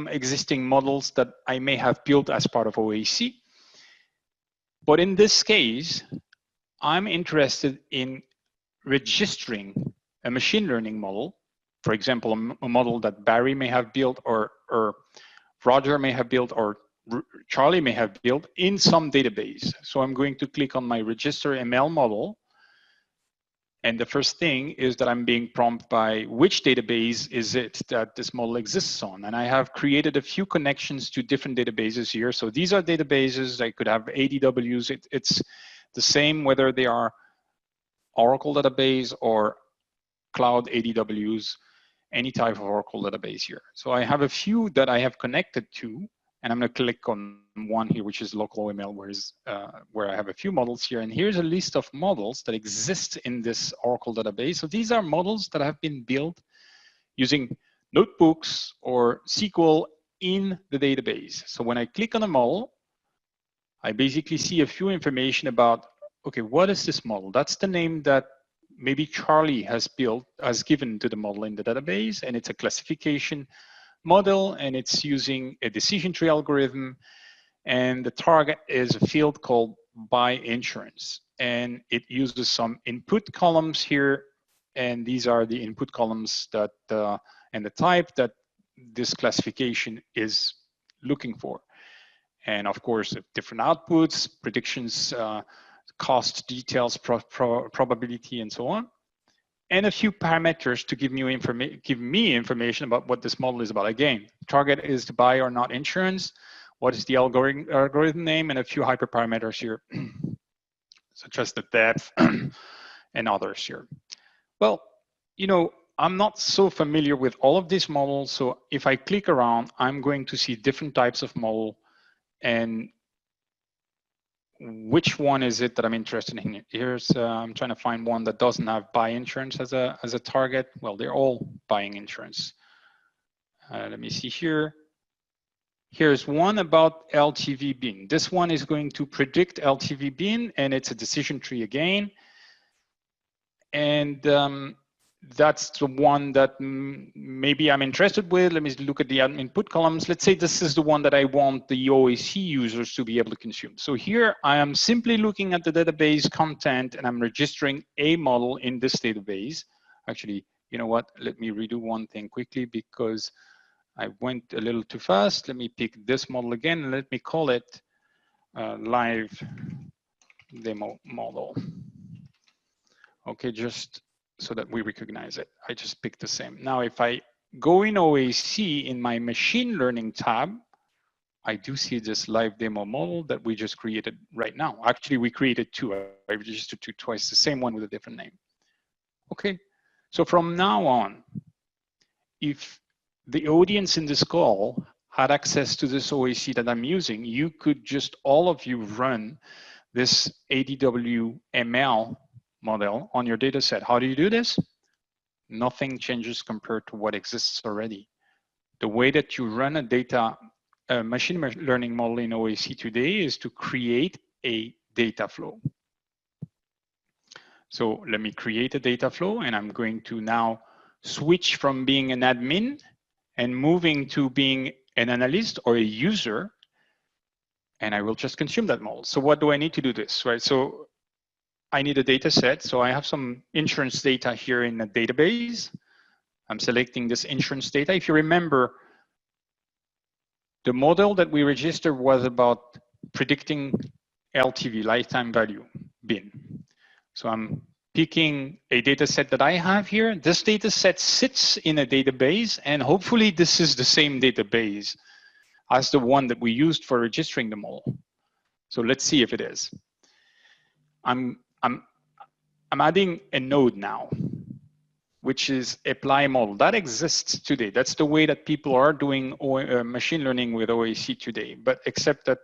existing models that I may have built as part of OAC. But in this case, I'm interested in registering a machine learning model, for example, a model that Barry may have built or Roger may have built or Charlie may have built in some database. So I'm going to click on my register ML model. And the first thing is that I'm being prompted by which database is it that this model exists on. And I have created a few connections to different databases here. So these are databases. I could have ADWs. It's the same whether they are Oracle database or cloud ADWs, any type of Oracle database here. So I have a few that I have connected to, and I'm going to click on one here, which is local OML, where I have a few models here. And here's a list of models that exist in this Oracle database. So these are models that have been built using notebooks or SQL in the database. So when I click on a model, I basically see a few information about, okay, what is this model? That's the name that maybe Charlie has given to the model in the database, and it's a classification model, and it's using a decision tree algorithm, and the target is a field called by insurance, and it uses some input columns here, and these are the input columns that and the type that this classification is looking for. And of course, different outputs, predictions, cost details, probability, and so on. And a few parameters to give me information about what this model is about. Again, target is to buy or not insurance. What is the algorithm name? And a few hyperparameters here, such as the depth and others here. Well, I'm not so familiar with all of these models. So if I click around, I'm going to see different types of model, and which one is it that I'm interested in? Here's, I'm trying to find one that doesn't have buy insurance as a target. Well, they're all buying insurance. Let me see here. Here's one about LTV bin. This one is going to predict LTV bin, and it's a decision tree again. And that's the one that maybe I'm interested with. Let me look at the input columns. Let's say this is the one that I want the OAC users to be able to consume. So here I am simply looking at the database content, and I'm registering a model in this database. Actually, you know what? Let me redo one thing quickly because I went a little too fast. Let me pick this model again, and let me call it live demo model. Okay, just so that we recognize it. I just picked the same. Now, if I go in OAC in my machine learning tab, I do see this live demo model that we just created right now. Actually, we created two. I registered two twice, the same one with a different name. Okay, so from now on, if the audience in this call had access to this OAC that I'm using, you could just, all of you, run this ADW ML model on your data set. How do you do this? Nothing changes compared to what exists already. The way that you run a machine learning model in OAC today is to create a data flow. So let me create a data flow, and I'm going to now switch from being an admin and moving to being an analyst or a user, and I will just consume that model. So what do I need to do this, right? So I need a data set. So I have some insurance data here in a database. I'm selecting this insurance data. If you remember, the model that we registered was about predicting LTV, lifetime value, bin. So I'm picking a data set that I have here. This data set sits in a database, and hopefully this is the same database as the one that we used for registering the model. So let's see if it is. I'm adding a node now, which is apply model. That exists today. That's the way that people are doing machine learning with OAC today. But except that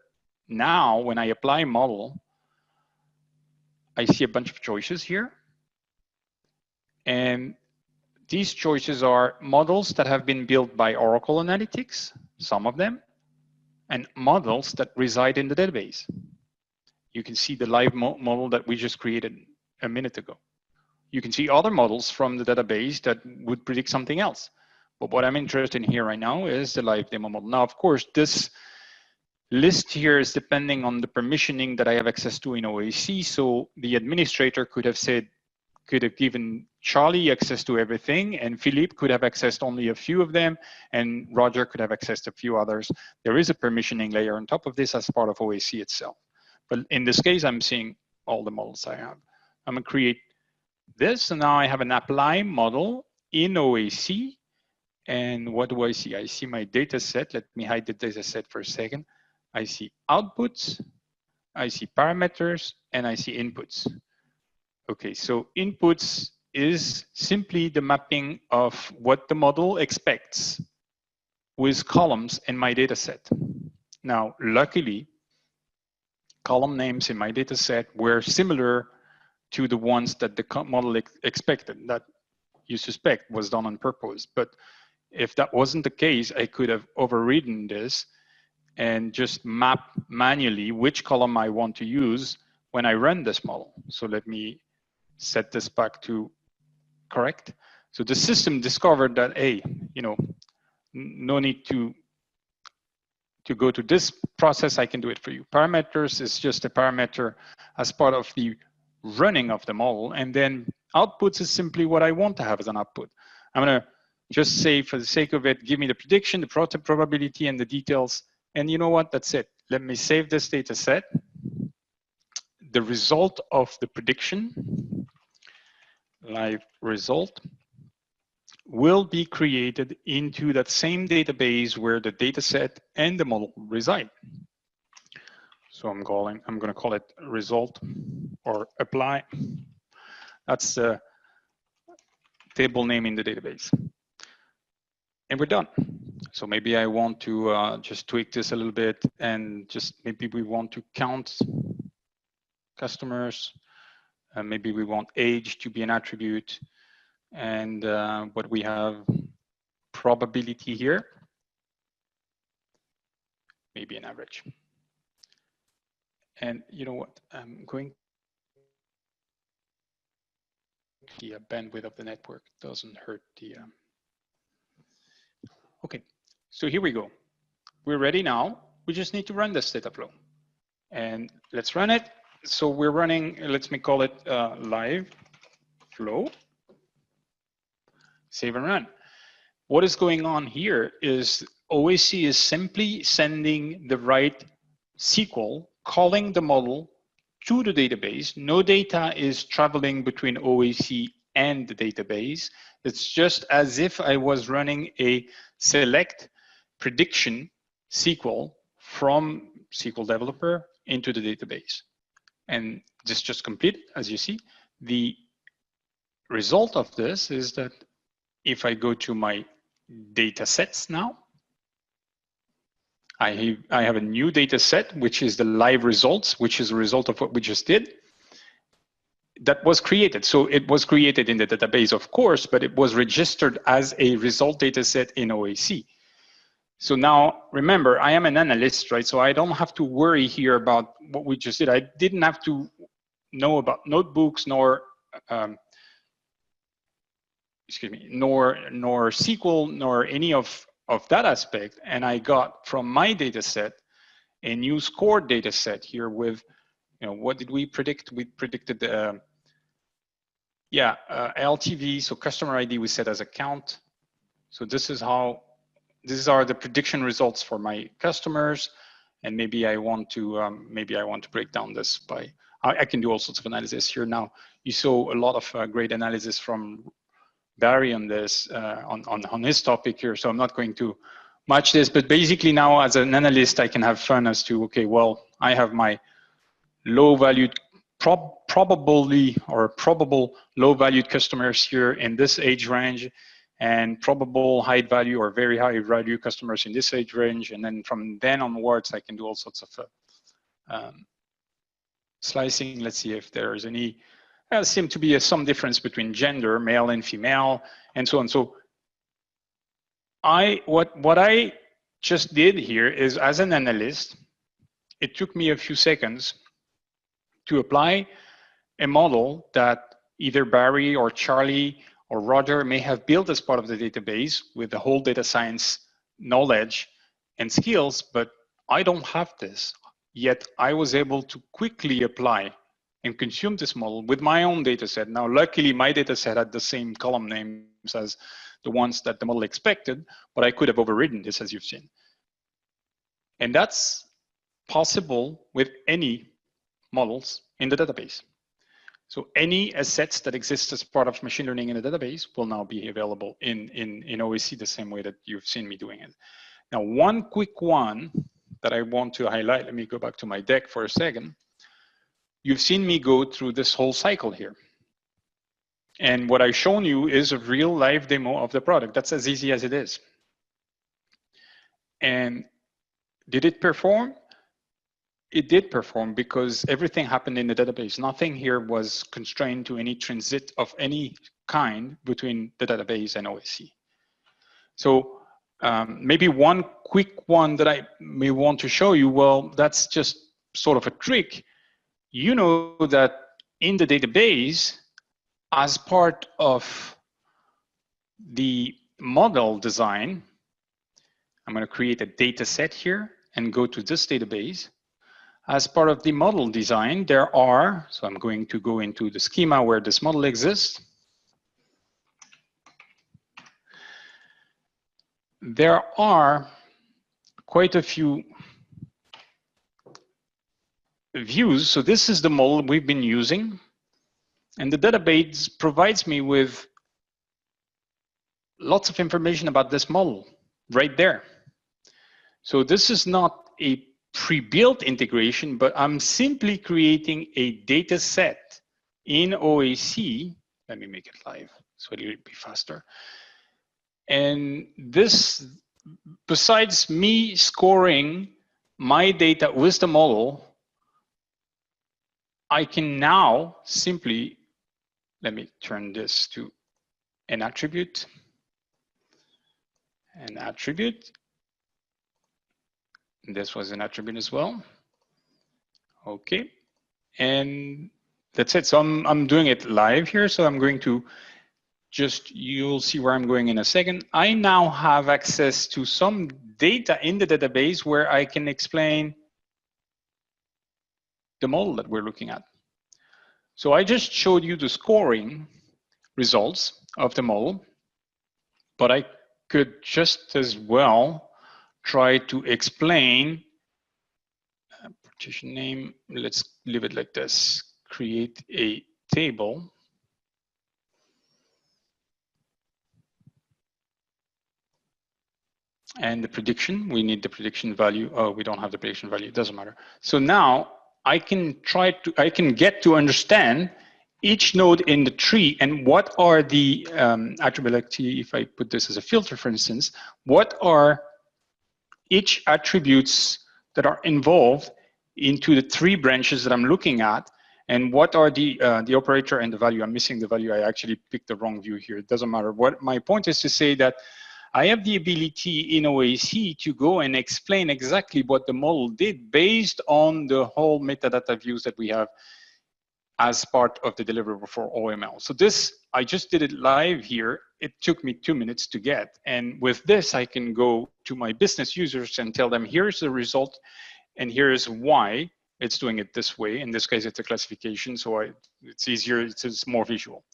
now when I apply model, I see a bunch of choices here. And these choices are models that have been built by Oracle Analytics, some of them, and models that reside in the database. You can see the live model that we just created a minute ago. You can see other models from the database that would predict something else. But what I'm interested in here right now is the live demo model. Now, of course, this list here is depending on the permissioning that I have access to in OAC. So the administrator could have given Charlie access to everything, and Philippe could have accessed only a few of them, and Roger could have accessed a few others. There is a permissioning layer on top of this as part of OAC itself. But in this case, I'm seeing all the models I have. I'm gonna create this, and now I have an apply model in OAC. And what do I see? I see my data set. Let me hide the data set for a second. I see outputs, I see parameters, and I see inputs. Okay, so inputs is simply the mapping of what the model expects with columns in my data set. Now, luckily, column names in my data set were similar to the ones that the model expected, that you suspect was done on purpose. But if that wasn't the case, I could have overridden this and just map manually which column I want to use when I run this model. So let me set this back to correct. So the system discovered that, hey, no need to go to this process, I can do it for you. Parameters is just a parameter as part of the running of the model. And then outputs is simply what I want to have as an output. I'm gonna just say, for the sake of it, give me the prediction, the probability, and the details. And you know what, that's it. Let me save this data set. The result of the prediction, live result, will be created into that same database where the data set and the model reside. So I'm going to call it result or apply. That's the table name in the database. And we're done. So maybe I want to just tweak this a little bit, and just maybe we want to count customers. Maybe we want age to be an attribute. And what we have, probability here, maybe an average. And you know what, I'm going, the bandwidth of the network doesn't hurt the, okay, so here we go. We're ready now. We just need to run this data flow. And let's run it. So we're running, let me call it live flow. Save and run. What is going on here is OAC is simply sending the right SQL, calling the model to the database. No data is traveling between OAC and the database. It's just as if I was running a select prediction SQL from SQL developer into the database. And this just completed, as you see. The result of this is that if I go to my data sets now. I have a new data set, which is the live results, which is a result of what we just did. That was created. So it was created in the database, of course, but it was registered as a result data set in OAC. So now, remember, I am an analyst, right? So I don't have to worry here about what we just did. I didn't have to know about notebooks, nor excuse me, nor SQL, nor any of that aspect. And I got from my data set a new score data set here with, what did we predict? We predicted LTV, so customer ID we set as a count. So these are the prediction results for my customers. And maybe I want to break down this by, I can do all sorts of analysis here now. You saw a lot of great analysis from Barry on this, on his topic here. So I'm not going to match this, but basically now as an analyst, I can have fun as to, okay, well, I have my low valued, probable low valued customers here in this age range, and probable high value or very high value customers in this age range. And then from then onwards, I can do all sorts of slicing. Let's see if there is any, there seems to be some difference between gender, male and female, and so on. So what I just did here is, as an analyst, it took me a few seconds to apply a model that either Barry or Charlie or Roger may have built as part of the database with the whole data science knowledge and skills, but I don't have this. Yet I was able to quickly apply and consume this model with my own data set. Now, luckily, my data set had the same column names as the ones that the model expected, but I could have overridden this, as you've seen. And that's possible with any models in the database. So any assets that exist as part of machine learning in the database will now be available in OAC the same way that you've seen me doing it. Now, one quick one that I want to highlight, let me go back to my deck for a second. You've seen me go through this whole cycle here. And what I've shown you is a real live demo of the product. That's as easy as it is. And did it perform? It did perform because everything happened in the database. Nothing here was constrained to any transit of any kind between the database and OAC. So maybe one quick one that I may want to show you, well, that's just sort of a trick. You know that in the database, as part of the model design, I'm going to create a data set here and go to this database. As part of the model design, there are, so I'm going to go into the schema where this model exists. There are quite a few views. So this is the model we've been using. And the database provides me with lots of information about this model right there. So this is not a pre-built integration, but I'm simply creating a data set in OAC. Let me make it live so it'll be faster. And this, besides me scoring my data with the model, I can now simply, let me turn this to an attribute. An attribute. This was an attribute as well. Okay, and that's it. So I'm doing it live here. So I'm going to just, you'll see where I'm going in a second. I now have access to some data in the database where I can explain the model that we're looking at. So I just showed you the scoring results of the model, but I could just as well try to explain partition name. Let's leave it like this. Create a table. And the prediction, we need the prediction value. Oh, we don't have the prediction value, it doesn't matter. So now I can get to understand each node in the tree and what are the attributability, if I put this as a filter, for instance, what are each attributes that are involved into the 3 branches that I'm looking at, and what are the operator and the value. I'm missing the value. I actually picked the wrong view here. It doesn't matter. What my point is to say that I have the ability in OAC to go and explain exactly what the model did based on the whole metadata views that we have as part of the deliverable for OML. So this, I just did it live here. It took me 2 minutes to get. And with this, I can go to my business users and tell them, here's the result, and here's why it's doing it this way. In this case, it's a classification, so it's easier, it's more visual.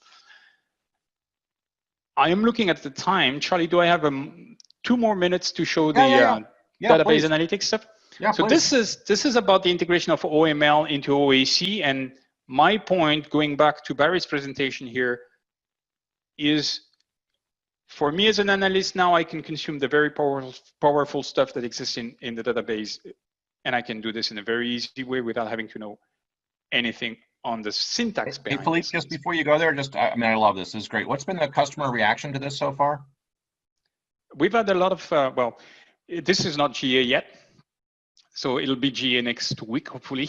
I am looking at the time. Charlie, do I have 2 more minutes to show the database please. Analytics stuff? Yeah, so please. this is about the integration of OML into OAC, and my point, going back to Barry's presentation here, is for me as an analyst now, I can consume the very powerful stuff that exists in the database, and I can do this in a very easy way without having to know anything on the syntax behind Hey, Philippe, just before you go there, I mean, I love this. This is great. What's been the customer reaction to this so far? We've had a lot of, well, this is not GA yet. So it'll be GA next week, hopefully.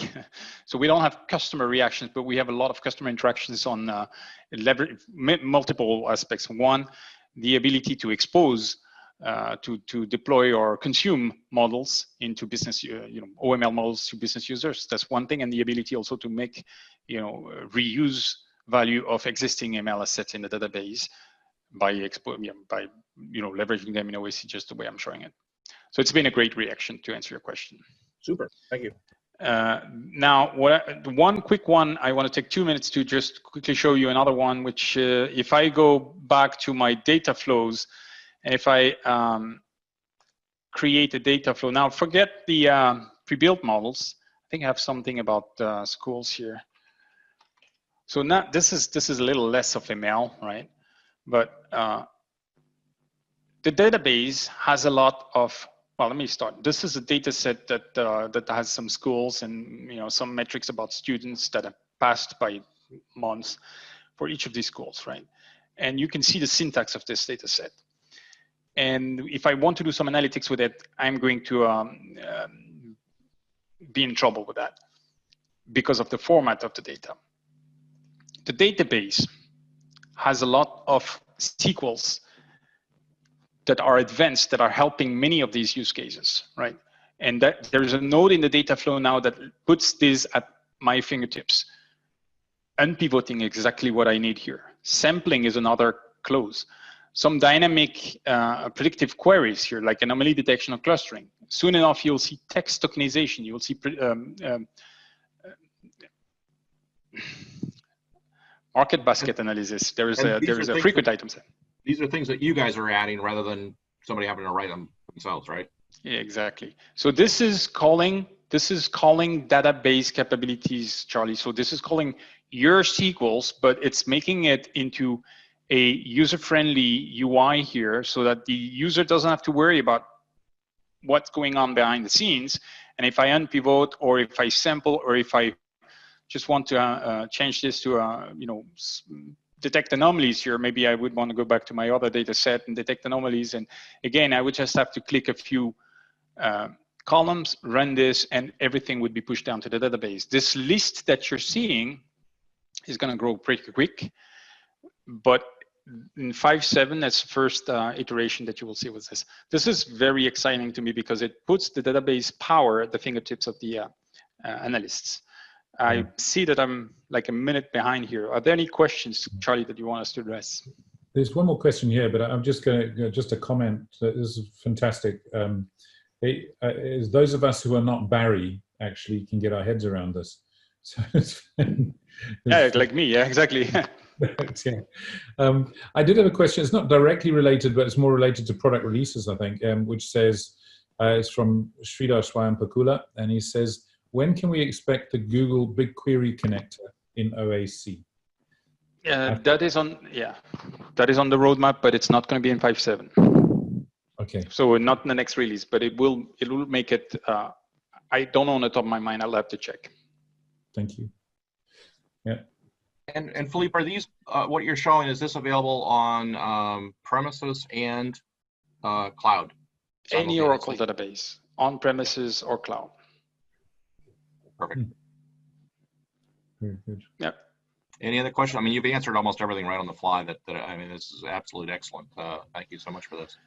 So we don't have customer reactions, but we have a lot of customer interactions on multiple aspects. One, the ability to expose, to deploy or consume models into business, OML models to business users. That's one thing, and the ability also to make, reuse value of existing ML assets in the database by leveraging them in OAC, just the way I'm showing it. So it's been a great reaction, to answer your question. Super, thank you. Now, one quick one, I want to take 2 minutes to just quickly show you another one, which if I go back to my data flows, and if I create a data flow, now forget the pre-built models. I think I have something about schools here. So now this is a little less of ML, right? But the database has a lot of, well, let me start. This is a data set that has some schools and some metrics about students that have passed by months for each of these schools, right? And you can see the syntax of this data set. And if I want to do some analytics with it, I'm going to be in trouble with that because of the format of the data. The database has a lot of SQLs that are advanced, that are helping many of these use cases, right? And that there's a node in the data flow now that puts this at my fingertips. Unpivoting exactly what I need here. Sampling is another close. Some dynamic predictive queries here, like anomaly detection or clustering. Soon enough, you'll see text tokenization. You'll see market basket analysis. There is a frequent item set. These are things that you guys are adding rather than somebody having to write them themselves, right? Yeah, exactly. So this is calling database capabilities, Charlie. So this is calling your SQLs, but it's making it into a user-friendly UI here so that the user doesn't have to worry about what's going on behind the scenes. And if I unpivot, or if I sample, or if I just want to change this to detect anomalies here, maybe I would want to go back to my other data set and detect anomalies. And again, I would just have to click a few columns, run this, and everything would be pushed down to the database. This list that you're seeing is going to grow pretty quick, but in 5.7, that's the first iteration that you will see with this. This is very exciting to me because it puts the database power at the fingertips of the analysts. I see that I'm like a minute behind here. Are there any questions, Charlie, that you want us to address? There's one more question here, but I'm just going to, just a comment. This is fantastic. Is those of us who are not Barry actually can get our heads around this. So yeah, like me, yeah, exactly. Yeah. I did have a question. It's not directly related, but it's more related to product releases, I think, which says, it's from Sridhar Swayampakula, and he says, when can we expect the Google BigQuery connector in OAC? That is on the roadmap, but it's not going to be in 5.7. Okay. So not in the next release, but it will make it. I don't know on the top of my mind. I'll have to check. Thank you. Yeah. And Philippe, are these what you're showing? Is this available on premises and cloud? Any Oracle database, on premises or cloud. Perfect. Very good. Yep. Any other questions? I mean, you've answered almost everything right on the fly. I mean, this is absolutely excellent. Thank you so much for this.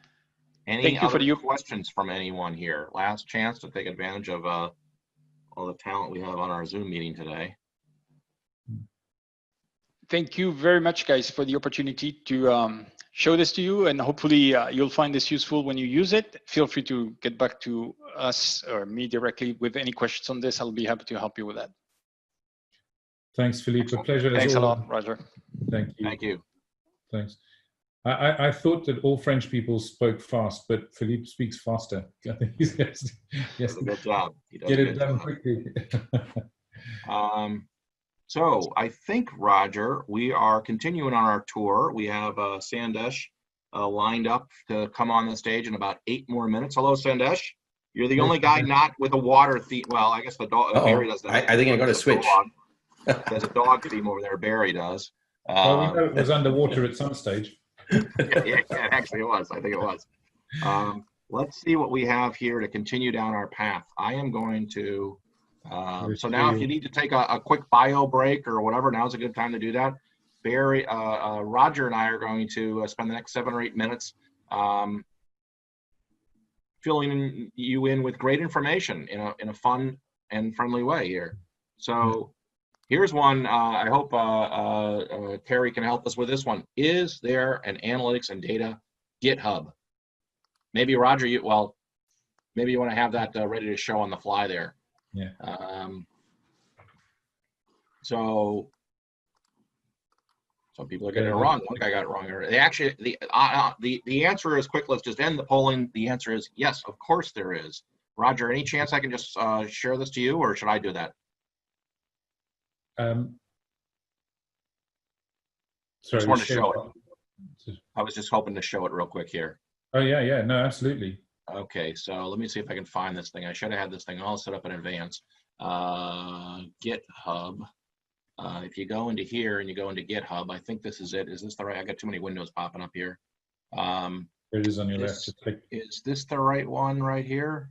Any other questions from anyone here? Last chance to take advantage of all the talent we have on our Zoom meeting today. Thank you very much, guys, for the opportunity to show this to you, and hopefully you'll find this useful when you use it. Feel free to get back to us or me directly with any questions on this. I'll be happy to help you with that. Thanks, Philippe. A pleasure. Thanks a lot, Roger. Thank you. Thank you. Thanks. I thought that all French people spoke fast, but Philippe speaks faster. I think yes. Does a good job. Get it done quickly. So I think, Roger, we are continuing on our tour. We have Sandesh lined up to come on the stage in about 8 more minutes. Hello, Sandesh. You're the only guy not with a water theme. Well, I guess the dog. Barry does that. I think I got to switch. There's a dog theme over there. Barry does. Well, we know it was underwater at some stage. yeah, actually it was. I think it was. Let's see what we have here to continue down our path. I am going to. So now if you need to take a quick bio break or whatever, now's a good time to do that. Barry, Roger and I are going to spend the next 7 or 8 minutes filling you in with great information in a fun and friendly way here. So here's one. I hope Terry can help us with this one. Is there an analytics and data GitHub? Maybe Roger, maybe you want to have that ready to show on the fly there. Yeah. So some people are getting it wrong. One guy got it wrong. They actually, the answer is quick. Let's just end the polling. The answer is yes, of course there is. Roger, any chance I can just share this to you, or should I do that? Sorry, just wanted to show it. I was just hoping to show it real quick here. Oh yeah, no, absolutely. Okay, so let me see if I can find this thing. I should have had this thing all set up in advance. GitHub. If you go into here and you go into GitHub, I think this is it. Is this the right? I got too many windows popping up here. There it is on your left. Is this the right one right here?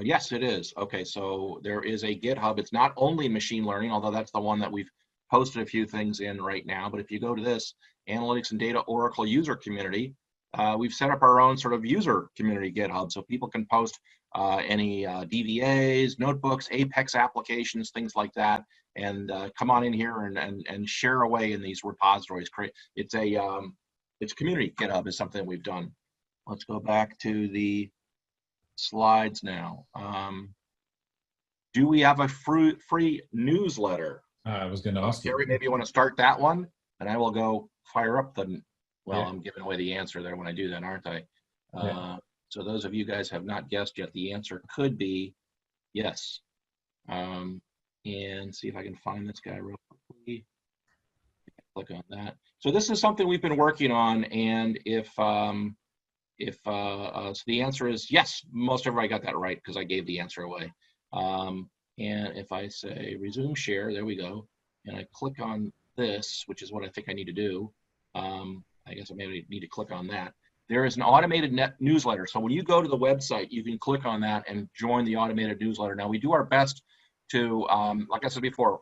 Yes, it is. Okay, so there is a GitHub. It's not only machine learning, although that's the one that we've posted a few things in right now. But if you go to this Analytics and Data Oracle User Community, we've set up our own sort of user community GitHub, so people can post any DVAs, notebooks, Apex applications, things like that, and come on in here and share away in these repositories. It's community GitHub is something that we've done. Let's go back to the slides now. Do we have a free newsletter? I was going to ask Terry, maybe you want to start that one, and I will go fire up the. Well, yeah. I'm giving away the answer there when I do that, aren't I? Yeah. So those of you guys have not guessed yet, the answer could be yes. And see if I can find this guy real quickly. Click on that. So this is something we've been working on, and so the answer is yes. Most everybody got that right because I gave the answer away. And if I say resume share, there we go, and I click on this, which is what I think I need to do. I guess I maybe need to click on that. There is an automated newsletter. So when you go to the website, you can click on that and join the automated newsletter. Now we do our best to, like I said before,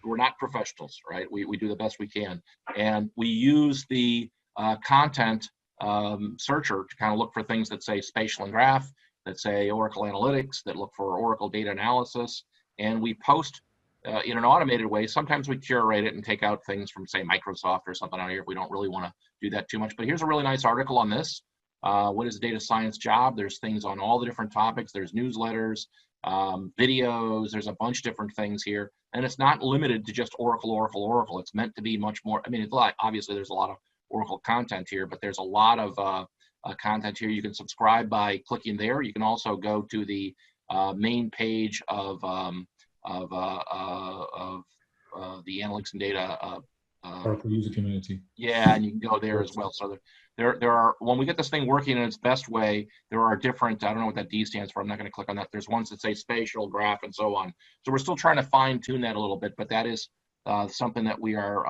we're not professionals, right? We do the best we can. And we use the content searcher to kind of look for things that say spatial and graph, that say Oracle Analytics, that look for Oracle data analysis. And we post in an automated way. Sometimes we curate it and take out things from, say, Microsoft or something out here if we don't really want to do that too much. But here's a really nice article on this. What is a data science job? There's things on all the different topics. There's newsletters, videos. There's a bunch of different things here. And it's not limited to just Oracle. It's meant to be much more. I mean, it's like, obviously, there's a lot of Oracle content here, but there's a lot of content here. You can subscribe by clicking there. You can also go to the main page of the analytics and data Oracle user community. Yeah, and you can go there as well. So there are, when we get this thing working in its best way, there are different, I don't know what that D stands for, I'm not going to click on that. There's ones that say spatial, graph, and so on. So we're still trying to fine tune that a little bit, but that is something that we are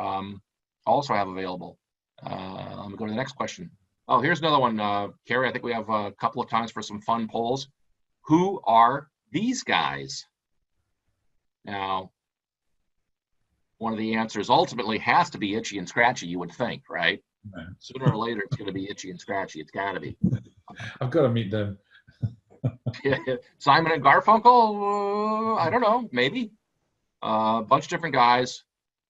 also have available. Let me go to the next question. Oh, here's another one, Carrie. I think we have a couple of times for some fun polls. Who are these guys? Now, one of the answers ultimately has to be Itchy and Scratchy, you would think, right? Right. Sooner or later, it's going to be Itchy and Scratchy. It's got to be. I've got to meet them. Simon and Garfunkel, I don't know, maybe. A bunch of different guys.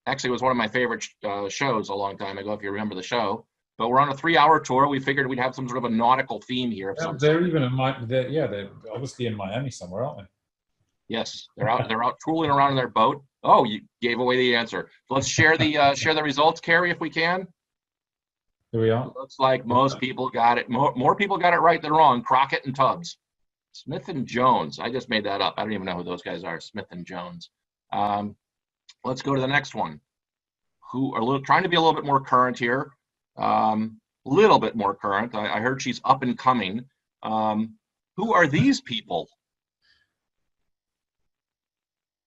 Actually, it was one of my favorite shows a long time ago, if you remember the show. But we're on a 3-hour tour. We figured we'd have some sort of a nautical theme here. They're even in they're obviously in Miami somewhere, aren't they? Yes, they're out tooling around in their boat. Oh, you gave away the answer. So let's share the results, Carrie, if we can. Here we are. Looks like most people got it. More people got it right than wrong. Crockett and Tubbs. Smith and Jones. I just made that up. I don't even know who those guys are. Smith and Jones. Let's go to the next one. Who are trying to be a little bit more current here. Little bit more current. I heard she's up and coming. Who are these people?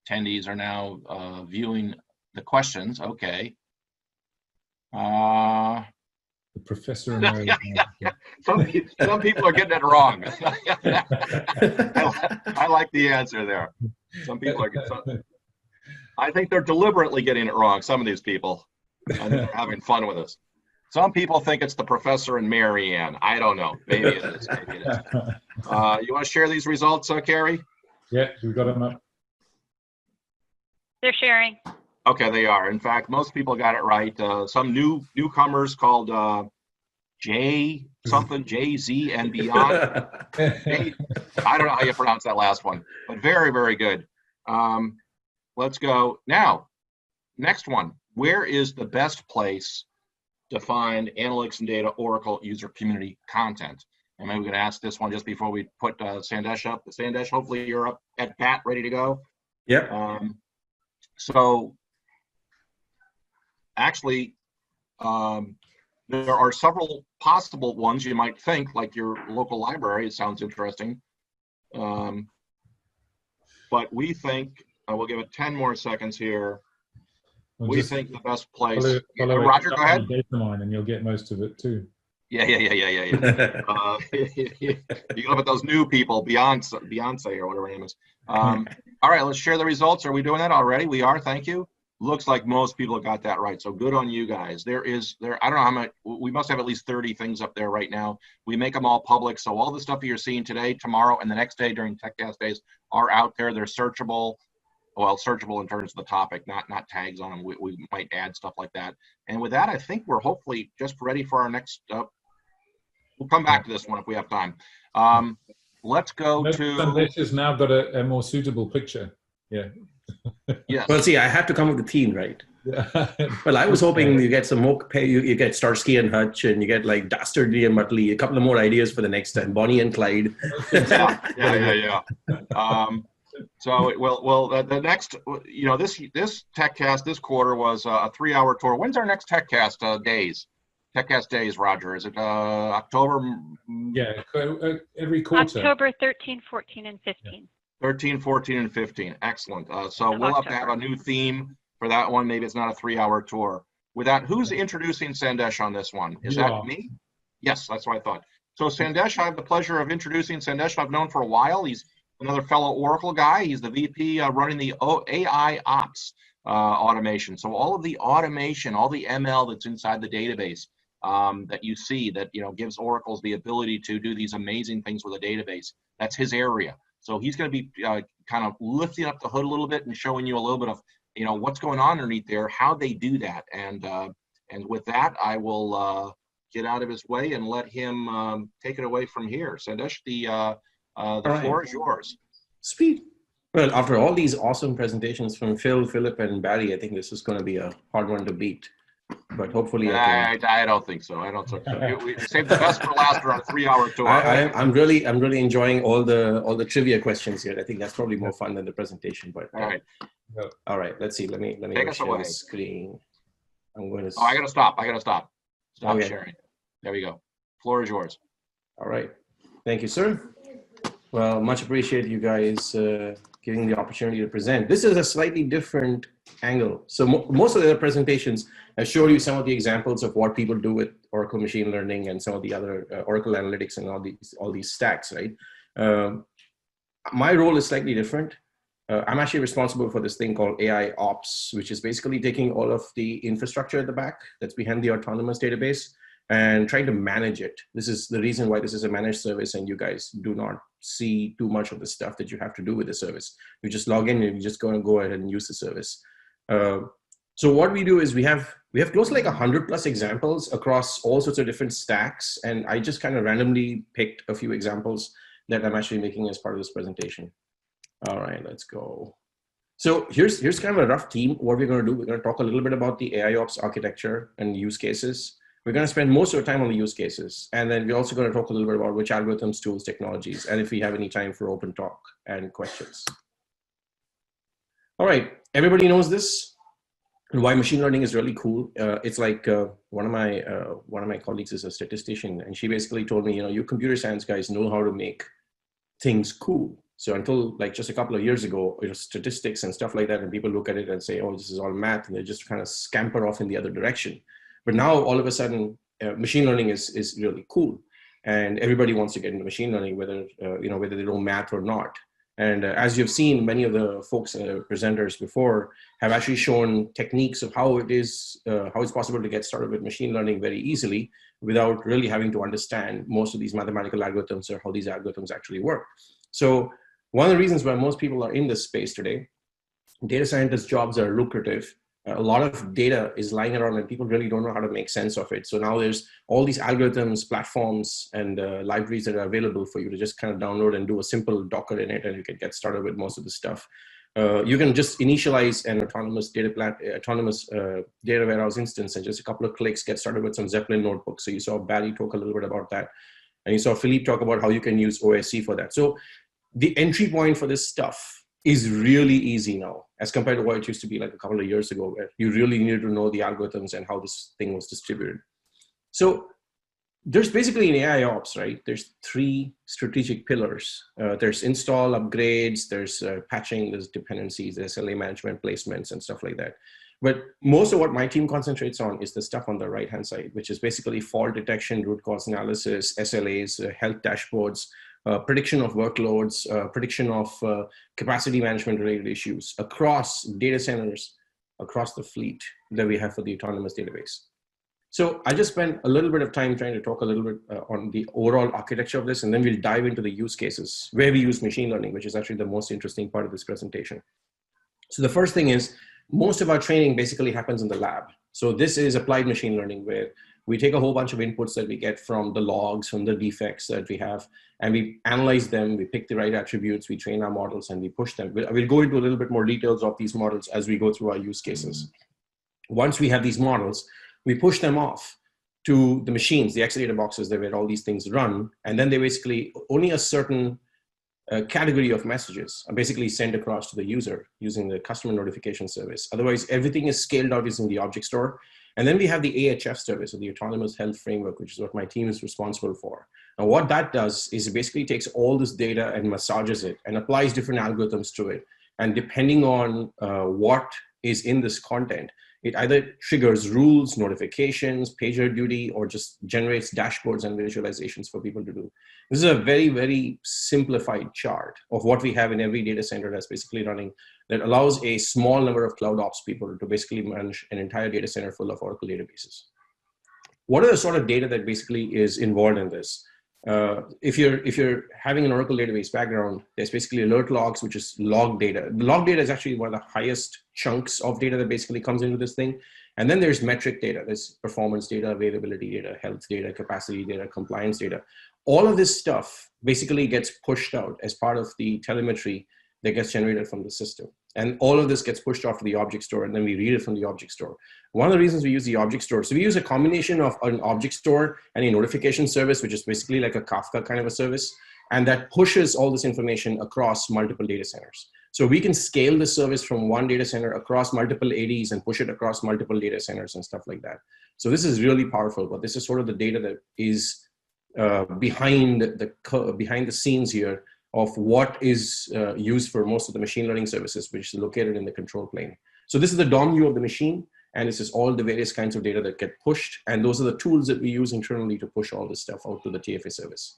Attendees are now viewing the questions. Okay. The professor. Yeah. Some people are getting it wrong. I like the answer there. Some people are getting. I think they're deliberately getting it wrong. Some of these people, and they're having fun with us. Some people think it's the professor and Mary Ann. I don't know. Maybe it is. Maybe it is. You want to share these results, Carrie? Yeah, we've got them up. They're sharing. Okay, they are. In fact, most people got it right. Some newcomers called J something, JZ and beyond. I don't know how you pronounce that last one, but very, very good. Let's go. Now, next one. Where is the best place to find analytics and data Oracle user community content? And maybe we're going to ask this one just before we put Sandesh up. Sandesh, hopefully you're up at bat, ready to go. Yep. So actually, there are several possible ones you might think, like your local library. It sounds interesting. But we think, we'll give it 10 more seconds here. We think the best place. Roger, go ahead. Data mine, and you'll get most of it too. Yeah. You go with those new people, Beyonce or whatever her name is. All right, let's share the results. Are we doing that already? We are. Thank you. Looks like most people got that right. So good on you guys. I don't know how much. We must have at least 30 things up there right now. We make them all public. So all the stuff that you're seeing today, tomorrow, and the next day during TechCast days are out there. They're searchable. Well, searchable in terms of the topic, not tags on them. We might add stuff like that. And with that, I think we're hopefully just ready for our next. We'll come back to this one if we have time. Let's go to. This has now got a more suitable picture. Yeah. Yes. Well, see, I had to come up with a theme, right? Well, I was hoping you get some more. You get Starsky and Hutch, and you get like Dastardly and Muttley. A couple of more ideas for the next time. Bonnie and Clyde. Yeah. So the next, this TechCast this quarter was a 3-hour tour. When's our next TechCast days? TechCast days, Roger. Is it October? Yeah, every quarter. October 13, 14, and 15. 13, 14, and 15. Excellent. So we'll have to have a new theme for that one. Maybe it's not a 3-hour tour. With that, who's introducing Sandesh on this one? Is that me? Yes, that's what I thought. So Sandesh, I have the pleasure of introducing Sandesh. I've known for a while. He's another fellow Oracle guy. He's the VP running the AI ops automation. So all of the automation, all the ML that's inside the database that you see that gives Oracles the ability to do these amazing things with a database. That's his area. So he's going to be kind of lifting up the hood a little bit and showing you a little bit of what's going on underneath there, how they do that. And with that, I will get out of his way and let him take it away from here. Sandesh, the floor is yours. Sweet. Well, after all these awesome presentations from Phil, Philip, and Barry, I think this is going to be a hard one to beat. But hopefully, I don't think so. I don't think so. We saved the best for last on a 3-hour tour. I'm really enjoying all the trivia questions here. I think that's probably more fun than the presentation. But all right. Let's see. Let me share the screen. I'm going to. Oh, I gotta stop. Stop sharing. There we go. Floor is yours. All right. Thank you, sir. Well, much appreciate you guys giving the opportunity to present. This is a slightly different angle. So most of the other presentations have showed you some of the examples of what people do with Oracle machine learning and some of the other Oracle analytics and all these stacks, right? My role is slightly different. I'm actually responsible for this thing called AI Ops, which is basically taking all of the infrastructure at the back that's behind the autonomous database and trying to manage it. This is the reason why this is a managed service, and you guys do not see too much of the stuff that you have to do with the service. You just log in and you just go ahead and use the service. So what we do is we have close to like 100+ examples across all sorts of different stacks, and I just kind of randomly picked a few examples that I'm actually making as part of this presentation. All right, let's go. So here's kind of a rough theme. What we're going to do, we're going to talk a little bit about the AIOps architecture and use cases. We're going to spend most of our time on the use cases. And then we're also going to talk a little bit about which algorithms, tools, technologies, and if we have any time for open talk and questions. All right, everybody knows this, and why machine learning is really cool. It's like one of my colleagues is a statistician, and she basically told me, you computer science guys know how to make things cool. So until like just a couple of years ago, it was statistics and stuff like that, and people look at it and say, oh, this is all math, and they just kind of scamper off in the other direction. But now all of a sudden, machine learning is really cool, and everybody wants to get into machine learning, whether whether they know math or not. And as you've seen, many of the folks, presenters before, have actually shown techniques of how it's possible to get started with machine learning very easily without really having to understand most of these mathematical algorithms or how these algorithms actually work. So one of the reasons why most people are in this space today, data scientist jobs are lucrative. A lot of data is lying around and people really don't know how to make sense of it. So now there's all these algorithms, platforms, and libraries that are available for you to just kind of download and do a simple Docker in it, and you can get started with most of the stuff. You can just initialize an autonomous data warehouse instance, and just a couple of clicks get started with some Zeppelin notebooks. So you saw Barry talk a little bit about that, and you saw Philippe talk about how you can use OSC for that. So the entry point for this stuff is really easy now, as compared to what it used to be like a couple of years ago, where you really needed to know the algorithms and how this thing was distributed. So there's basically in AI ops, right? There's 3 strategic pillars. There's install, upgrades, there's patching, there's dependencies, there's SLA management, placements, and stuff like that. But most of what my team concentrates on is the stuff on the right-hand side, which is basically fault detection, root cause analysis, SLAs, health dashboards, prediction of workloads, prediction of capacity management related issues across data centers, across the fleet that we have for the autonomous database. So I just spent a little bit of time trying to talk a little bit on the overall architecture of this, and then we'll dive into the use cases where we use machine learning, which is actually the most interesting part of this presentation. So the first thing is, most of our training basically happens in the lab. So this is applied machine learning, where we take a whole bunch of inputs that we get from the logs, from the defects that we have, and we analyze them, we pick the right attributes, we train our models, and we push them. We'll go into a little bit more details of these models as we go through our use cases. Once we have these models, we push them off to the machines, the Exadata boxes where all these things run, and then they basically, only a certain category of messages are basically sent across to the user using the customer notification service. Otherwise, everything is scaled out using the object store. And then we have the AHF service, or the Autonomous Health Framework, which is what my team is responsible for. Now, what that does is it basically takes all this data and massages it and applies different algorithms to it. And depending on what is in this content, it either triggers rules, notifications, pager duty, or just generates dashboards and visualizations for people to do. This is a very, very simplified chart of what we have in every data center that's basically running, that allows a small number of cloud ops people to basically manage an entire data center full of Oracle databases. What are the sort of data that basically is involved in this? If you're having an Oracle database background, there's basically alert logs, which is log data. The log data is actually one of the highest chunks of data that basically comes into this thing. And then there's metric data. There's performance data, availability data, health data, capacity data, compliance data. All of this stuff basically gets pushed out as part of the telemetry that gets generated from the system. And all of this gets pushed off to the object store, and then we read it from the object store. One of the reasons we use the object store, so we use a combination of an object store and a notification service, which is basically like a Kafka kind of a service, and that pushes all this information across multiple data centers. So we can scale the service from one data center across multiple ADs and push it across multiple data centers and stuff like that. So this is really powerful, but this is sort of the data that is behind the scenes here of what is used for most of the machine learning services, which is located in the control plane. So this is the DOM view of the machine, and this is all the various kinds of data that get pushed. And those are the tools that we use internally to push all this stuff out to the TFA service.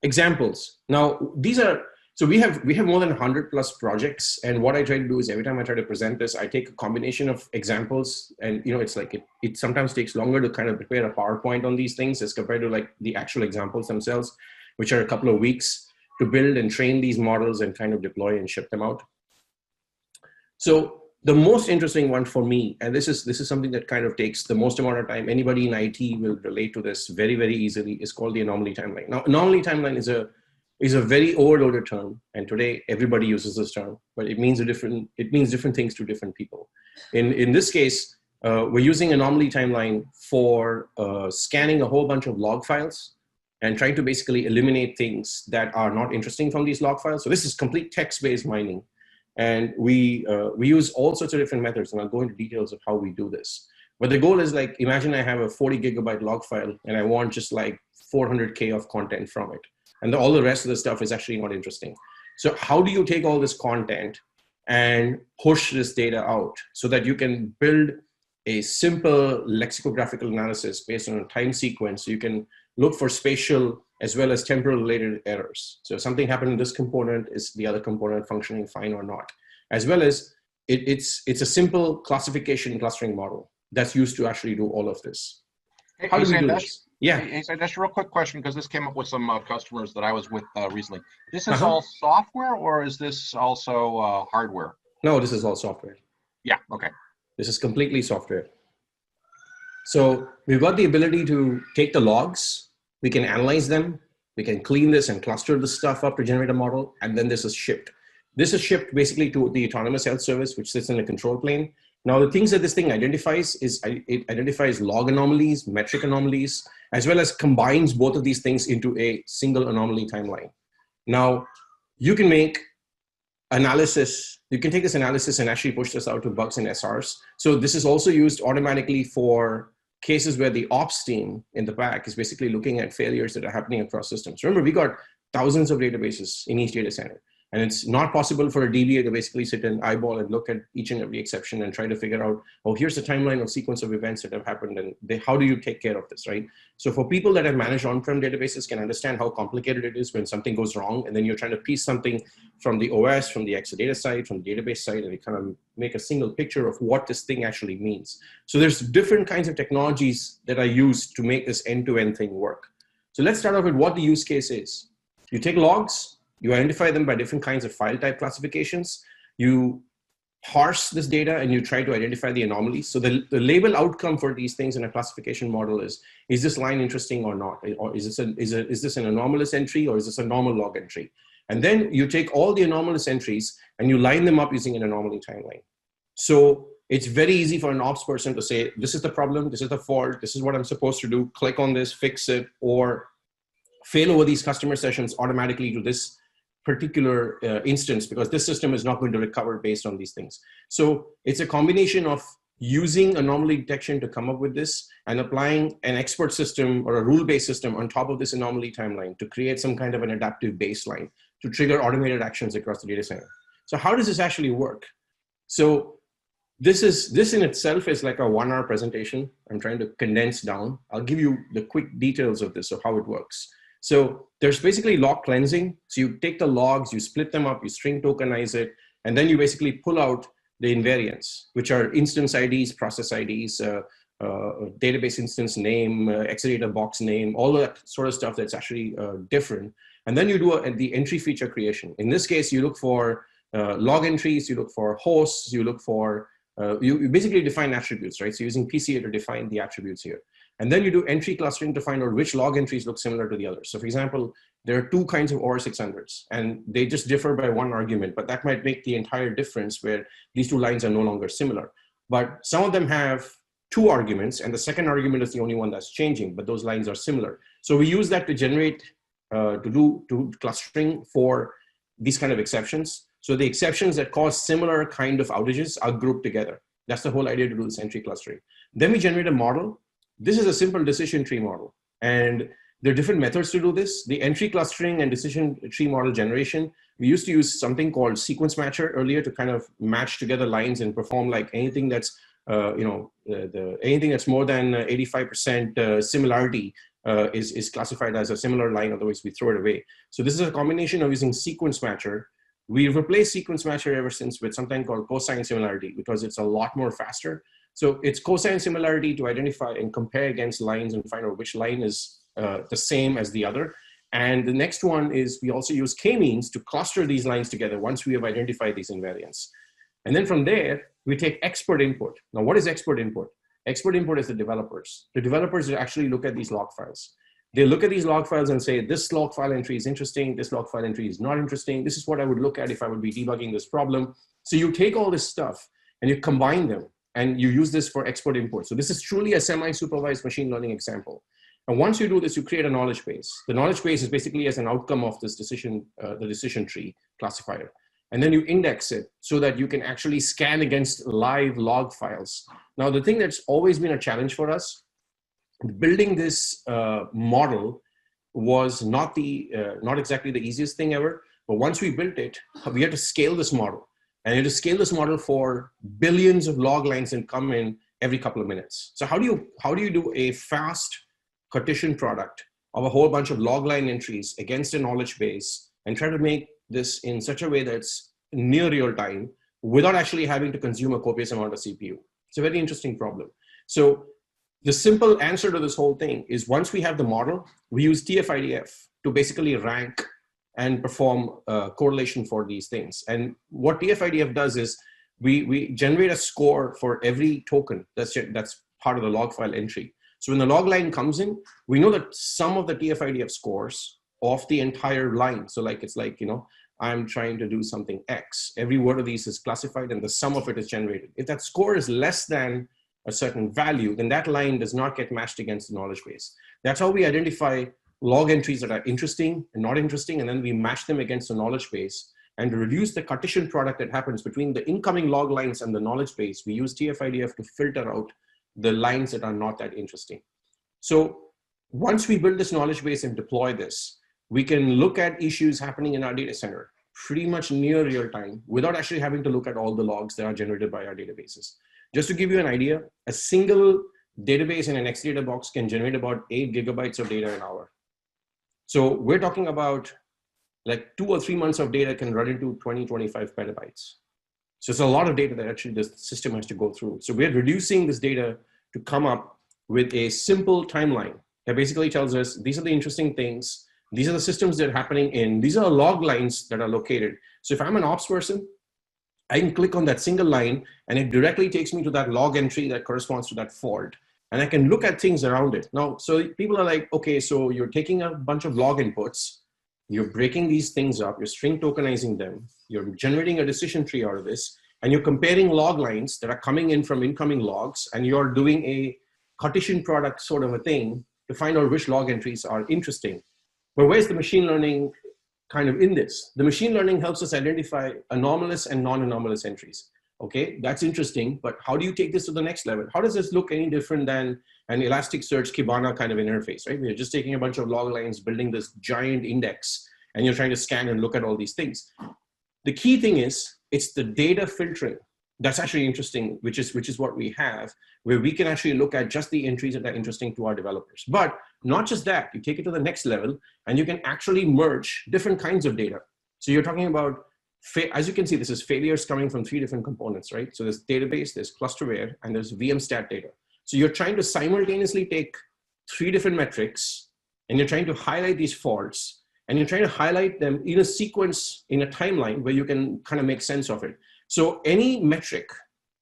Examples. Now, these are, so we have more than 100 plus projects. And what I try to do is every time I try to present this, I take a combination of examples, and it's like, it sometimes takes longer to kind of prepare a PowerPoint on these things as compared to like the actual examples themselves, which are a couple of weeks to build and train these models and kind of deploy and ship them out. So the most interesting one for me, and this is something that kind of takes the most amount of time, anybody in IT will relate to this very, very easily, is called the anomaly timeline. Now, anomaly timeline is a very overloaded term, and today everybody uses this term, but it means different things to different people. In this case, we're using anomaly timeline for scanning a whole bunch of log files and trying to basically eliminate things that are not interesting from these log files. So this is complete text-based mining. And we use all sorts of different methods, and I'll go into details of how we do this. But the goal is, like, imagine I have a 40 gigabyte log file and I want just like 400K of content from it. And all the rest of the stuff is actually not interesting. So how do you take all this content and push this data out so that you can build a simple lexicographical analysis based on a time sequence? So you can look for spatial as well as temporal related errors. So if something happened in this component, is the other component functioning fine or not? As well as it's a simple classification clustering model that's used to actually do all of this. How do we do this? Yeah. Hey, so just a real quick question, because this came up with some customers that I was with recently. This is all software, or is this also hardware? No, this is all software. Yeah, okay. This is completely software. So we've got the ability to take the logs, we can analyze them, we can clean this and cluster this stuff up to generate a model, and then this is shipped. This is shipped basically to the autonomous health service, which sits in the control plane. Now, the things that this thing identifies is it identifies log anomalies, metric anomalies, as well as combines both of these things into a single anomaly timeline. Now, you can make analysis, you can take this analysis and actually push this out to bugs and SRs. So this is also used automatically for cases where the ops team in the back is basically looking at failures that are happening across systems. Remember, we got thousands of databases in each data center. And it's not possible for a DBA to basically sit and eyeball and look at each and every exception and try to figure out, oh, here's the timeline of sequence of events that have happened, and how do you take care of this, right? So for people that have managed on-prem databases can understand how complicated it is when something goes wrong, and then you're trying to piece something from the OS, from the Exadata side, from the database side, and you kind of make a single picture of what this thing actually means. So there's different kinds of technologies that are used to make this end-to-end thing work. So let's start off with what the use case is. You take logs, you identify them by different kinds of file type classifications. You parse this data and you try to identify the anomalies. So the label outcome for these things in a classification model is this line interesting or not? Or is this an anomalous entry, or is this a normal log entry? And then you take all the anomalous entries and you line them up using an anomaly timeline. So it's very easy for an ops person to say, this is the problem, this is the fault, this is what I'm supposed to do, click on this, fix it, or fail over these customer sessions automatically to this particular instance, because this system is not going to recover based on these things. So it's a combination of using anomaly detection to come up with this and applying an expert system or a rule-based system on top of this anomaly timeline to create some kind of an adaptive baseline to trigger automated actions across the data center. So how does this actually work? So this in itself is like a 1-hour presentation. I'm trying to condense down. I'll give you the quick details of this, of how it works. So there's basically log cleansing. So you take the logs, you split them up, you string tokenize it, and then you basically pull out the invariants, which are instance IDs, process IDs, database instance name, Exadata box name, all that sort of stuff that's actually different. And then you do the entry feature creation. In this case, you look for log entries, you look for hosts, you look for, you basically define attributes, right? So using PCA to define the attributes here. And then you do entry clustering to find out which log entries look similar to the others. So for example, there are 2 kinds of OR600s, and they just differ by 1 argument, but that might make the entire difference where these 2 lines are no longer similar. But some of them have 2 arguments, and the second argument is the only one that's changing, but those lines are similar. So we use that to generate, to do clustering for these kind of exceptions. So the exceptions that cause similar kind of outages are grouped together. That's the whole idea to do this entry clustering. Then we generate a model. This is a simple decision tree model. And There are different methods to do this. The entry clustering and decision tree model generation, we used to use something called sequence matcher earlier to kind of match together lines and perform like anything that's, anything that's more than 85% similarity is classified as a similar line, otherwise we throw it away. So this is a combination of using sequence matcher. We've replaced sequence matcher ever since with something called cosine similarity because it's a lot more faster. So it's cosine similarity to identify and compare against lines and find out which line is the same as the other. And the next one is we also use k-means to cluster these lines together once we have identified these invariants. And then from there, we take expert input. Now, what is expert input? Expert input is the developers. The developers actually look at these log files. They look at these log files and say, this log file entry is interesting, this log file entry is not interesting, this is what I would look at if I would be debugging this problem. So you take all this stuff and you combine them and you use this for expert input. So this is truly a semi-supervised machine learning example. And once you do this, you create a knowledge base. The knowledge base is basically as an outcome of this decision, the decision tree classifier. And then you index it so that you can actually scan against live log files. Now, the thing that's always been a challenge for us, building this model was not exactly the easiest thing ever. But once we built it, we had to scale this model. And you had to scale this model for billions of log lines and come in every couple of minutes. So how do you do a fast Cartesian product of a whole bunch of log line entries against a knowledge base and try to make this in such a way that's near real time without actually having to consume a copious amount of CPU? It's a very interesting problem. So the simple answer to this whole thing is once we have the model, we use TF-IDF to basically rank and perform correlation for these things. And what TF-IDF does is we generate a score for every token that's part of the log file entry. So when the log line comes in, we know that some of the TF-IDF scores of the entire line. So like, it's like, I'm trying to do something X. Every word of these is classified and the sum of it is generated. If that score is less than a certain value, then that line does not get matched against the knowledge base. That's how we identify log entries that are interesting and not interesting, and then we match them against the knowledge base. And to reduce the Cartesian product that happens between the incoming log lines and the knowledge base, we use TF-IDF to filter out the lines that are not that interesting. So once we build this knowledge base and deploy this, we can look at issues happening in our data center pretty much near real time without actually having to look at all the logs that are generated by our databases. Just to give you an idea, a single database in an Exadata box can generate about 8 gigabytes of data an hour. So we're talking about like 2 or 3 months of data can run into 20, 25 petabytes. So it's a lot of data that actually the system has to go through. So we're reducing this data to come up with a simple timeline that basically tells us these are the interesting things, these are the systems that are happening in, these are the log lines that are located. So if I'm an ops person, I can click on that single line and it directly takes me to that log entry that corresponds to that fault. And I can look at things around it. Now, so people are like, okay, so you're taking a bunch of log inputs, you're breaking these things up, you're string tokenizing them, you're generating a decision tree out of this, and you're comparing log lines that are coming in from incoming logs, and you're doing a Cartesian product sort of a thing to find out which log entries are interesting. But where's the machine learning kind of in this? The machine learning helps us identify anomalous and non-anomalous entries. Okay, that's interesting, but how do you take this to the next level? How does this look any different than an Elasticsearch Kibana kind of interface, right? We're just taking a bunch of log lines, building this giant index, and you're trying to scan and look at all these things. The key thing is, it's the data filtering that's actually interesting, which is what we have, where we can actually look at just the entries that are interesting to our developers. But not just that, you take it to the next level, and you can actually merge different kinds of data. So you're talking about, as you can see, this is failures coming from 3 different components, right? So there's database, there's clusterware, and there's VMstat data. So you're trying to simultaneously take 3 different metrics, and you're trying to highlight these faults, and you're trying to highlight them in a sequence, in a timeline where you can kind of make sense of it. So any metric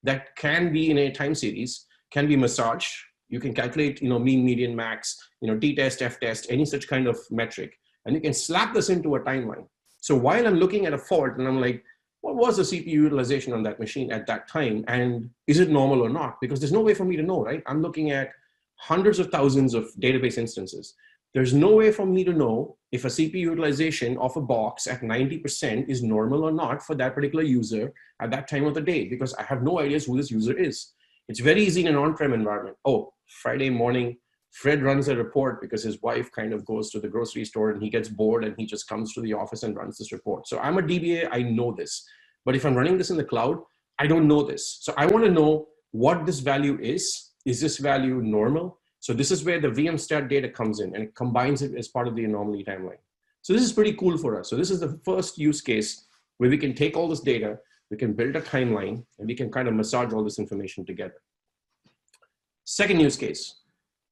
that can be in a time series can be massaged. You can calculate, mean, median, max, t-test, f-test, any such kind of metric, and you can slap this into a timeline. So while I'm looking at a fault and I'm like, what was the CPU utilization on that machine at that time? And is it normal or not? Because there's no way for me to know, right? I'm looking at hundreds of thousands of database instances. There's no way for me to know if a CPU utilization of a box at 90% is normal or not for that particular user at that time of the day, because I have no idea who this user is. It's very easy in an on-prem environment. Oh, Friday morning, Fred runs a report because his wife kind of goes to the grocery store and he gets bored and he just comes to the office and runs this report. So I'm a DBA, I know this. But if I'm running this in the cloud, I don't know this. So I want to know what this value is. Is this value normal? So this is where the VMstat data comes in and it combines it as part of the anomaly timeline. So this is pretty cool for us. So this is the first use case where we can take all this data, we can build a timeline, and we can kind of massage all this information together. Second use case.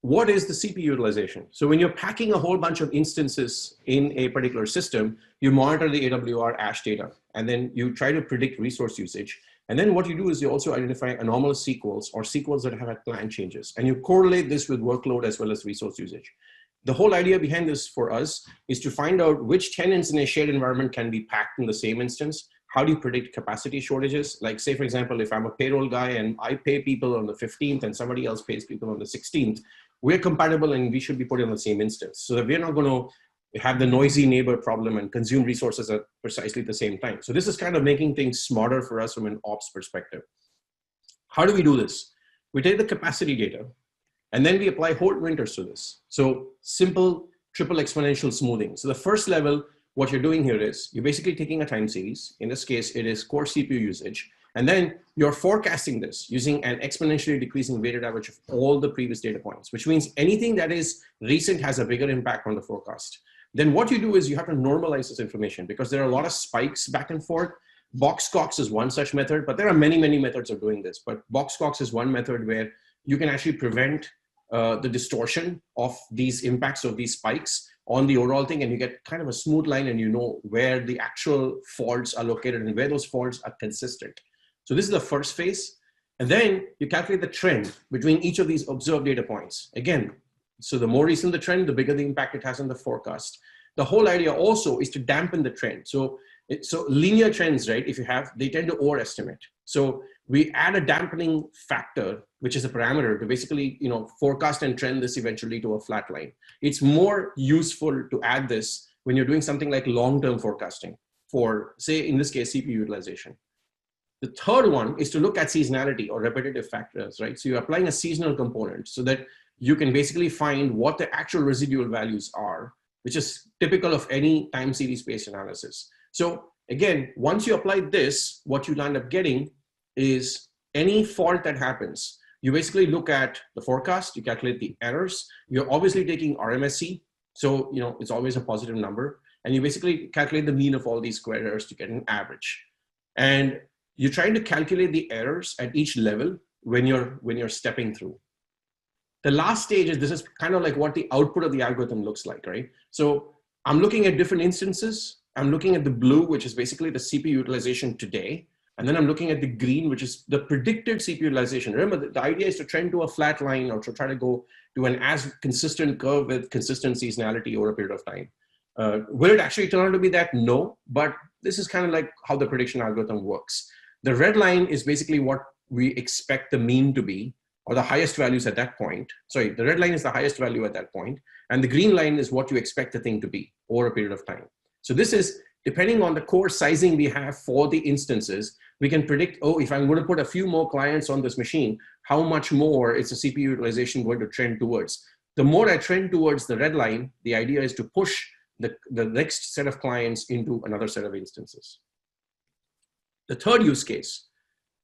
What is the CPU utilization? So when you're packing a whole bunch of instances in a particular system, you monitor the AWR ash data, and then you try to predict resource usage. And then what you do is you also identify anomalous SQLs or SQLs that have had plan changes, and you correlate this with workload as well as resource usage. The whole idea behind this for us is to find out which tenants in a shared environment can be packed in the same instance. How do you predict capacity shortages? Like say, for example, if I'm a payroll guy and I pay people on the 15th and somebody else pays people on the 16th, we're compatible and we should be put on the same instance so that we're not going to have the noisy neighbor problem and consume resources at precisely the same time. So this is kind of making things smarter for us from an ops perspective. How do we do this? We take the capacity data and then we apply Holt winters to this. So simple triple exponential smoothing. So the first level, what you're doing here is you're basically taking a time series. In this case, it is core CPU usage. And then you're forecasting this using an exponentially decreasing weighted average of all the previous data points, which means anything that is recent has a bigger impact on the forecast. Then what you do is you have to normalize this information because there are a lot of spikes back and forth. Boxcox is one such method, but there are many, many methods of doing this. But Boxcox is one method where you can actually prevent the distortion of these impacts of these spikes on the overall thing, and you get kind of a smooth line and you know where the actual faults are located and where those faults are consistent. So this is the first phase. And then you calculate the trend between each of these observed data points. Again, so the more recent the trend, the bigger the impact it has on the forecast. The whole idea also is to dampen the trend. So linear trends, right, if you have, they tend to overestimate. So we add a dampening factor, which is a parameter to basically, forecast and trend this eventually to a flat line. It's more useful to add this when you're doing something like long-term forecasting for, say, in this case, CPU utilization. The third one is to look at seasonality or repetitive factors, right? So you're applying a seasonal component so that you can basically find what the actual residual values are, which is typical of any time series-based analysis. So again, once you apply this, what you land up getting is any fault that happens. You basically look at the forecast, you calculate the errors. You're obviously taking RMSE, so it's always a positive number. And you basically calculate the mean of all these square errors to get an average. And you're trying to calculate the errors at each level when you're stepping through. The last stage is, this is kind of like what the output of the algorithm looks like, right? So I'm looking at different instances. I'm looking at the blue, which is basically the CPU utilization today. And then I'm looking at the green, which is the predicted CPU utilization. Remember, the idea is to trend to a flat line or to try to go to an as consistent curve with consistent seasonality over a period of time. Will it actually turn out to be that? No, but this is kind of like how the prediction algorithm works. The red line is basically what we expect the mean to be, or the highest values at that point. Sorry, the red line is the highest value at that point, and the green line is what you expect the thing to be over a period of time. So this is, depending on the core sizing we have for the instances, we can predict, oh, if I'm going to put a few more clients on this machine, how much more is the CPU utilization going to trend towards? The more I trend towards the red line, the idea is to push the next set of clients into another set of instances. The third use case,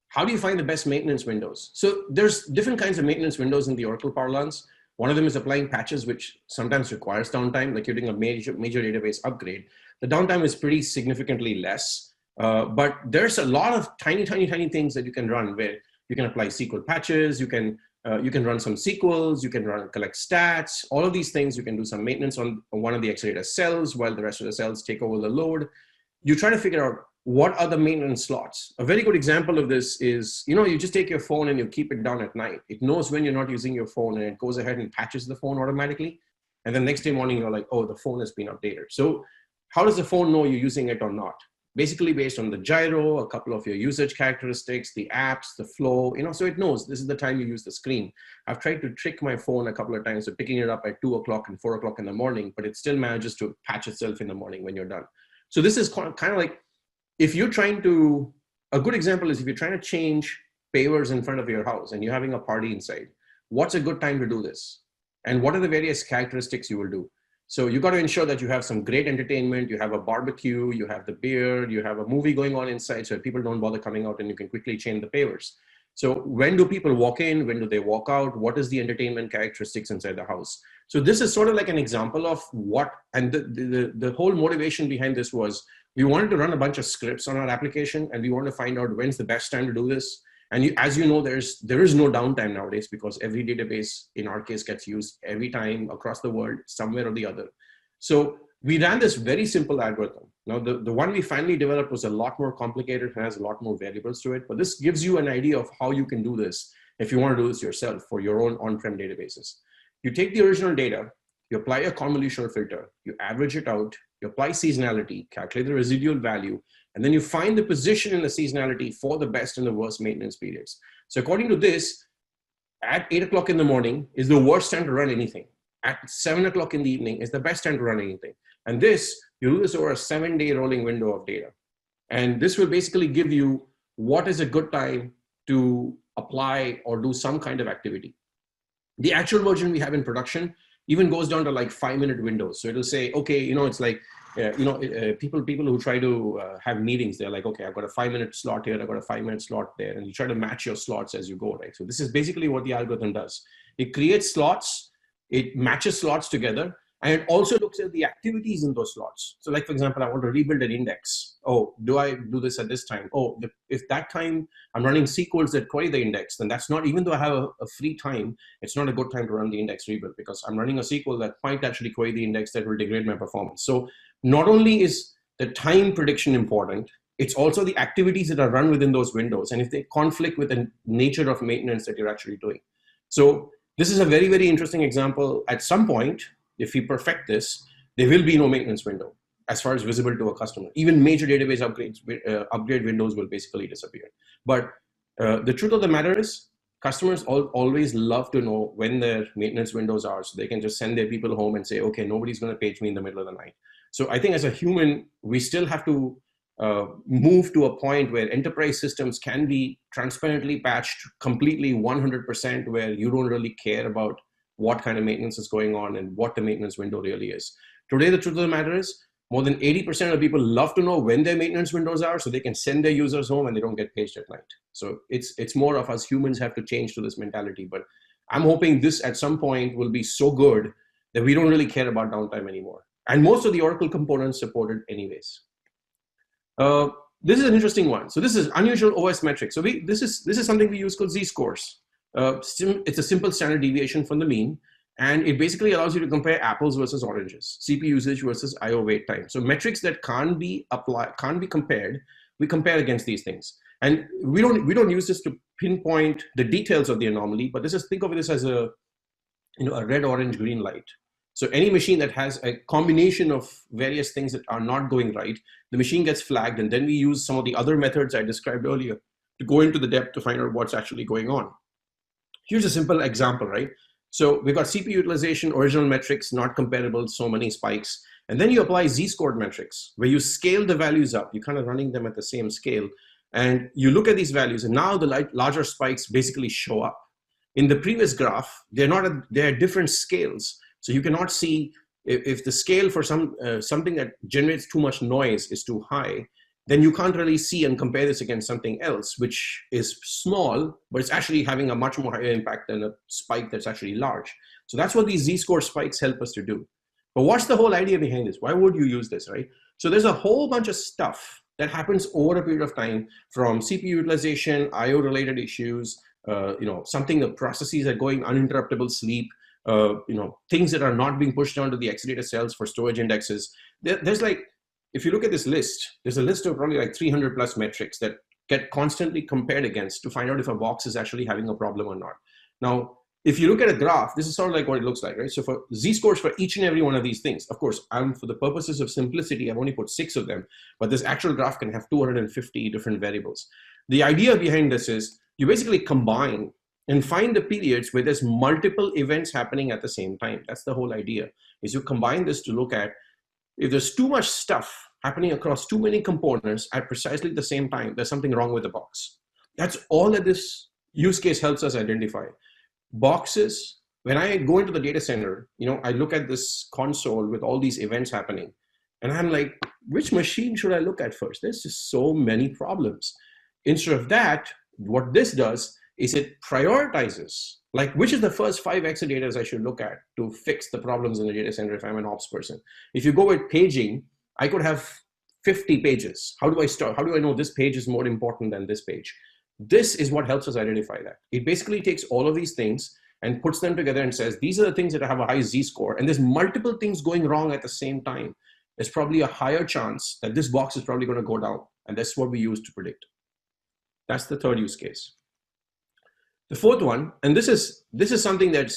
how do you find the best maintenance windows? So there's different kinds of maintenance windows in the Oracle parlance. One of them is applying patches, which sometimes requires downtime, like you're doing a major database upgrade. The downtime is pretty significantly less, but there's a lot of tiny things that you can run where you can apply SQL patches, you can run some SQLs, you can collect stats, all of these things. You can do some maintenance on one of the Exadata cells while the rest of the cells take over the load. You try to figure out what are the maintenance slots. A very good example of this is, you just take your phone and you keep it down at night. It knows when you're not using your phone and it goes ahead and patches the phone automatically. And then next day morning, you're like, oh, the phone has been updated. So how does the phone know you're using it or not? Basically based on the gyro, a couple of your usage characteristics, the apps, the flow, so it knows this is the time you use the screen. I've tried to trick my phone a couple of times to picking it up at 2 o'clock and 4 o'clock in the morning, but it still manages to patch itself in the morning when you're done. So this is kind of like, if you're trying to, a good example is if you're trying to change pavers in front of your house and you're having a party inside, what's a good time to do this? and what are the various characteristics you will do. So you got to ensure that you have some great entertainment, you have a barbecue, you have the beer, you have a movie going on inside so people don't bother coming out and you can quickly change the pavers. So when do people walk in? When do they walk out? What is the entertainment characteristics inside the house? So this is sort of like an example of what, and the whole motivation behind this was we wanted to run a bunch of scripts on our application and we want to find out when's the best time to do this. And as you know, there is no downtime nowadays because every database in our case gets used every time across the world, somewhere or the other. So we ran this very simple algorithm. Now, the one we finally developed was a lot more complicated and has a lot more variables to it, but this gives you an idea of how you can do this if you want to do this yourself for your own on-prem databases. You take the original data, you apply a convolutional filter, you average it out, you apply seasonality, calculate the residual value, and then you find the position in the seasonality for the best and the worst maintenance periods. So according to this, at 8 o'clock in the morning is the worst time to run anything. At 7 o'clock in the evening is the best time to run anything. And this, you do this over a 7-day rolling window of data. And this will basically give you what is a good time to apply or do some kind of activity. The actual version we have in production even goes down to like 5-minute windows. So it'll say, okay, it's like, people who try to have meetings, they're like, okay, I've got a 5-minute slot here, I've got a 5-minute slot there, and you try to match your slots as you go, right? So this is basically what the algorithm does. It creates slots, it matches slots together, and it also looks at the activities in those slots. So like, for example, I want to rebuild an index. Oh, do I do this at this time? Oh, if that time I'm running SQLs that query the index, then that's not, even though I have a free time, it's not a good time to run the index rebuild because I'm running a SQL that might actually query the index that will degrade my performance. So not only is the time prediction important, it's also the activities that are run within those windows and if they conflict with the nature of maintenance that you're actually doing. So this is a very, very interesting example. At some point, if we perfect this, there will be no maintenance window as far as visible to a customer. Even major database upgrade windows will basically disappear. But the truth of the matter is, customers always love to know when their maintenance windows are so they can just send their people home and say, okay, nobody's going to page me in the middle of the night. So I think as a human, we still have to move to a point where enterprise systems can be transparently patched completely 100% where you don't really care about what kind of maintenance is going on and what the maintenance window really is. Today, the truth of the matter is more than 80% of people love to know when their maintenance windows are so they can send their users home and they don't get paged at night. So it's more of us humans have to change to this mentality. But I'm hoping this at some point will be so good that we don't really care about downtime anymore. And most of the Oracle components supported anyways. This is an interesting one. So this is unusual OS metrics. So this is something we use called z-scores. It's a simple standard deviation from the mean, and it basically allows you to compare apples versus oranges, CPU usage versus IO wait time. So metrics that can't be compared, we compare against these things. And we don't use this to pinpoint the details of the anomaly, but think of this as a red, orange, green light. So any machine that has a combination of various things that are not going right, the machine gets flagged, and then we use some of the other methods I described earlier to go into the depth to find out what's actually going on. Here's a simple example, right? So we've got CPU utilization, original metrics, not comparable, so many spikes. And then you apply z-scored metrics, where you scale the values up. You're kind of running them at the same scale. And you look at these values, and now the larger spikes basically show up. In the previous graph, they're at different scales. So you cannot see if the scale for something that generates too much noise is too high, then you can't really see and compare this against something else, which is small, but it's actually having a much more higher impact than a spike that's actually large. So that's what these z-score spikes help us to do. But what's the whole idea behind this? Why would you use this, right? So there's a whole bunch of stuff that happens over a period of time, from CPU utilization, IO related issues, something the processes are going uninterruptible sleep, things that are not being pushed onto the Exadata cells for storage indexes. There's like, if you look at this list, there's a list of probably like 300 plus metrics that get constantly compared against to find out if a box is actually having a problem or not. Now, if you look at a graph, this is sort of like what it looks like, right? So for z-scores for each and every one of these things, of course, for the purposes of simplicity, I've only put 6 of them, but this actual graph can have 250 different variables. The idea behind this is you basically combine and find the periods where there's multiple events happening at the same time. That's the whole idea, is you combine this to look at if there's too much stuff happening across too many components at precisely the same time, there's something wrong with the box. That's all that this use case helps us identify. Boxes when I go into the data center, I look at this console with all these events happening, and I'm like, which machine should I look at first? There's just so many problems. Instead of that, what this does is it prioritizes, like, which is the first 5 exadatas I should look at to fix the problems in the data center if I'm an ops person. If you go with paging, I could have 50 pages. How do I start? How do I know this page is more important than this page? This is what helps us identify that. It basically takes all of these things and puts them together and says, these are the things that have a high Z-score, and there's multiple things going wrong at the same time. There's probably a higher chance that this box is probably going to go down, and that's what we use to predict. That's the third use case. The fourth one, and this is something that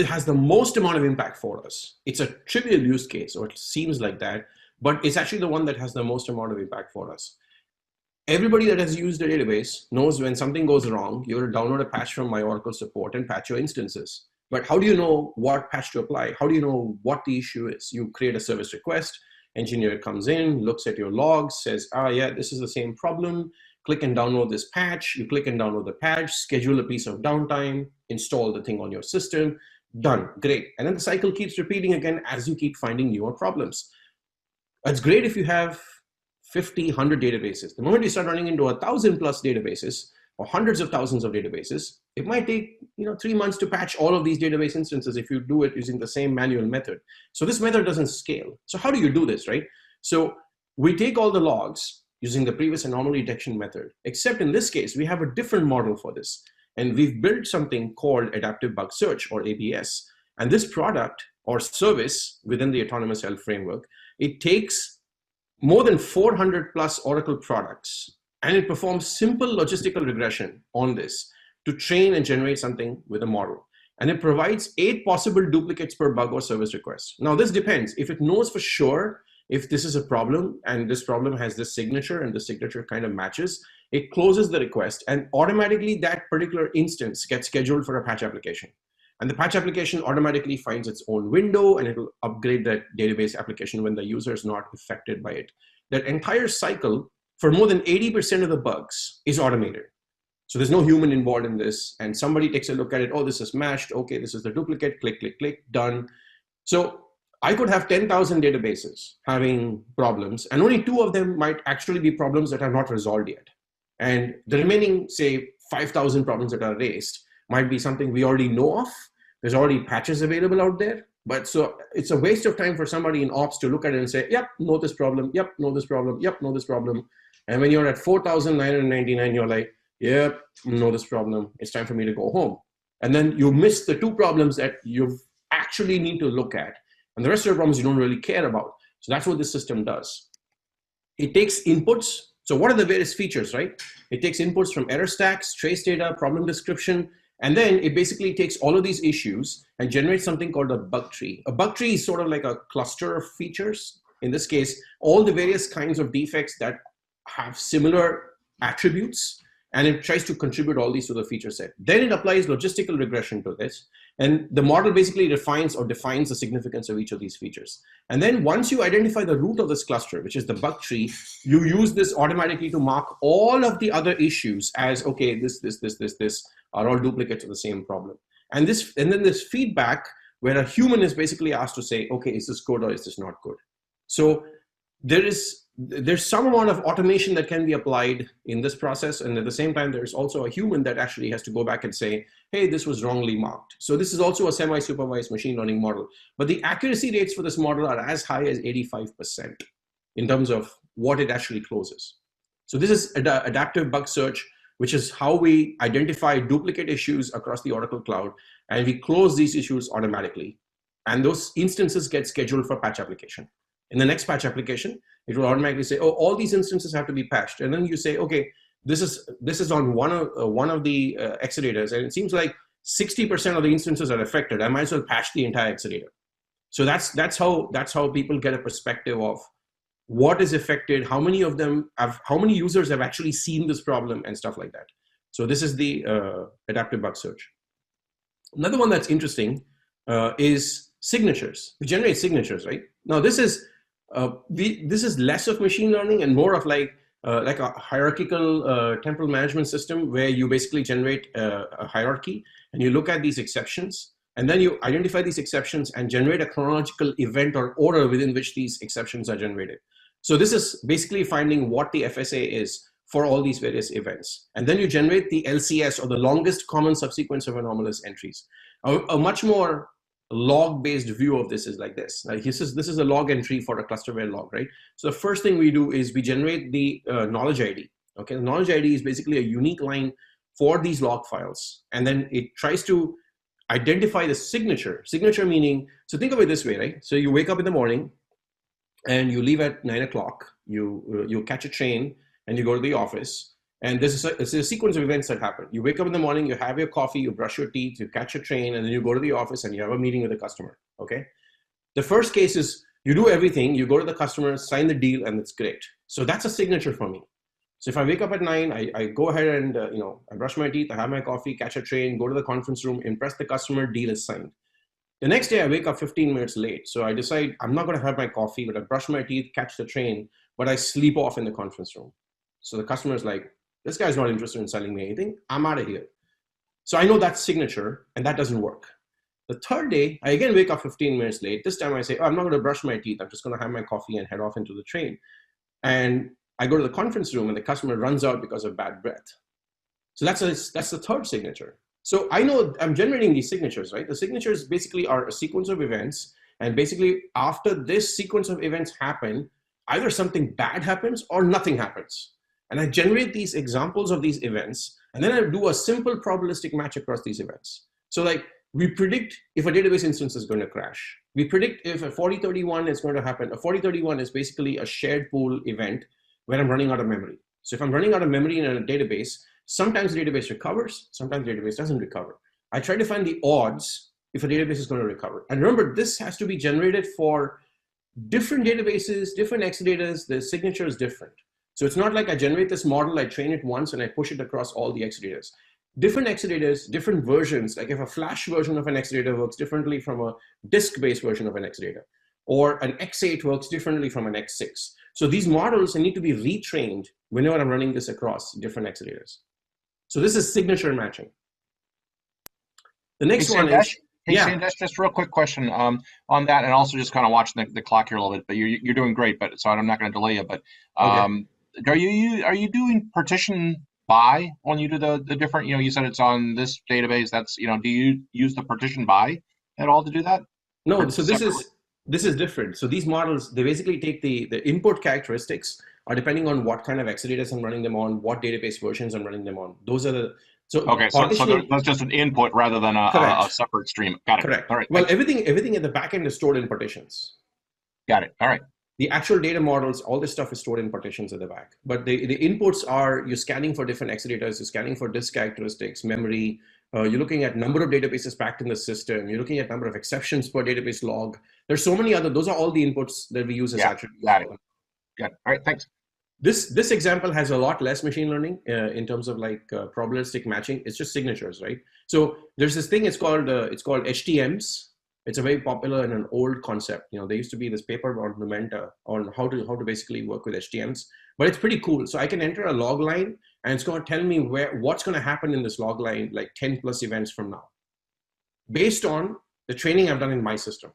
has the most amount of impact for us. It's a trivial use case, or it seems like that, but it's actually the one that has the most amount of impact for us. Everybody that has used a database knows when something goes wrong, you're going to download a patch from my Oracle support and patch your instances. But how do you know what patch to apply? How do you know what the issue is? You create a service request, engineer comes in, looks at your logs, says, yeah, this is the same problem. Click and download this patch. You click and download the patch, schedule a piece of downtime, install the thing on your system, done, great. And then the cycle keeps repeating again as you keep finding newer problems. It's great if you have 50, 100 databases. The moment you start running into 1,000+ databases or hundreds of thousands of databases, it might take 3 months to patch all of these database instances if you do it using the same manual method. So this method doesn't scale. So how do you do this, right? So we take all the logs using the previous anomaly detection method, except in this case, we have a different model for this. And we've built something called Adaptive Bug Search, or ABS. And this product or service within the Autonomous Health framework, it takes more than 400+ Oracle products, and it performs simple logistical regression on this to train and generate something with a model. And it provides 8 possible duplicates per bug or service request. Now this depends. If it knows for sure if this is a problem and this problem has this signature and the signature kind of matches, it closes the request and automatically that particular instance gets scheduled for a patch application. And the patch application automatically finds its own window and it'll upgrade that database application when the user is not affected by it. That entire cycle for more than 80% of the bugs is automated. So there's no human involved in this, and somebody takes a look at it, oh, this is mashed, okay, this is the duplicate, click, click, click, done. So I could have 10,000 databases having problems, and only 2 of them might actually be problems that are not resolved yet. And the remaining, say, 5,000 problems that are raised might be something we already know of. There's already patches available out there. But so it's a waste of time for somebody in ops to look at it and say, yep, know this problem, yep, know this problem, yep, know this problem. And when you're at 4,999, you're like, yep, know this problem. It's time for me to go home. And then you miss the 2 problems that you actually need to look at. And the rest of the problems you don't really care about. So that's what this system does. It takes inputs. So what are the various features, right? It takes inputs from error stacks, trace data, problem description, and then it basically takes all of these issues and generates something called a bug tree. A bug tree is sort of like a cluster of features. In this case, all the various kinds of defects that have similar attributes, and it tries to contribute all these to the feature set. Then it applies logistical regression to this, and the model basically defines the significance of each of these features. And then once you identify the root of this cluster, which is the bug tree, you use this automatically to mark all of the other issues as, okay, this are all duplicates of the same problem. And then this feedback where a human is basically asked to say, okay, is this good or is this not good? So there's some amount of automation that can be applied in this process. And at the same time, there's also a human that actually has to go back and say, hey, this was wrongly marked. So this is also a semi-supervised machine learning model. But the accuracy rates for this model are as high as 85% in terms of what it actually closes. So this is adaptive bug search, which is how we identify duplicate issues across the Oracle Cloud. And we close these issues automatically. And those instances get scheduled for patch application. In the next patch application, it will automatically say, oh, all these instances have to be patched. And then you say, okay, this is on one of the exadatas, and it seems like 60% of the instances are affected. I might as well patch the entire exadata. So that's how people get a perspective of what is affected, how many users have actually seen this problem and stuff like that. So this is the adaptive bug search. Another one that's interesting is signatures. We generate signatures, right? Now this is less of machine learning and more of like like a hierarchical temporal management system where you basically generate a hierarchy and you look at these exceptions and then you identify these exceptions and generate a chronological event or order within which these exceptions are generated. So this is basically finding what the FSA is for all these various events. And then you generate the LCS, or the longest common subsequence of anomalous entries. A much more log-based view of this is like this. Now, this is a log entry for a cluster-aware log, right? So the first thing we do is we generate the knowledge ID. Okay, the knowledge ID is basically a unique line for these log files. And then it tries to identify the signature. Signature meaning, so think of it this way, right? So you wake up in the morning and you leave at 9 o'clock. You catch a train and you go to the office. And this is a sequence of events that happen. You wake up in the morning, you have your coffee, you brush your teeth, you catch a train, and then you go to the office and you have a meeting with a customer, okay? The first case is you do everything, you go to the customer, sign the deal, and it's great. So that's a signature for me. So if I wake up at 9, I go ahead and I brush my teeth, I have my coffee, catch a train, go to the conference room, impress the customer, deal is signed. The next day I wake up 15 minutes late. So I decide I'm not gonna have my coffee, but I brush my teeth, catch the train, but I sleep off in the conference room. So the customer is like, this guy's not interested in selling me anything, I'm out of here. So I know that's signature, and that doesn't work. The third day, I again wake up 15 minutes late. This time I say, oh, I'm not gonna brush my teeth, I'm just gonna have my coffee and head off into the train. And I go to the conference room and the customer runs out because of bad breath. So that's the third signature. So I know I'm generating these signatures, right? The signatures basically are a sequence of events, and basically after this sequence of events happen, either something bad happens or nothing happens. And I generate these examples of these events, and then I do a simple probabilistic match across these events. So like, we predict if a database instance is going to crash. We predict if a 4031 is going to happen. A 4031 is basically a shared pool event where I'm running out of memory. So if I'm running out of memory in a database, sometimes the database recovers, sometimes the database doesn't recover. I try to find the odds if a database is going to recover. And remember, this has to be generated for different databases, different Exadatas, the signature is different. So it's not like I generate this model, I train it once, and I push it across all the Exadatas. Different Exadatas, different versions, like if a flash version of an Exadata works differently from a disk-based version of an Exadata, or an X8 works differently from an X6. So these models need to be retrained whenever I'm running this across different Exadatas. So this is signature matching. The next one is, hey, Sandesh, just a real quick question on that, and also just kind of watching the clock here a little bit, but you're doing great, but so I'm not going to delay you, but okay. Are you doing partition by when you do the different, you said it's on this database, that's, do you use the partition by at all to do that? No, so this is different. So these models, they basically take the input characteristics are depending on what kind of Exadatas I'm running them on, what database versions I'm running them on. Those are the, so okay, so that's just an input rather than a separate stream. Got it. Correct. All right. Well, everything at the back end is stored in partitions. Got it. All right. The actual data models, all this stuff is stored in partitions at the back. But the inputs are, you're scanning for different Exadatas, you're scanning for disk characteristics, memory, you're looking at number of databases packed in the system, you're looking at number of exceptions per database log. There's so many other, those are all the inputs that we use as attributes. Got it. Got it. All right, thanks. This example has a lot less machine learning in terms of like probabilistic matching. It's just signatures, right? So there's this thing, it's called HTMs. It's a very popular and an old concept. There used to be this paper on Numenta on how to basically work with HTMs, but it's pretty cool. So I can enter a log line and it's going to tell me what's going to happen in this log line, like 10 plus events from now, based on the training I've done in my system.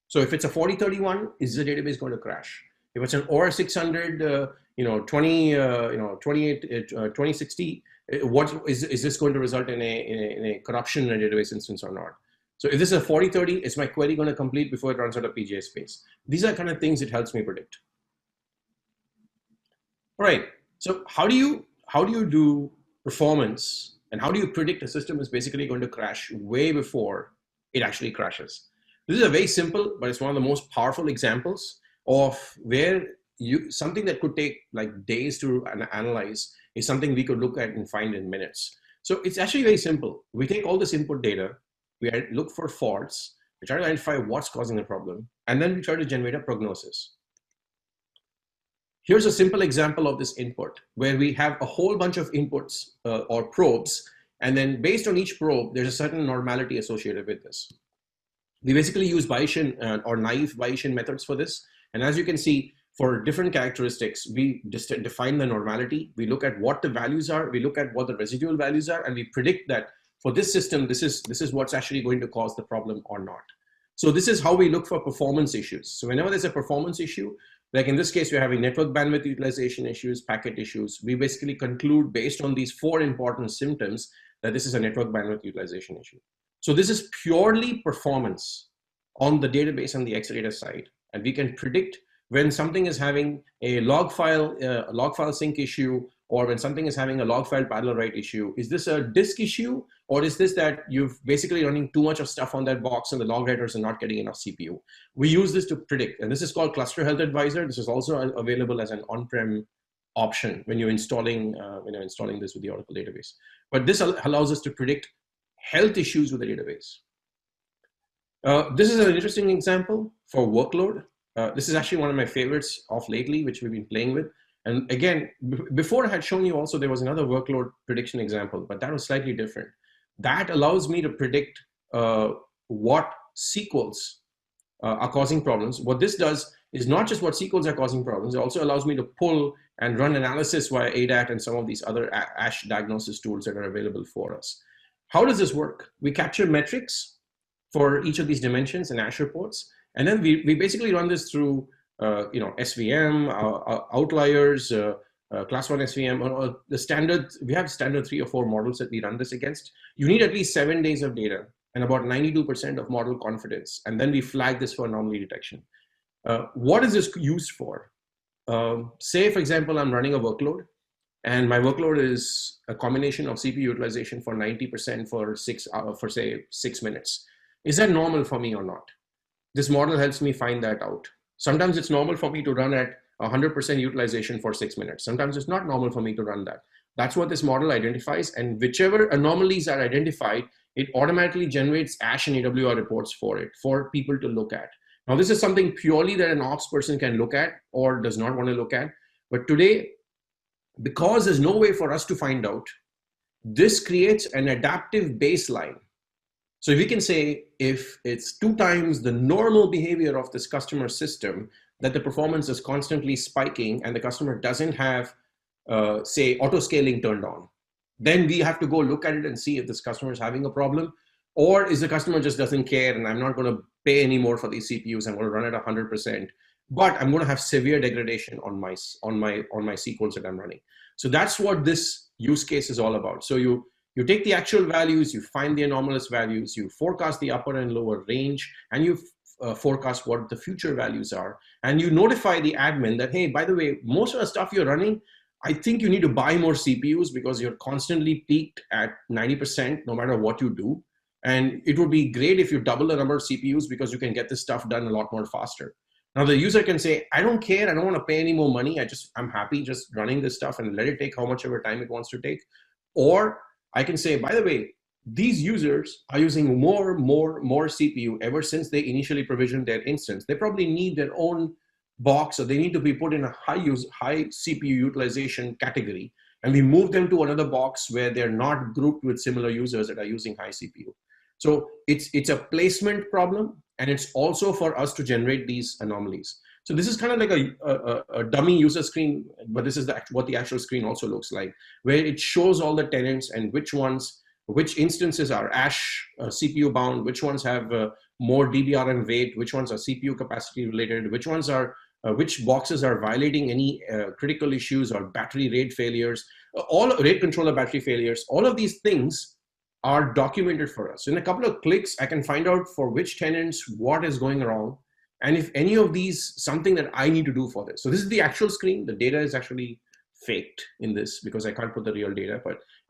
So if it's a 4031, is the database going to crash? If it's an OR 600, 2060, what is this going to result in a corruption in a database instance or not? So if this is a 4030, is my query going to complete before it runs out of PGA space? These are kind of things it helps me predict. All right. So how do you do performance, and how do you predict a system is basically going to crash way before it actually crashes? This is a very simple, but it's one of the most powerful examples of where something that could take like days to analyze is something we could look at and find in minutes. So it's actually very simple. We take all this input data, we look for faults, we try to identify what's causing the problem, and then we try to generate a prognosis. Here's a simple example of this input where we have a whole bunch of inputs or probes, and then based on each probe, there's a certain normality associated with this. We basically use Bayesian or naive Bayesian methods for this. And as you can see, for different characteristics, we just define the normality. We look at what the values are. We look at what the residual values are, and we predict that for this system, this is what's actually going to cause the problem or not. So this is how we look for performance issues. So whenever there's a performance issue, like in this case, we're having network bandwidth utilization issues, packet issues, we basically conclude based on these 4 important symptoms that this is a network bandwidth utilization issue. So this is purely performance on the database and the Exadata side. And we can predict when something is having a log file sync issue, or when something is having a log file parallel write issue. Is this a disk issue, or is this that you've basically running too much of stuff on that box and the log writers are not getting enough CPU? We use this to predict, and this is called Cluster Health Advisor. This is also available as an on-prem option when you're installing this with the Oracle database. But this allows us to predict health issues with the database. This is an interesting example for workload. This is actually one of my favorites of lately, which we've been playing with. And again, before I had shown you also, there was another workload prediction example, but that was slightly different. That allows me to predict what SQLs are causing problems. What this does is not just what SQLs are causing problems, it also allows me to pull and run analysis via ADAT and some of these other ASH diagnosis tools that are available for us. How does this work? We capture metrics for each of these dimensions in ASH reports, and then we basically run this through SVM, outliers, class 1 SVM, the standard. We have standard 3 or 4 models that we run this against. You need at least 7 days of data and about 92% of model confidence. And then we flag this for anomaly detection. What is this used for? Say, for example, I'm running a workload and my workload is a combination of CPU utilization for 90% for say 6 minutes. Is that normal for me or not? This model helps me find that out. Sometimes it's normal for me to run at 100% utilization for 6 minutes. Sometimes it's not normal for me to run that. That's what this model identifies, and whichever anomalies are identified, it automatically generates ASH and AWR reports for it, for people to look at. Now, this is something purely that an ops person can look at or does not want to look at. But today, because there's no way for us to find out, this creates an adaptive baseline. So we can say if it's 2 times the normal behavior of this customer system, that the performance is constantly spiking and the customer doesn't have, say, auto scaling turned on, then we have to go look at it and see if this customer is having a problem, or is the customer just doesn't care and I'm not going to pay any more for these CPUs. I'm going to run it 100%, but I'm going to have severe degradation on my SQLs that I'm running. So that's what this use case is all about. So you take the actual values, you find the anomalous values, you forecast the upper and lower range, and you forecast what the future values are. And you notify the admin that, hey, by the way, most of the stuff you're running, I think you need to buy more CPUs because you're constantly peaked at 90% no matter what you do. And it would be great if you double the number of CPUs because you can get this stuff done a lot more faster. Now the user can say, I don't care, I don't want to pay any more money. I'm happy just running this stuff and let it take how much ever time it wants to take. Or I can say, by the way, these users are using more CPU ever since they initially provisioned their instance. They probably need their own box, or they need to be put in a high CPU utilization category. And we move them to another box where they're not grouped with similar users that are using high CPU. So it's a placement problem, and it's also for us to generate these anomalies. So this is kind of like a dummy user screen, but this is what the actual screen also looks like, where it shows all the tenants and which instances are ASH CPU bound, which ones have more DBRM weight, which ones are CPU capacity related, which ones are, which boxes are violating any critical issues or battery rate failures, all rate controller battery failures. All of these things are documented for us. In a couple of clicks, I can find out for which tenants, what is going wrong, and if any of these, something that I need to do for this. So this is the actual screen. The data is actually faked in this because I can't put the real data.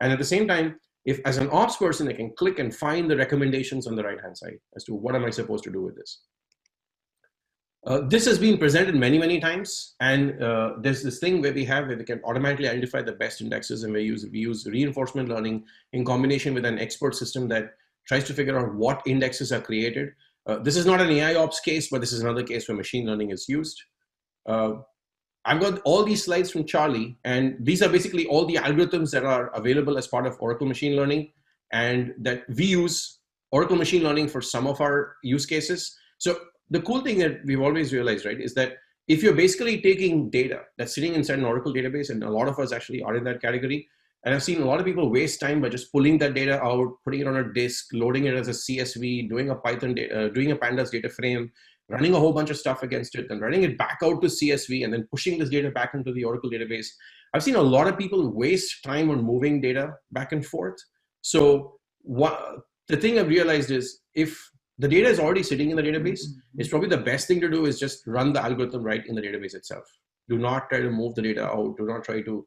And at the same time, if as an ops person, I can click and find the recommendations on the right-hand side as to what am I supposed to do with this. This has been presented many times, and there's this thing where we can automatically identify the best indexes, and we use reinforcement learning in combination with an expert system that tries to figure out what indexes are created. This is not an AI ops case, but this is another case where machine learning is used. I've got all these slides from Charlie, and these are basically all the algorithms that are available as part of Oracle Machine Learning, and that we use Oracle Machine Learning for some of our use cases. So the cool thing that we've always realized, right, is that if you're basically taking data that's sitting inside an Oracle database, and a lot of us actually are in that category, and I've seen a lot of people waste time by just pulling that data out, putting it on a disk, loading it as a CSV, doing a doing a pandas data frame, running a whole bunch of stuff against it, and running it back out to CSV, and then pushing this data back into the Oracle database. I've seen a lot of people waste time on moving data back and forth. So the thing I've realized is, if the data is already sitting in the database, it's probably the best thing to do is just run the algorithm right in the database itself. Do not try to move the data out. Do not try to,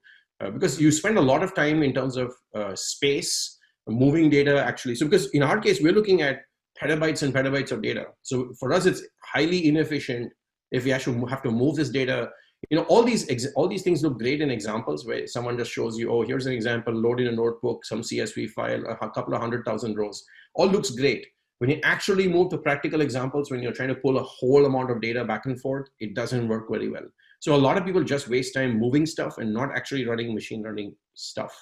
because you spend a lot of time in terms of space, moving data actually. So because in our case, we're looking at petabytes and petabytes of data. So for us, it's highly inefficient if we actually have to move this data. You know, all these things look great in examples where someone just shows you, oh, here's an example, load in a notebook, some CSV file, a couple of 100,000 rows. All looks great. When you actually move to practical examples, when you're trying to pull a whole amount of data back and forth, it doesn't work very well. So a lot of people just waste time moving stuff and not actually running machine learning stuff.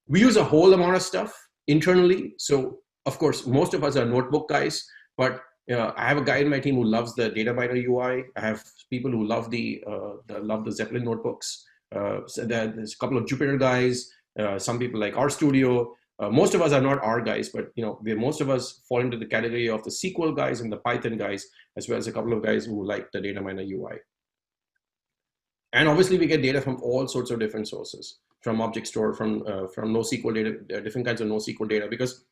We use a whole amount of stuff internally. So of course, most of us are notebook guys, but I have a guy in my team who loves the data miner UI. I have people who love the Zeppelin notebooks. So there's a couple of Jupyter guys. Some people like RStudio. Most of us are not R guys, but most of us fall into the category of the SQL guys and the Python guys, as well as a couple of guys who like the data miner UI. And obviously, we get data from all sorts of different sources, from object store, from NoSQL data, different kinds of NoSQL data, because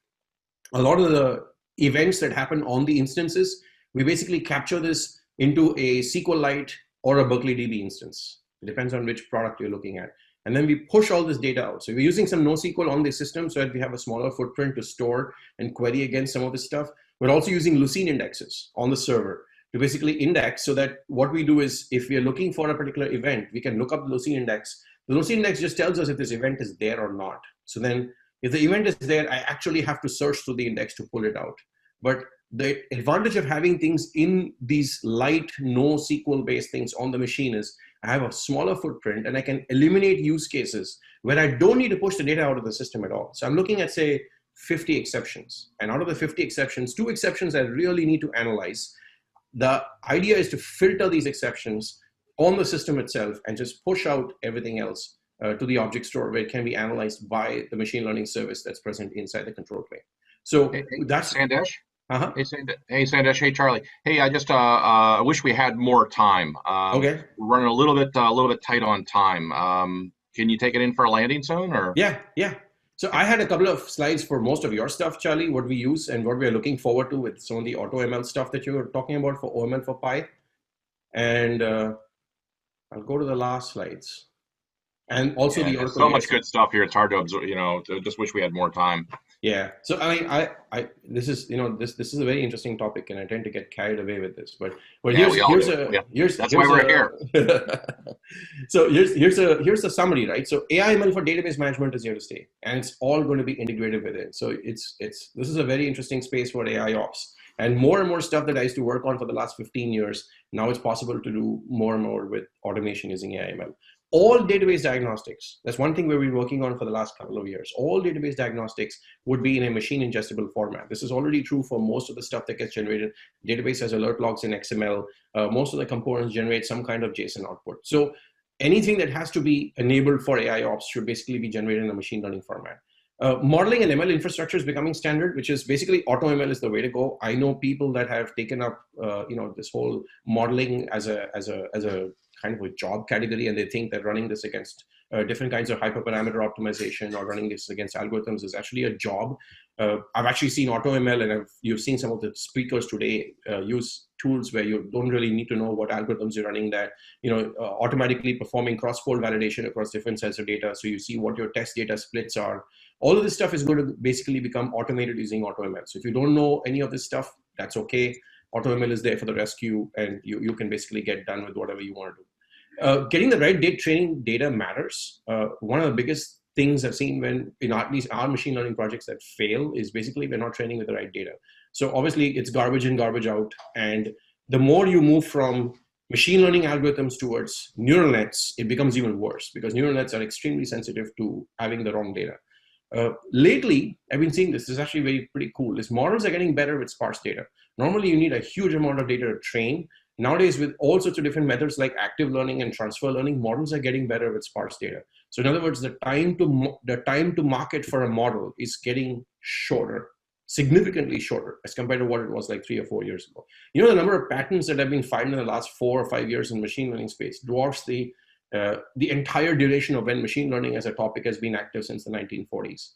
a lot of the events that happen on the instances, we basically capture this into a SQLite or a Berkeley DB instance. It depends on which product you're looking at. And then we push all this data out. So we're using some NoSQL on the system so that we have a smaller footprint to store and query against some of this stuff. We're also using Lucene indexes on the server to basically index, so that what we do is, if we are looking for a particular event, we can look up the Lucene index. The Lucene index just tells us if this event is there or not. So then if the event is there, I actually have to search through the index to pull it out. But the advantage of having things in these light NoSQL based things on the machine is I have a smaller footprint and I can eliminate use cases where I don't need to push the data out of the system at all. So I'm looking at, say, 50 exceptions. And out of the 50 exceptions, 2 exceptions I really need to analyze. The idea is to filter these exceptions on the system itself and just push out everything else to the object store, where it can be analyzed by the machine learning service that's present inside the control plane. So that's Sandesh. Hey, Sandesh. Hey, Charlie. Hey, I just I wish we had more time. Okay. We're running a little bit tight on time. Can you take it in for a landing soon, or? Yeah. So I had a couple of slides for most of your stuff, Charlie, what we use and what we're looking forward to with some of the AutoML stuff that you were talking about for OML for Pi. And I'll go to the last slides. And also there's so much good stuff here. It's hard to absorb, just wish we had more time. Yeah. So I this is a very interesting topic, and I tend to get carried away with this. But that's why we're here. So here's a summary, right? So AI/ML for database management is here to stay, and it's all going to be integrated with it. So this is a very interesting space for AI ops, and more stuff that I used to work on for the last 15 years. Now it's possible to do more and more with automation using AI/ML. All database diagnostics, that's one thing we've been working on for the last couple of years. All database diagnostics would be in a machine ingestible format. This is already true for most of the stuff that gets generated. Database has alert logs in XML. Most of the components generate some kind of JSON output. So anything that has to be enabled for AI ops should basically be generated in a machine learning format. Modeling and ML infrastructure is becoming standard, which is basically AutoML is the way to go. I know people that have taken up, this whole modeling as a kind of a job category, and they think that running this against different kinds of hyperparameter optimization or running this against algorithms is actually a job. I've actually seen AutoML, and you've seen some of the speakers today use tools where you don't really need to know what algorithms you're running, that automatically performing cross-fold validation across different sets of data, so you see what your test data splits are. All of this stuff is going to basically become automated using AutoML. So if you don't know any of this stuff, that's okay. AutoML is there for the rescue, and you can basically get done with whatever you want to do. Getting the right training data matters. One of the biggest things I've seen when, at least our machine learning projects that fail, is basically we're not training with the right data. So obviously it's garbage in, garbage out. And the more you move from machine learning algorithms towards neural nets, it becomes even worse, because neural nets are extremely sensitive to having the wrong data. Lately, I've been seeing this is actually pretty cool, is models are getting better with sparse data. Normally you need a huge amount of data to train, Nowadays, with all sorts of different methods like active learning and transfer learning, models are getting better with sparse data. So in other words, the time to market for a model is getting shorter, significantly shorter as compared to what it was like 3 or 4 years ago. You know, the number of patents that have been filed in the last 4 or 5 years in machine learning space dwarfs the entire duration of when machine learning as a topic has been active since the 1940s.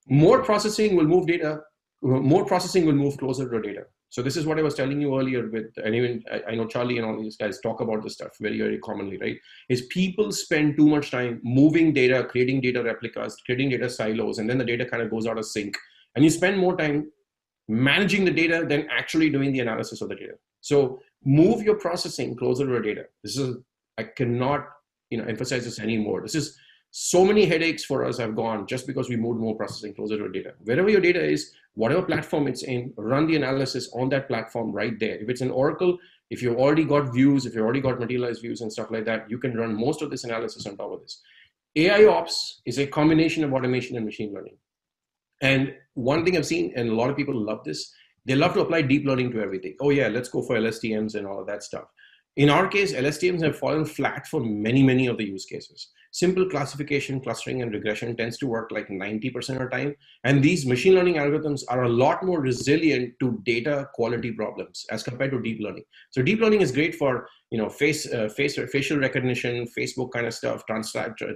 More processing will move data. More processing will move closer to data. So this is what I was telling you earlier with, and even I know Charlie and all these guys talk about this stuff very, very commonly, right? Is people spend too much time moving data, creating data replicas, creating data silos, and then the data kind of goes out of sync. And you spend more time managing the data than actually doing the analysis of the data. So move your processing closer to the data. This is, I cannot, emphasize this anymore. This is, so many headaches for us have gone just because we moved more processing closer to data. Wherever your data is, whatever platform it's in, run the analysis on that platform right there. If it's in Oracle, if you've already got views, if you've already got materialized views and stuff like that, you can run most of this analysis on top of this. AI Ops is a combination of automation and machine learning. And one thing I've seen, and a lot of people love this, they love to apply deep learning to everything. Oh yeah, let's go for LSTMs and all of that stuff. In our case, LSTMs have fallen flat for many, many of the use cases. Simple classification, clustering, and regression tends to work like 90% of the time. And these machine learning algorithms are a lot more resilient to data quality problems as compared to deep learning. So deep learning is great for facial recognition, Facebook kind of stuff,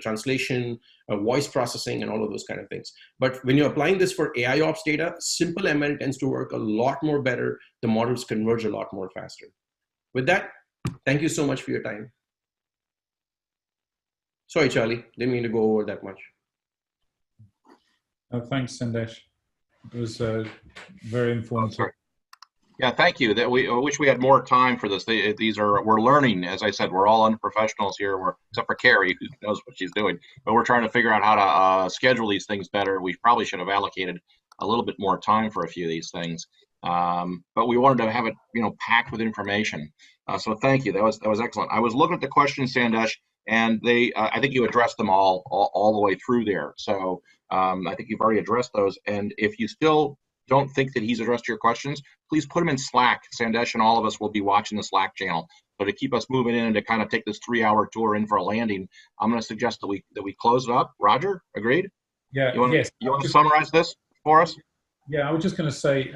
translation, voice processing, and all of those kind of things. But when you're applying this for AI Ops data, simple ML tends to work a lot more better. The models converge a lot more faster. With that, thank you so much for your time. Sorry, Charlie, didn't mean to go over that much. Thanks, Sandesh. It was very informative. Yeah, thank you. I wish we had more time for this. We're learning. As I said, we're all unprofessionals here, except for Carrie, who knows what she's doing. But we're trying to figure out how to schedule these things better. We probably should have allocated a little bit more time for a few of these things. But we wanted to have it, packed with information. So thank you. That was excellent. I was looking at the questions, Sandesh, and I think you addressed them all the way through there. So I think you've already addressed those. And if you still don't think that he's addressed your questions, please put them in Slack. Sandesh and all of us will be watching the Slack channel. So to keep us moving in and to kind of take this 3-hour tour in for a landing, I'm going to suggest that we close it up. Roger, agreed? Yeah. You want to summarize this for us? Yeah, I was just going to say,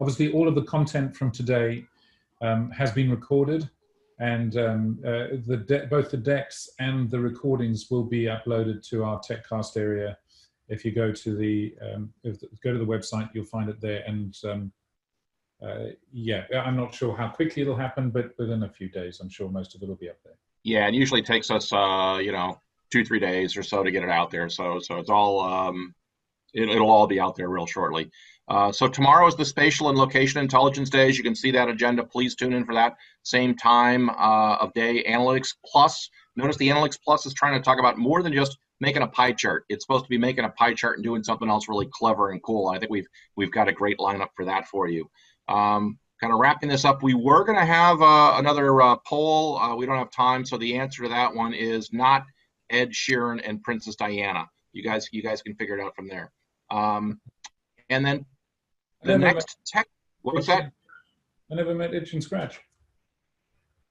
obviously, all of the content from today has been recorded, and both the decks and the recordings will be uploaded to our TechCast area. If you go to the website, you'll find it there. And yeah, I'm not sure how quickly it'll happen, but within a few days, I'm sure most of it will be up there. Yeah, it usually takes us 2-3 days or so to get it out there. So it's all it'll all be out there real shortly. So tomorrow is the Spatial and Location Intelligence Days. You can see that agenda. Please tune in for that same time of day. Analytics Plus. Notice the Analytics Plus is trying to talk about more than just making a pie chart. It's supposed to be making a pie chart and doing something else really clever and cool. I think we've got a great lineup for that for you. Kind of wrapping this up, we were going to have another poll. We don't have time, so the answer to that one is not Ed Sheeran and Princess Diana. You guys can figure it out from there. And then the next tech. What was that? I never met Itch and Scratch.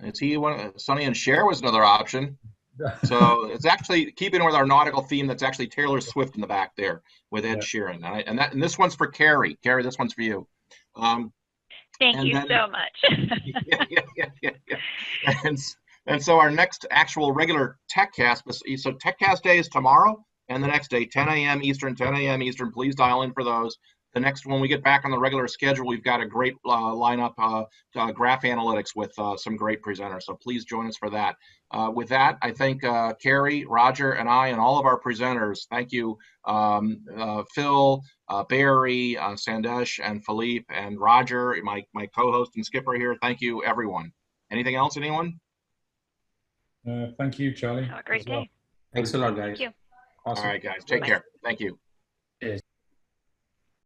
Is he one? Sonny and Cher was another option. So it's actually keeping with our nautical theme. That's actually Taylor Swift in the back there with Ed Sheeran, and this one's for Carrie. Carrie, this one's for you. Thank you so much. Yeah. And so our next actual regular TechCast. So TechCast day is tomorrow, and the next day 10 a.m. Eastern, 10 a.m. Eastern. Please dial in for those. The next one, we get back on the regular schedule, we've got a great lineup, graph analytics with some great presenters. So please join us for that. With that, I thank Carrie, Roger, and I, and all of our presenters. Thank you, Phil, Barry, Sandesh, and Philippe, and Roger, my co-host and skipper here. Thank you, everyone. Anything else, anyone? Thank you, Charlie. Have a great day. Thanks a lot, guys. Thank you. Awesome. All right, guys. Take care. Thank you. Cheers.